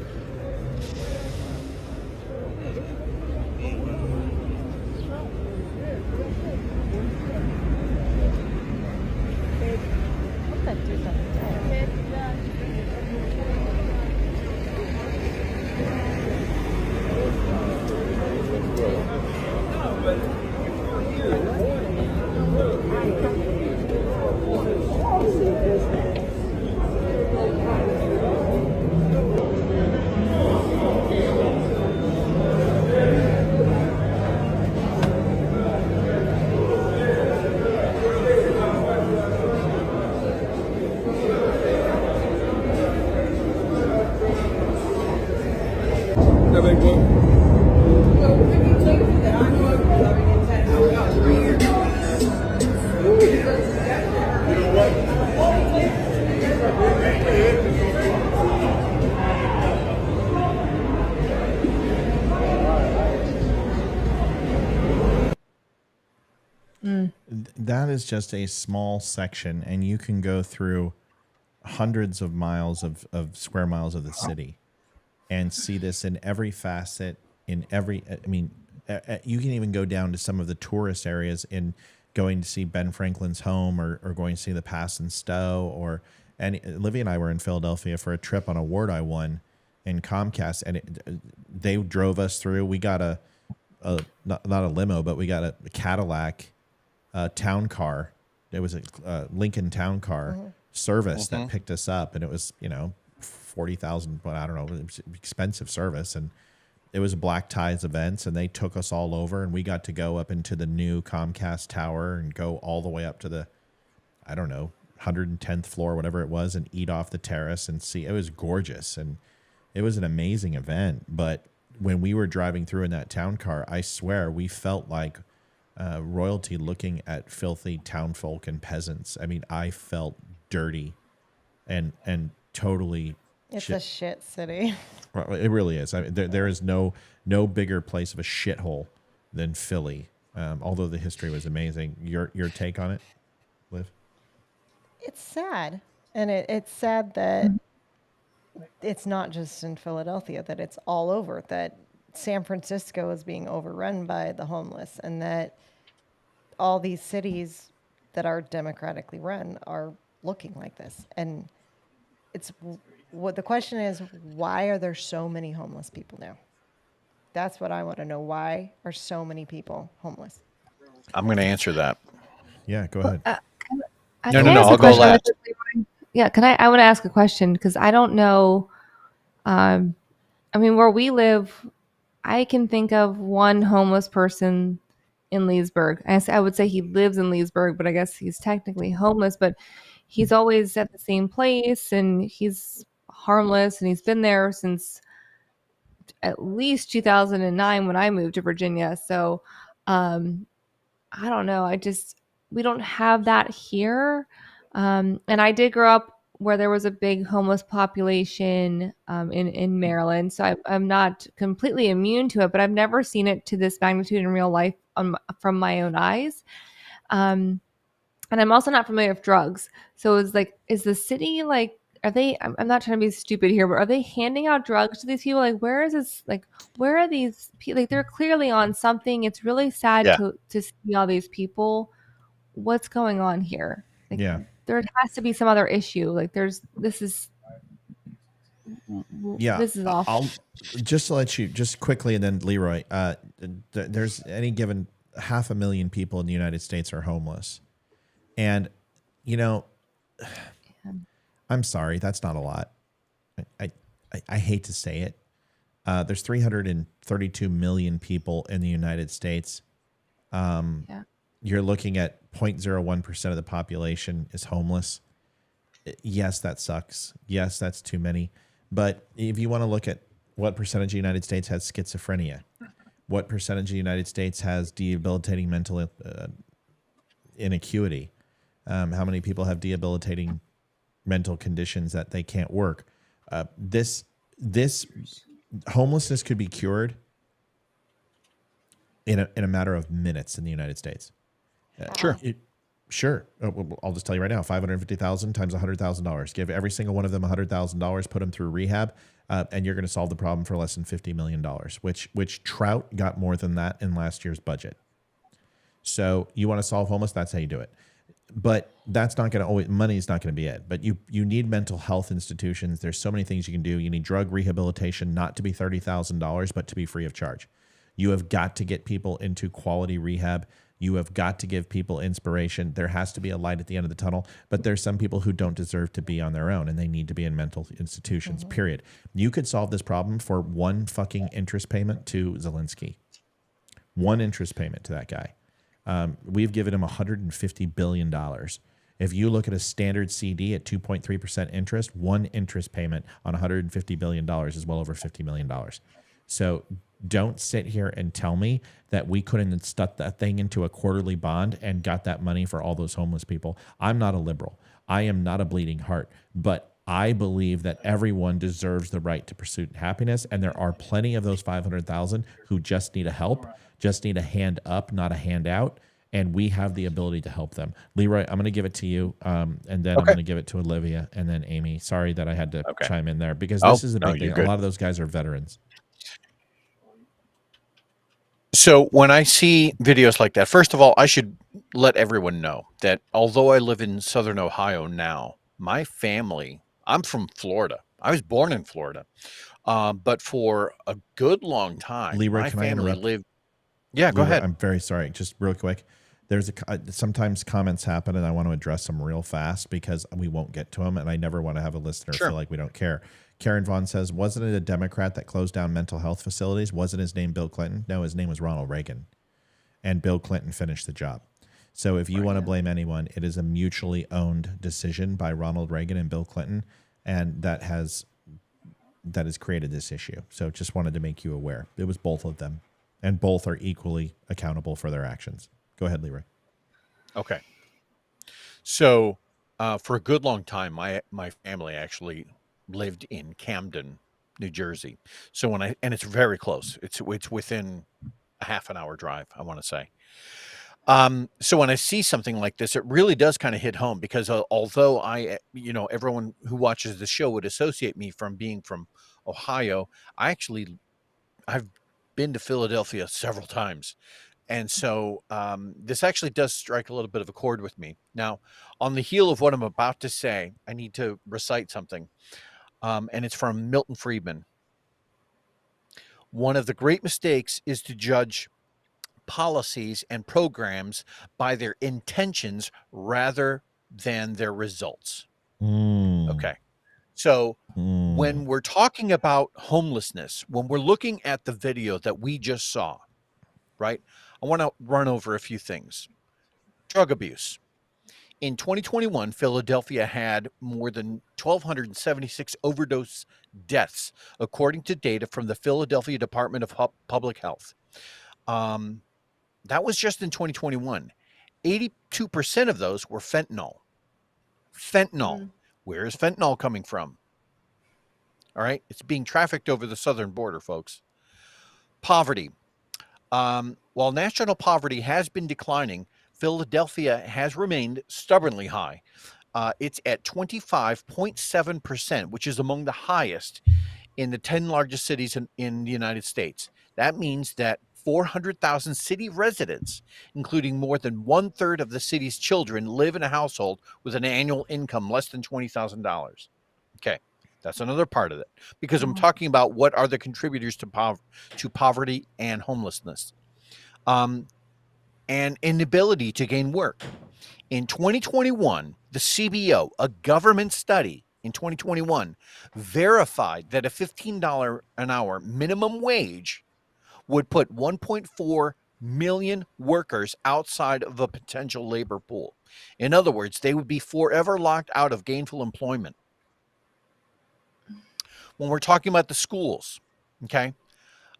That is just a small section, and you can go through hundreds of miles of square miles of the city and see this in every facet, in every, I mean, you can even go down to some of the tourist areas in going to see Ben Franklin's home or going to see the Pass and Stowe and Livy and I were in Philadelphia for a trip on a award I won in Comcast, and they drove us through. We got not a limo, but we got a Cadillac town car. It was a Lincoln town car service that picked us up, and it was, $40,000, but I don't know, it was expensive service, and it was a Black Ties events, and they took us all over, and we got to go up into the new Comcast tower and go all the way up to the, I don't know, 110th floor, whatever it was, and eat off the terrace and see. It was gorgeous, and it was an amazing event. But when we were driving through in that town car, I swear we felt like royalty looking at filthy townfolk and peasants. I mean, I felt dirty and totally. It's a shit city. It really is. I mean, there is no bigger place of a shithole than Philly. Although the history was amazing. Your take on it, Liv? It's sad, and it's sad that it's not just in Philadelphia, that it's all over, that San Francisco is being overrun by the homeless, and that all these cities that are democratically run are looking like this. And it's what the question is, why are there so many homeless people now? That's what I want to know. Why are so many people homeless? I'm going to answer that. Yeah, go ahead. No, I'll go last. Yeah, I want to ask a question because I don't know. I mean, where we live, I can think of one homeless person in Leesburg. I would say he lives in Leesburg, but I guess he's technically homeless, but he's always at the same place, and he's harmless, and he's been there since at least 2009 when I moved to Virginia. So I don't know. We don't have that here. And I did grow up where there was a big homeless population in Maryland. So I'm not completely immune to it, but I've never seen it to this magnitude in real life from my own eyes. And I'm also not familiar with drugs. So it's like, is the city like, I'm not trying to be stupid here, but are they handing out drugs to these people? Like, where is this? Like, where are these people? Like, they're clearly on something. It's really sad to see all these people. What's going on here? Like, there has to be some other issue. Like, this is awful. I'll just to let you just quickly, and then Leroy, there's any given 500,000 people in the United States are homeless. And, I'm sorry, that's not a lot. I hate to say it. There's 332 million people in the United States. You're looking at 0.01% of the population is homeless. Yes, that sucks. Yes, that's too many. But if you want to look at what percentage of the United States has schizophrenia, what percentage of the United States has debilitating mental inacuity, how many people have debilitating mental conditions that they can't work. This homelessness could be cured in a matter of minutes in the United States. Sure. Sure. I'll just tell you right now, 550,000 times $100,000. Give every single one of them $100,000, put them through rehab, and you're going to solve the problem for less than $50 million, which Trout got more than that in last year's budget. So you want to solve homeless, that's how you do it. But that's not going to always, money is not going to be it. But you need mental health institutions. There's so many things you can do. You need drug rehabilitation, not to be $30,000, but to be free of charge. You have got to get people into quality rehab. You have got to give people inspiration. There has to be a light at the end of the tunnel. But there's some people who don't deserve to be on their own, and they need to be in mental institutions, period. You could solve this problem for one fucking interest payment to Zelenskyy. One interest payment to that guy. We've given him $150 billion. If you look at a standard CD at 2.3% interest, one interest payment on $150 billion is well over $50 million. So don't sit here and tell me that we couldn't have stuck that thing into a quarterly bond and got that money for all those homeless people. I'm not a liberal. I am not a bleeding heart, but I believe that everyone deserves the right to pursuit and happiness. And there are plenty of those 500,000 who just need a help, just need a hand up, not a handout. And we have the ability to help them. Leroy, I'm going to give it to you. And then I'm going to give it to Olivia and then Amy. Sorry that I had to chime in there because this is a big thing. A lot of those guys are veterans. So when I see videos like that, first of all, I should let everyone know that although I live in Southern Ohio now, my family, I'm from Florida. I was born in Florida. But for a good long time, Leroy, my can I family interrupt? lived. Yeah, go Leroy, ahead. I'm very sorry. Just real quick. Sometimes comments happen and I want to address them real fast because we won't get to them. And I never want to have a listener feel like we don't care. Karen Vaughn says, wasn't it a Democrat that closed down mental health facilities? Wasn't his name Bill Clinton? No, his name was Ronald Reagan. And Bill Clinton finished the job. So if you want to blame anyone, it is a mutually owned decision by Ronald Reagan and Bill Clinton. And that has created this issue. So just wanted to make you aware. It was both of them. And both are equally accountable for their actions. Go ahead, Leroy. Okay. So for a good long time, my family actually lived in Camden, New Jersey. So and it's very close. It's within a half an hour drive, I want to say. So when I see something like this, it really does kind of hit home because although everyone who watches the show would associate me from being from Ohio, I've been to Philadelphia several times. And so this actually does strike a little bit of a chord with me. Now, on the heel of what I'm about to say, I need to recite something. And it's from Milton Friedman. One of the great mistakes is to judge policies and programs by their intentions rather than their results. Okay. So when we're talking about homelessness, when we're looking at the video that we just saw, right? I want to run over a few things. Drug abuse. In 2021, Philadelphia had more than 1,276 overdose deaths, according to data from the Philadelphia Department of Public Health. That was just in 2021. 82% of those were fentanyl. Fentanyl. Where is fentanyl coming from? All right. It's being trafficked over the southern border, folks. Poverty. While national poverty has been declining, Philadelphia has remained stubbornly high. It's at 25.7%, which is among the highest in the 10 largest cities in the United States. That means that 400,000 city residents, including more than 1/3 of the city's children, live in a household with an annual income less than $20,000. Okay, that's another part of it, because I'm talking about what are the contributors to poverty and homelessness, and inability to gain work. In 2021, the CBO, a government study in 2021, verified that a $15 an hour minimum wage would put 1.4 million workers outside of a potential labor pool. In other words, they would be forever locked out of gainful employment. When we're talking about the schools, okay,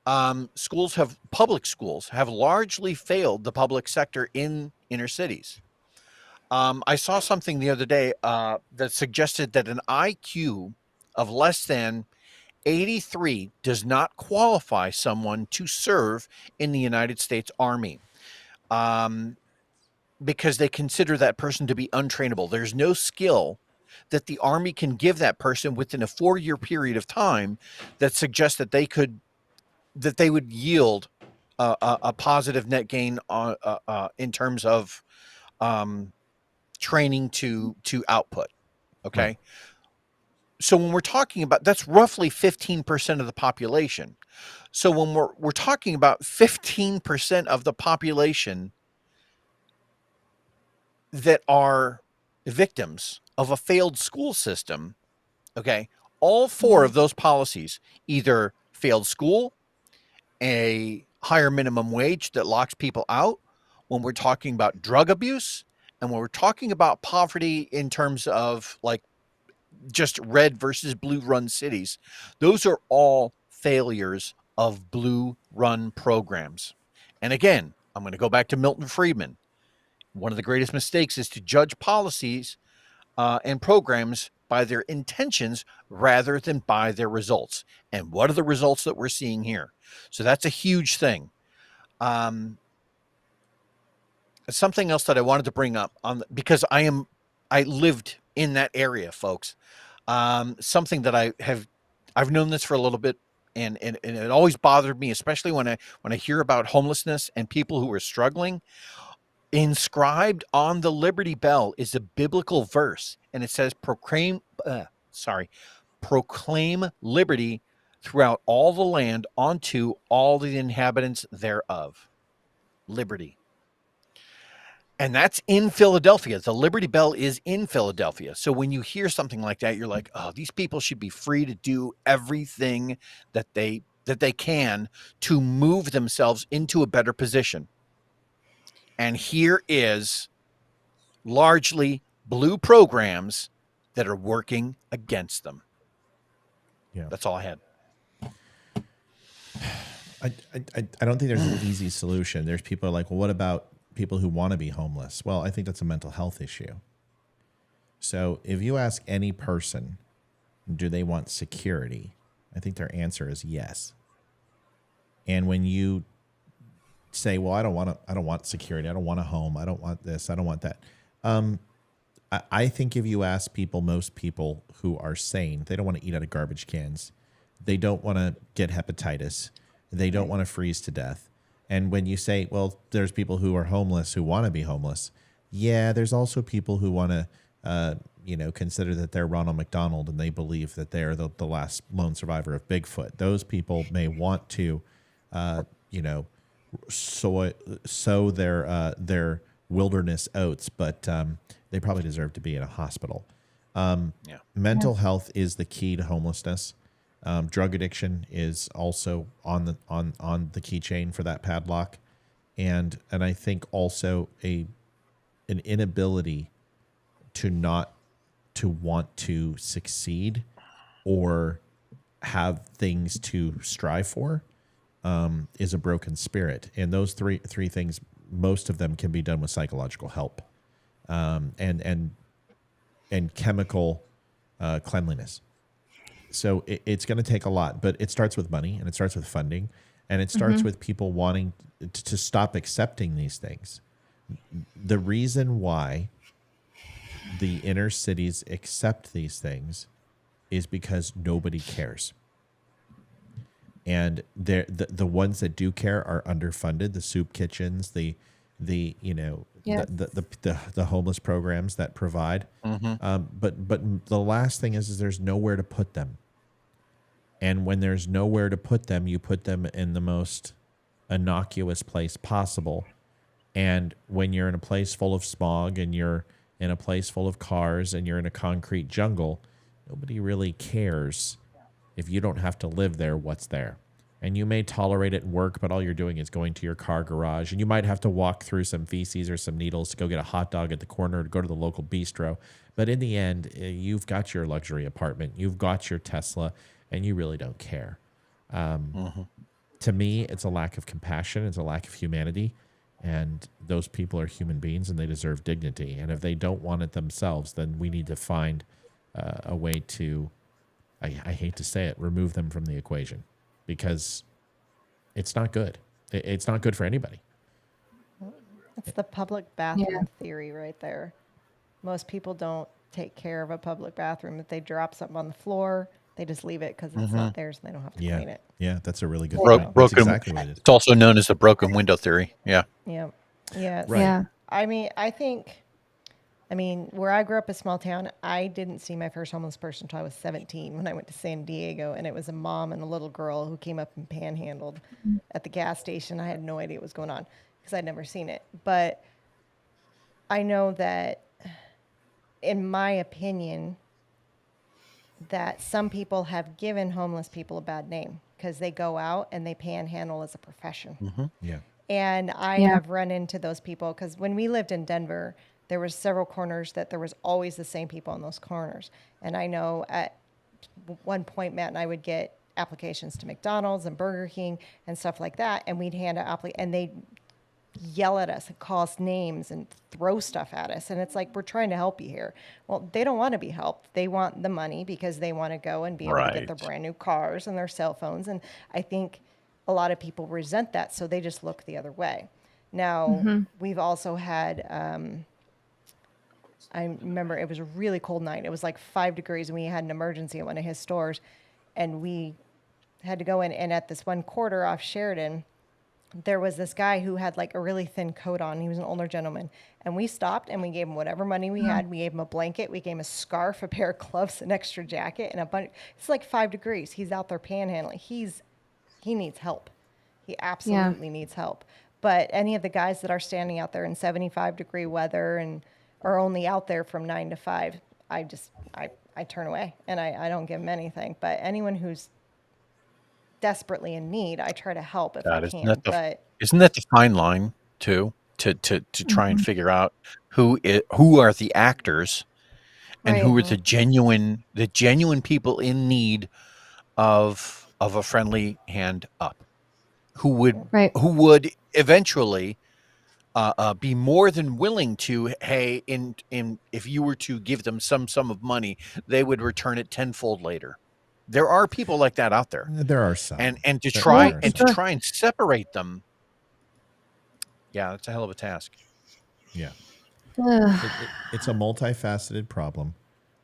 public schools have largely failed the public sector in inner cities. I saw something the other day that suggested that an IQ of less than 83 does not qualify someone to serve in the United States Army, because they consider that person to be untrainable. There's no skill that the Army can give that person within a 4-year period of time that suggests that they would yield a positive net gain in terms of training to output. Okay. Right. So when we're talking about, that's roughly 15% of the population. So when we're talking about 15% of the population that are victims of a failed school system, okay, all four of those policies, either failed school, a higher minimum wage that locks people out, when we're talking about drug abuse, and when we're talking about poverty in terms of like just red versus blue run cities, those are all failures of blue run programs. And again, I'm going to go back to Milton Friedman. One of the greatest mistakes is to judge policies and programs by their intentions rather than by their results. And what are the results that we're seeing here? So that's a huge thing. Something else that I wanted to bring up because I lived in that area, folks. Something that I've known this for a little bit, and it always bothered me, especially when I hear about homelessness and people who are struggling. Inscribed on the Liberty Bell is a biblical verse, and it says, proclaim liberty throughout all the land unto all the inhabitants thereof. Liberty. And that's in Philadelphia. The Liberty Bell is in Philadelphia. So when you hear something like that, you're like, oh, these people should be free to do everything that they can to move themselves into a better position. And here is largely blue programs that are working against them. Yeah. That's all I had. I don't think there's an easy solution. There's people are like, well, what about people who want to be homeless? Well, I think that's a mental health issue. So if you ask any person, do they want security? I think their answer is yes. And when you say, well, I don't want security. I don't want a home. I don't want this. I don't want that. I think if you ask most people who are sane, they don't want to eat out of garbage cans. They don't want to get hepatitis. They don't want to freeze to death. And when you say, well, there's people who are homeless who want to be homeless. Yeah, there's also people who want to, consider that they're Ronald McDonald and they believe that they're the last lone survivor of Bigfoot. Those people may want to, sow their wilderness oats, but they probably deserve to be in a hospital. Mental health is the key to homelessness. Drug addiction is also on the keychain for that padlock, and I think also an inability to want to succeed or have things to strive for is a broken spirit. And those three things, most of them can be done with psychological help and chemical cleanliness. So it's going to take a lot, but it starts with money and it starts with funding and it starts with people wanting to stop accepting these things. The reason why the inner cities accept these things is because nobody cares. And the ones that do care are underfunded, the soup kitchens, the homeless programs that provide. But the last thing is there's nowhere to put them. And when there's nowhere to put them, you put them in the most innocuous place possible. And when you're in a place full of smog and you're in a place full of cars and you're in a concrete jungle, nobody really cares if you don't have to live there, what's there. And you may tolerate it and work, but all you're doing is going to your car garage. And you might have to walk through some feces or some needles to go get a hot dog at the corner, to go to the local bistro. But in the end, you've got your luxury apartment, you've got your Tesla, and you really don't care. To me, it's a lack of compassion. It's a lack of humanity. And those people are human beings and they deserve dignity. And if they don't want it themselves, then we need to find a way to, I hate to say it, remove them from the equation, because it's not good. It's not good for anybody. It's the public bathroom theory right there. Most people don't take care of a public bathroom. If they drop something on the floor, they just leave it because it's not theirs and they don't have to clean it. Yeah, that's a really good broken. That's exactly what it is. It's also known as the broken window theory. Yeah. Yeah. Yeah. Right. Yeah. I mean, where I grew up, a small town, I didn't see my first homeless person until I was 17 when I went to San Diego, and it was a mom and a little girl who came up and panhandled at the gas station. I had no idea what was going on because I'd never seen it. But I know that, in my opinion, that some people have given homeless people a bad name because they go out and they panhandle as a profession. Yeah. And I have run into those people because when we lived in Denver, there were several corners that there was always the same people in those corners. And I know at one point, Matt and I would get applications to McDonald's and Burger King and stuff like that, and we'd hand out and they yell at us and call us names and throw stuff at us, and it's like, we're trying to help you here. Well, they don't want to be helped. They want the money because they want to go and be able to get their brand new cars and their cell phones, and I think a lot of people resent that, so they just look the other way. Now, we've also had I remember it was a really cold night. It was like 5 degrees, and we had an emergency at one of his stores, and we had to go in. And at this one quarter off Sheridan, there was this guy who had like a really thin coat on. He was an older gentleman, and we stopped and we gave him whatever money we had. We gave him a blanket, we gave him a scarf, a pair of gloves, an extra jacket, and a bunch. It's like 5 degrees. He's out there panhandling. He needs help. He absolutely needs help. But any of the guys that are standing out there in 75-degree weather and are only out there from 9 to 5, I turn away and I don't give them anything. But anyone who's desperately in need, I try to help if I can. Isn't that the fine line too? To try and figure out who are the actors and who are the genuine people in need of a friendly hand up, who would eventually be more than willing to, hey, if you were to give them some sum of money, they would return it tenfold later. There are people like that out there. There are some, and to try and separate them, yeah, that's a hell of a task. Yeah, it's a multifaceted problem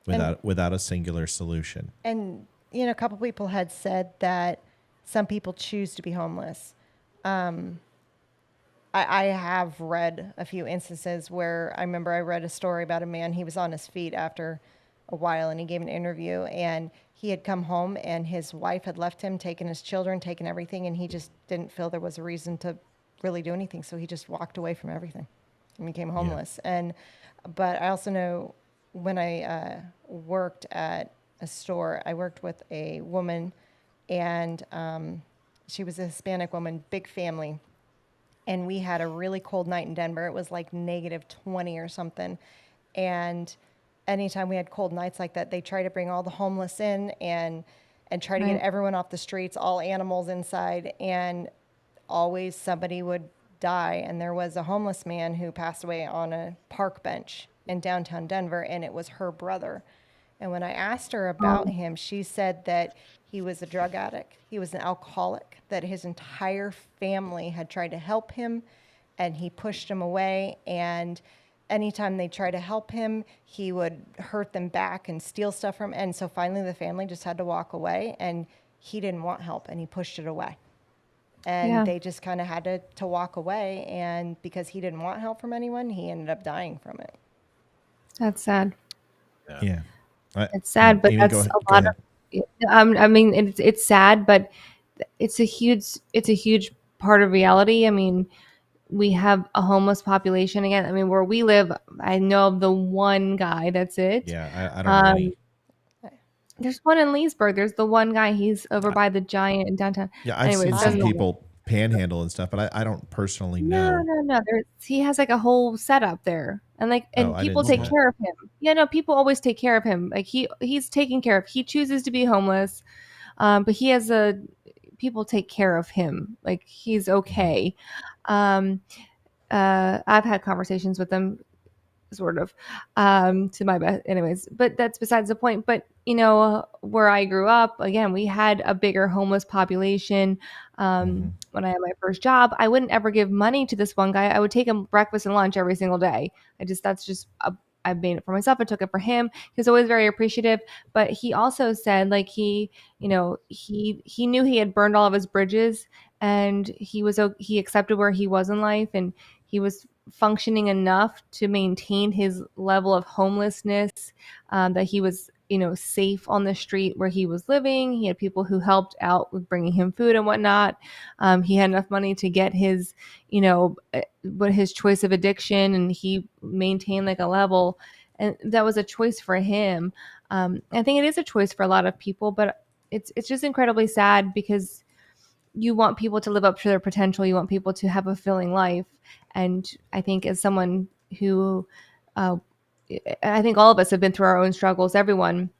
without a singular solution. And a couple people had said that some people choose to be homeless. I have read a few instances where I remember I read a story about a man. He was on his feet after a while, and he gave an interview, and he had come home and his wife had left him, taken his children, taken everything, and he just didn't feel there was a reason to really do anything. So he just walked away from everything and became homeless. But I also know when I worked at a store, I worked with a woman, and she was a Hispanic woman, big family. And we had a really cold night in Denver. It was like -20 or something. And anytime we had cold nights like that, they try to bring all the homeless in and try to get everyone off the streets, all animals inside. And always somebody would die. And there was a homeless man who passed away on a park bench in downtown Denver, and it was her brother. And when I asked her about him, she said that he was a drug addict. He was an alcoholic, that his entire family had tried to help him, and he pushed them away. And anytime they tried to help him, he would hurt them back and steal stuff from them. And so finally the family just had to walk away, and he didn't want help, and he pushed it away. And they just kind of had to walk away. And because he didn't want help from anyone, he ended up dying from it. That's sad. Yeah. It's sad, but that's a lot of. I mean, it's sad, but it's a huge part of reality. I mean, we have a homeless population again. I mean, where we live, I know of the one guy. That's it. Yeah, I don't really. There's one in Leesburg. There's the one guy. He's over by the Giant in downtown. Yeah, I've seen some people panhandle and stuff, but I don't personally know. No. He has like a whole setup there, and people take care of him. Yeah, no, people always take care of him. Like he's taken care of. He chooses to be homeless, but he has people take care of him. Like he's okay. I've had conversations with them, sort of, to my best, anyways. But that's besides the point. But where I grew up, again, we had a bigger homeless population. When I had my first job, I wouldn't ever give money to this one guy. I would take him breakfast and lunch every single day. I made it for myself. I took it for him. He was always very appreciative. But he also said, like, he knew he had burned all of his bridges, and he accepted where he was in life, and he was functioning enough to maintain his level of homelessness, that he was safe on the street where he was living. He had people who helped out with bringing him food and whatnot. He had enough money to get his his choice of addiction, and he maintained like a level, and that was a choice for him. I think it is a choice for a lot of people, but it's just incredibly sad, because you want people to live up to their potential. You want people to have a fulfilling life. And I think as someone who, I think all of us have been through our own struggles, everyone.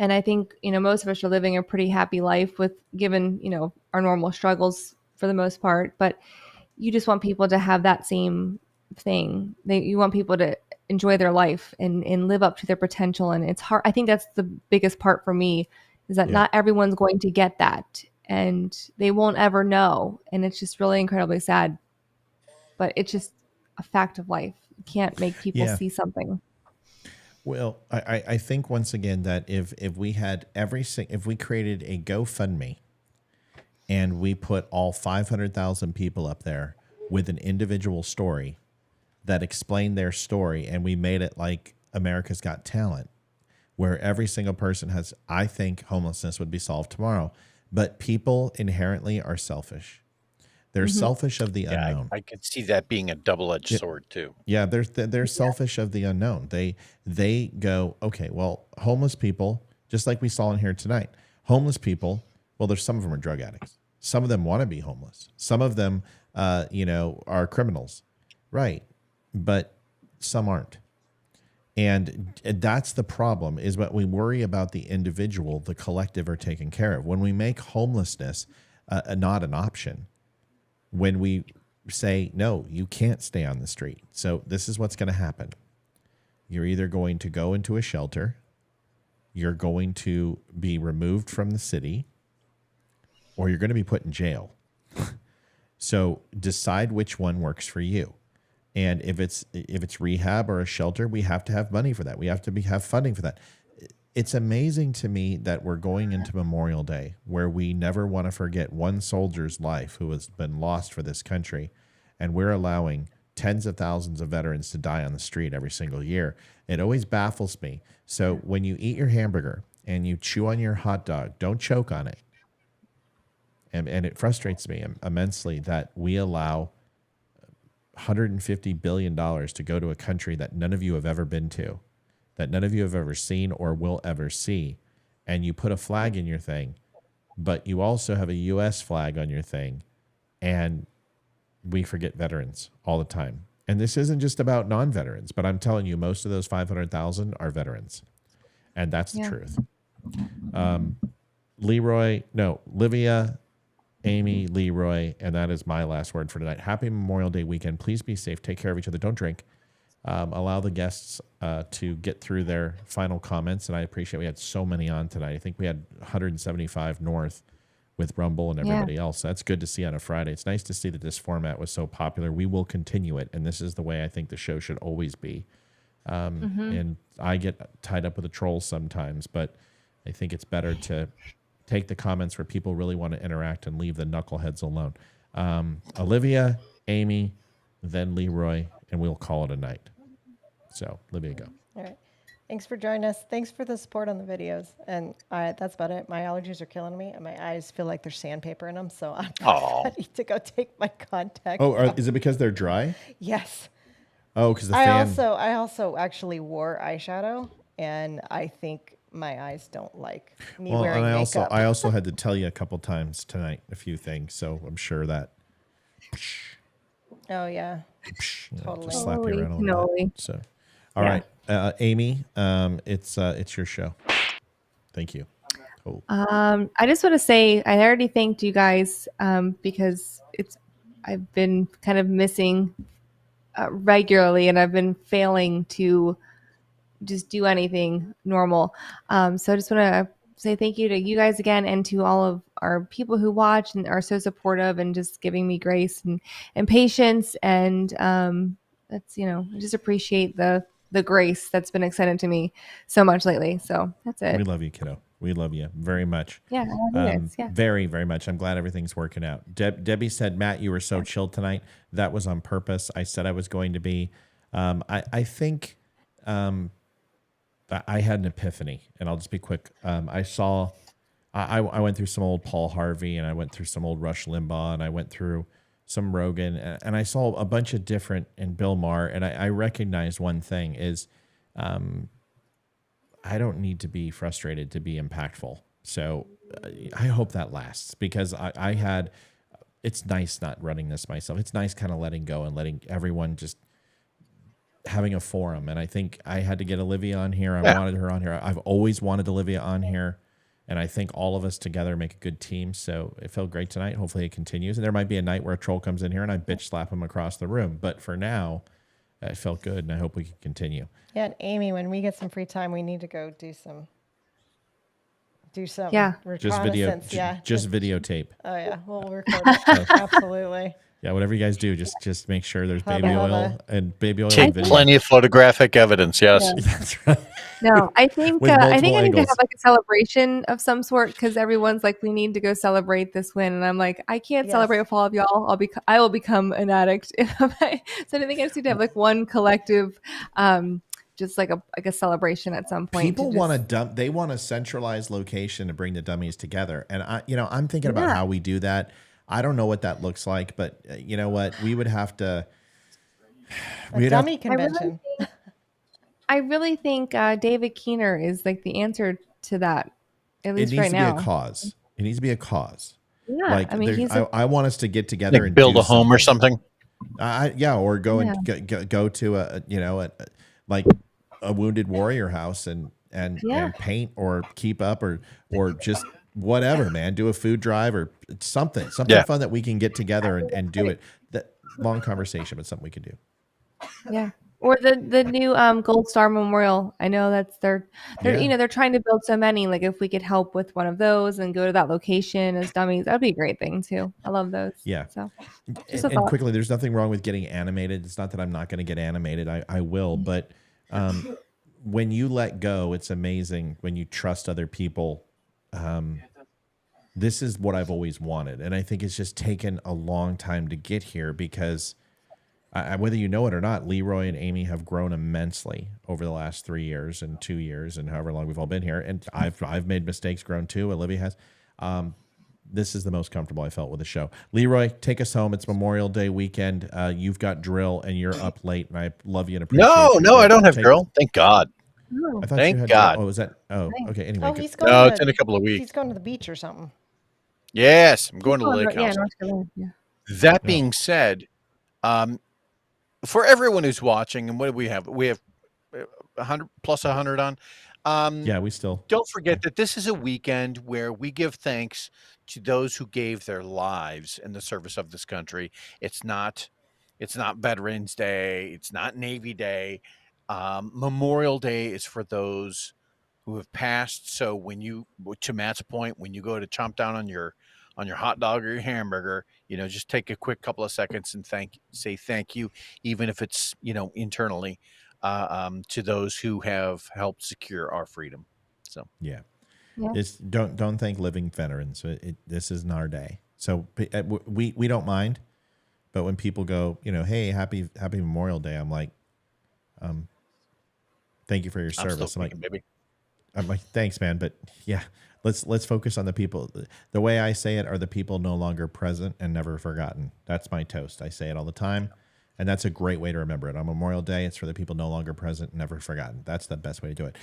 And I think, most of us are living a pretty happy life with given, our normal struggles for the most part. But you just want people to have that same thing. You want people to enjoy their life and live up to their potential. And it's hard. I think that's the biggest part for me is that not everyone's going to get that and they won't ever know. And it's just really incredibly sad. But it's just a fact of life. You can't make people see something. Well, I think once again that if we had if we created a GoFundMe and we put all 500,000 people up there with an individual story that explained their story, and we made it like America's Got Talent, where every single person has, I think homelessness would be solved tomorrow. But people inherently are selfish. They're selfish of the unknown. I could see that being a double-edged sword too. Yeah, they're selfish of the unknown. They go, okay, well, homeless people, just like we saw in here tonight, homeless people, well, there's some of them are drug addicts. Some of them want to be homeless. Some of them, are criminals, right? But some aren't. And that's the problem, is what we worry about the individual, the collective are taken care of. When we make homelessness not an option, when we say, no, you can't stay on the street. So this is what's going to happen. You're either going to go into a shelter, you're going to be removed from the city, or you're going to be put in jail. So decide which one works for you. And if it's rehab or a shelter, we have to have money for that. We have to have funding for that. It's amazing to me that we're going into Memorial Day where we never want to forget one soldier's life who has been lost for this country, and we're allowing tens of thousands of veterans to die on the street every single year. It always baffles me. So when you eat your hamburger and you chew on your hot dog, don't choke on it. And it frustrates me immensely that we allow $150 billion to go to a country that none of you have ever been to, that none of you have ever seen or will ever see. And you put a flag in your thing, but you also have a U.S. flag on your thing. And we forget veterans all the time. And this isn't just about non-veterans, but I'm telling you, most of those 500,000 are veterans. And that's the truth. Livia, Amy, Leroy, and that is my last word for tonight. Happy Memorial Day weekend. Please be safe. Take care of each other. Don't drink. Allow the guests to get through their final comments. And I appreciate we had so many on tonight. I think we had 175 north with Rumble and everybody else. That's good to see on a Friday. It's nice to see that this format was so popular. We will continue it. And this is the way I think the show should always be. And I get tied up with the trolls sometimes, but I think it's better to take the comments where people really want to interact and leave the knuckleheads alone. Olivia, Amy, then Leroy, and we'll call it a night. So, Olivia, go. All right. Thanks for joining us. Thanks for the support on the videos. And that's about it. My allergies are killing me, and my eyes feel like there's sandpaper in them, so I'm ready to go take my contact off. Is it because they're dry? Yes. Oh, because the fan. I also actually wore eyeshadow, and I think my eyes don't like me wearing makeup. I also had to tell you a couple times tonight a few things, so I'm sure that. Oh yeah, totally. Just slap you around a little bit. So, all right, Amy, it's your show. Thank you. Cool. I just want to say I already thanked you guys because I've been kind of missing regularly, and I've been failing to just do anything normal. So I just want to say thank you to you guys again, and to all of our people who watch and are so supportive and just giving me grace and patience. And that's, I just appreciate the grace that's been extended to me so much lately. So that's it. We love you, kiddo. We love you very much. Yeah, I love you guys. Yeah. Very, very much. I'm glad everything's working out. Debbie said, Matt, you were so chill tonight. That was on purpose. I said I was going to be. I think I had an epiphany, and I'll just be quick. I went through some old Paul Harvey, and I went through some old Rush Limbaugh, and I went through some Rogan, and I saw a bunch of different, and Bill Maher, and I recognized one thing is I don't need to be frustrated to be impactful. So I hope that lasts, because it's nice not running this myself. It's nice kind of letting go and letting everyone just having a forum. And I think I had to get Olivia on here. I Yeah. wanted her on here. I've always wanted Olivia on here. And I think all of us together make a good team. So it felt great tonight. Hopefully it continues. And there might be a night where a troll comes in here and I bitch slap him across the room. But for now, it felt good. And I hope we can continue. Yeah, and Amy, when we get some free time, we need to go do some Yeah. Just video, reconnaissance. Yeah. just videotape. Oh yeah, we'll record it. Absolutely. Yeah, whatever you guys do, just make sure there's Hubba baby hubba. oil and baby oil Take and video. plenty of photographic evidence. Yes. Yeah. That's right. No, I think With I think multiple I need to angles. have like a celebration of some sort because everyone's like, we need to go celebrate this win, and I'm like, I can't Yes. celebrate with all of y'all. I will become an addict. So I think I just need to have like one collective, just like a celebration at some point. People to want to just- dump. They want a centralized location to bring the dummies together. And I'm thinking about Yeah. how we do that. I don't know what that looks like, but you know what? We would have to. A dummy convention. I really think David Keener is like the answer to that. At It least needs right to now. be a cause. It needs to be a cause. Yeah, Like I mean, he's I want us to get together Like and build do a home or something. Or go Yeah. and go to like a Wounded Warrior house and Yeah. paint or keep up or just whatever, man. Do a food drive or something Yeah. fun that we can get together and do it. That long conversation, but something we can do. Yeah. Or the new Gold Star Memorial. I know that's they're Yeah. they're trying to build so many. Like if we could help with one of those and go to that location as dummies, that'd be a great thing too. I love those. Yeah. So just a And thought. quickly, there's nothing wrong with getting animated. It's not that I'm not going to get animated. I will, but when you let go, it's amazing when you trust other people. This is what I've always wanted. And I think it's just taken a long time to get here because whether you know it or not, Leroy and Amy have grown immensely over the last 3 years and 2 years and however long we've all been here. And I've made mistakes, grown too. Olivia has. This is the most comfortable I felt with the show. Leroy, take us home. It's Memorial Day weekend. You've got drill and you're up late, and I love you and appreciate you. No, I don't have Take- drill. Thank God. I thought Thank you had God. Drill. Oh, was that? Oh, okay. Anyway, Oh, good. he's going. No, to it's in a couple of He's weeks. going to the beach or something. Yes, I'm going to the lake Yeah, house. North Carolina. Yeah. That being said, for everyone who's watching, and what do we have? We have 100 plus 100 on. Yeah, we still. Don't forget that this is a weekend where we give thanks to those who gave their lives in the service of this country. It's not Veterans Day. It's not Navy Day. Memorial Day is for those who have passed. So when you, to Matt's point, when you go to chomp down on your hot dog or your hamburger, just take a quick couple of seconds and say thank you, even if it's internally, to those who have helped secure our freedom. So Yeah. Yeah. It's don't thank living veterans. This isn't our day. So we don't mind, but when people go, hey, happy Memorial Day, I'm like, thank you for your service. I'm like, thanks, man. But yeah, let's focus on the people. The way I say it are the people no longer present and never forgotten. That's my toast. I say it all the time. And that's a great way to remember it. On Memorial Day, it's for the people no longer present, never forgotten. That's the best way to do it.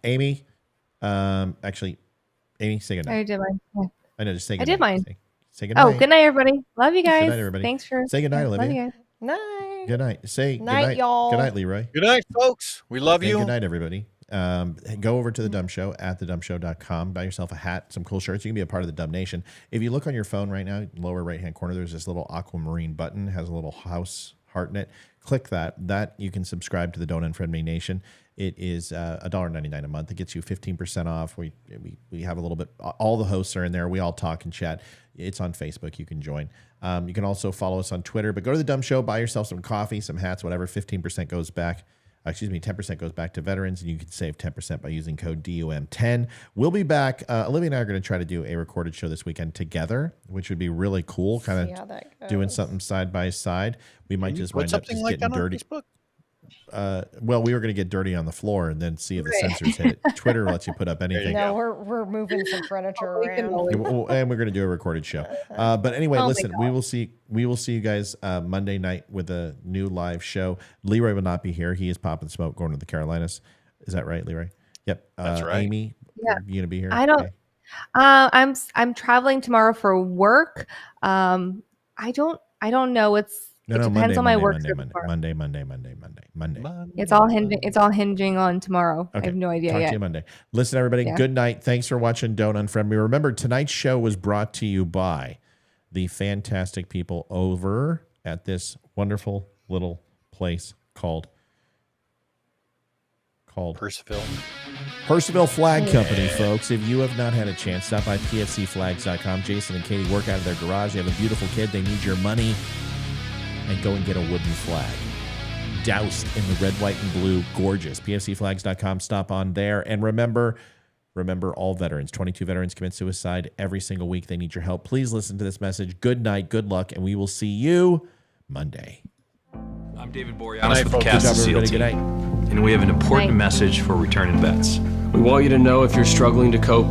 Amy, Amy, say goodnight. I did mine. Yeah. I know, just say I goodnight. did mine. Say goodnight. Oh, good night, everybody. Love you guys. Good night, everybody. Thanks for Say goodnight, Love Olivia. you guys. Night. Good night. Say Night, good night, y'all. Good night, Leroy. Good night, folks. We love And you. good night, everybody. Go over to the Dumb Show at thedumbshow.com. Buy yourself a hat, some cool shirts. You can be a part of the Dumb Nation. If you look on your phone right now, lower right-hand corner, there's this little aquamarine button, has a little house heart in it. Click that. That you can subscribe to the Don't Unfriend Me Nation. It is $1.99 a month. It gets you 15% off. We have a little bit. All the hosts are in there. We all talk and chat. It's on Facebook. You can join. You can also follow us on Twitter. But go to the Dumb Show. Buy yourself some coffee, some hats, whatever. 15% goes back. 10% goes back to veterans, and you can save 10% by using code DUM10. We'll be back. Olivia and I are going to try to do a recorded show this weekend together, which would be really cool. Kind of doing something side by side. We might just wind up just getting dirty. Well, we were going to get dirty on the floor and then see if the sensors hit it. Twitter lets you put up anything. No, we're moving some furniture around. And we're going to do a recorded show. But anyway, listen, we will see you guys Monday night with a new live show. Leroy will not be here. He is popping smoke going to the Carolinas. Is that right, Leroy? Yep. That's right. Amy, Yeah. you gonna be here? I don't. Okay. I'm traveling tomorrow for work. I don't know. No, depends on my work Monday. It's all hinging. It's all hinging on tomorrow. Okay. I have no idea Talk yet. to you Monday. Listen, everybody. Yeah. Good night. Thanks for watching. Don't Unfriend Me. Remember, tonight's show was brought to you by the fantastic people over at this wonderful little place called Percival Flag Company, folks. If you have not had a chance, stop by pfcflags.com. Jason and Katie work out of their garage. They have a beautiful kid. They need your money. And go and get a wooden flag. Doused in the red, white, and blue. Gorgeous. pfcflags.com. Stop on there. And remember all veterans. 22 veterans commit suicide every single week. They need your help. Please listen to this message. Good night. Good luck. And we will see you Monday. I'm David Boreanaz with the cast of SEAL Team. Good night. And we have an important message for returning vets. We want you to know if you're struggling to cope,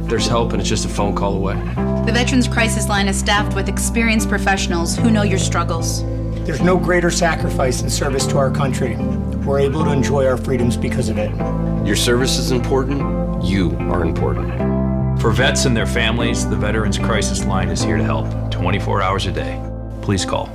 there's help and it's just a phone call away. The Veterans Crisis Line is staffed with experienced professionals who know your struggles. There's no greater sacrifice in service to our country. We're able to enjoy our freedoms because of it. Your service is important. You are important. For vets and their families, the Veterans Crisis Line is here to help 24 hours a day. Please call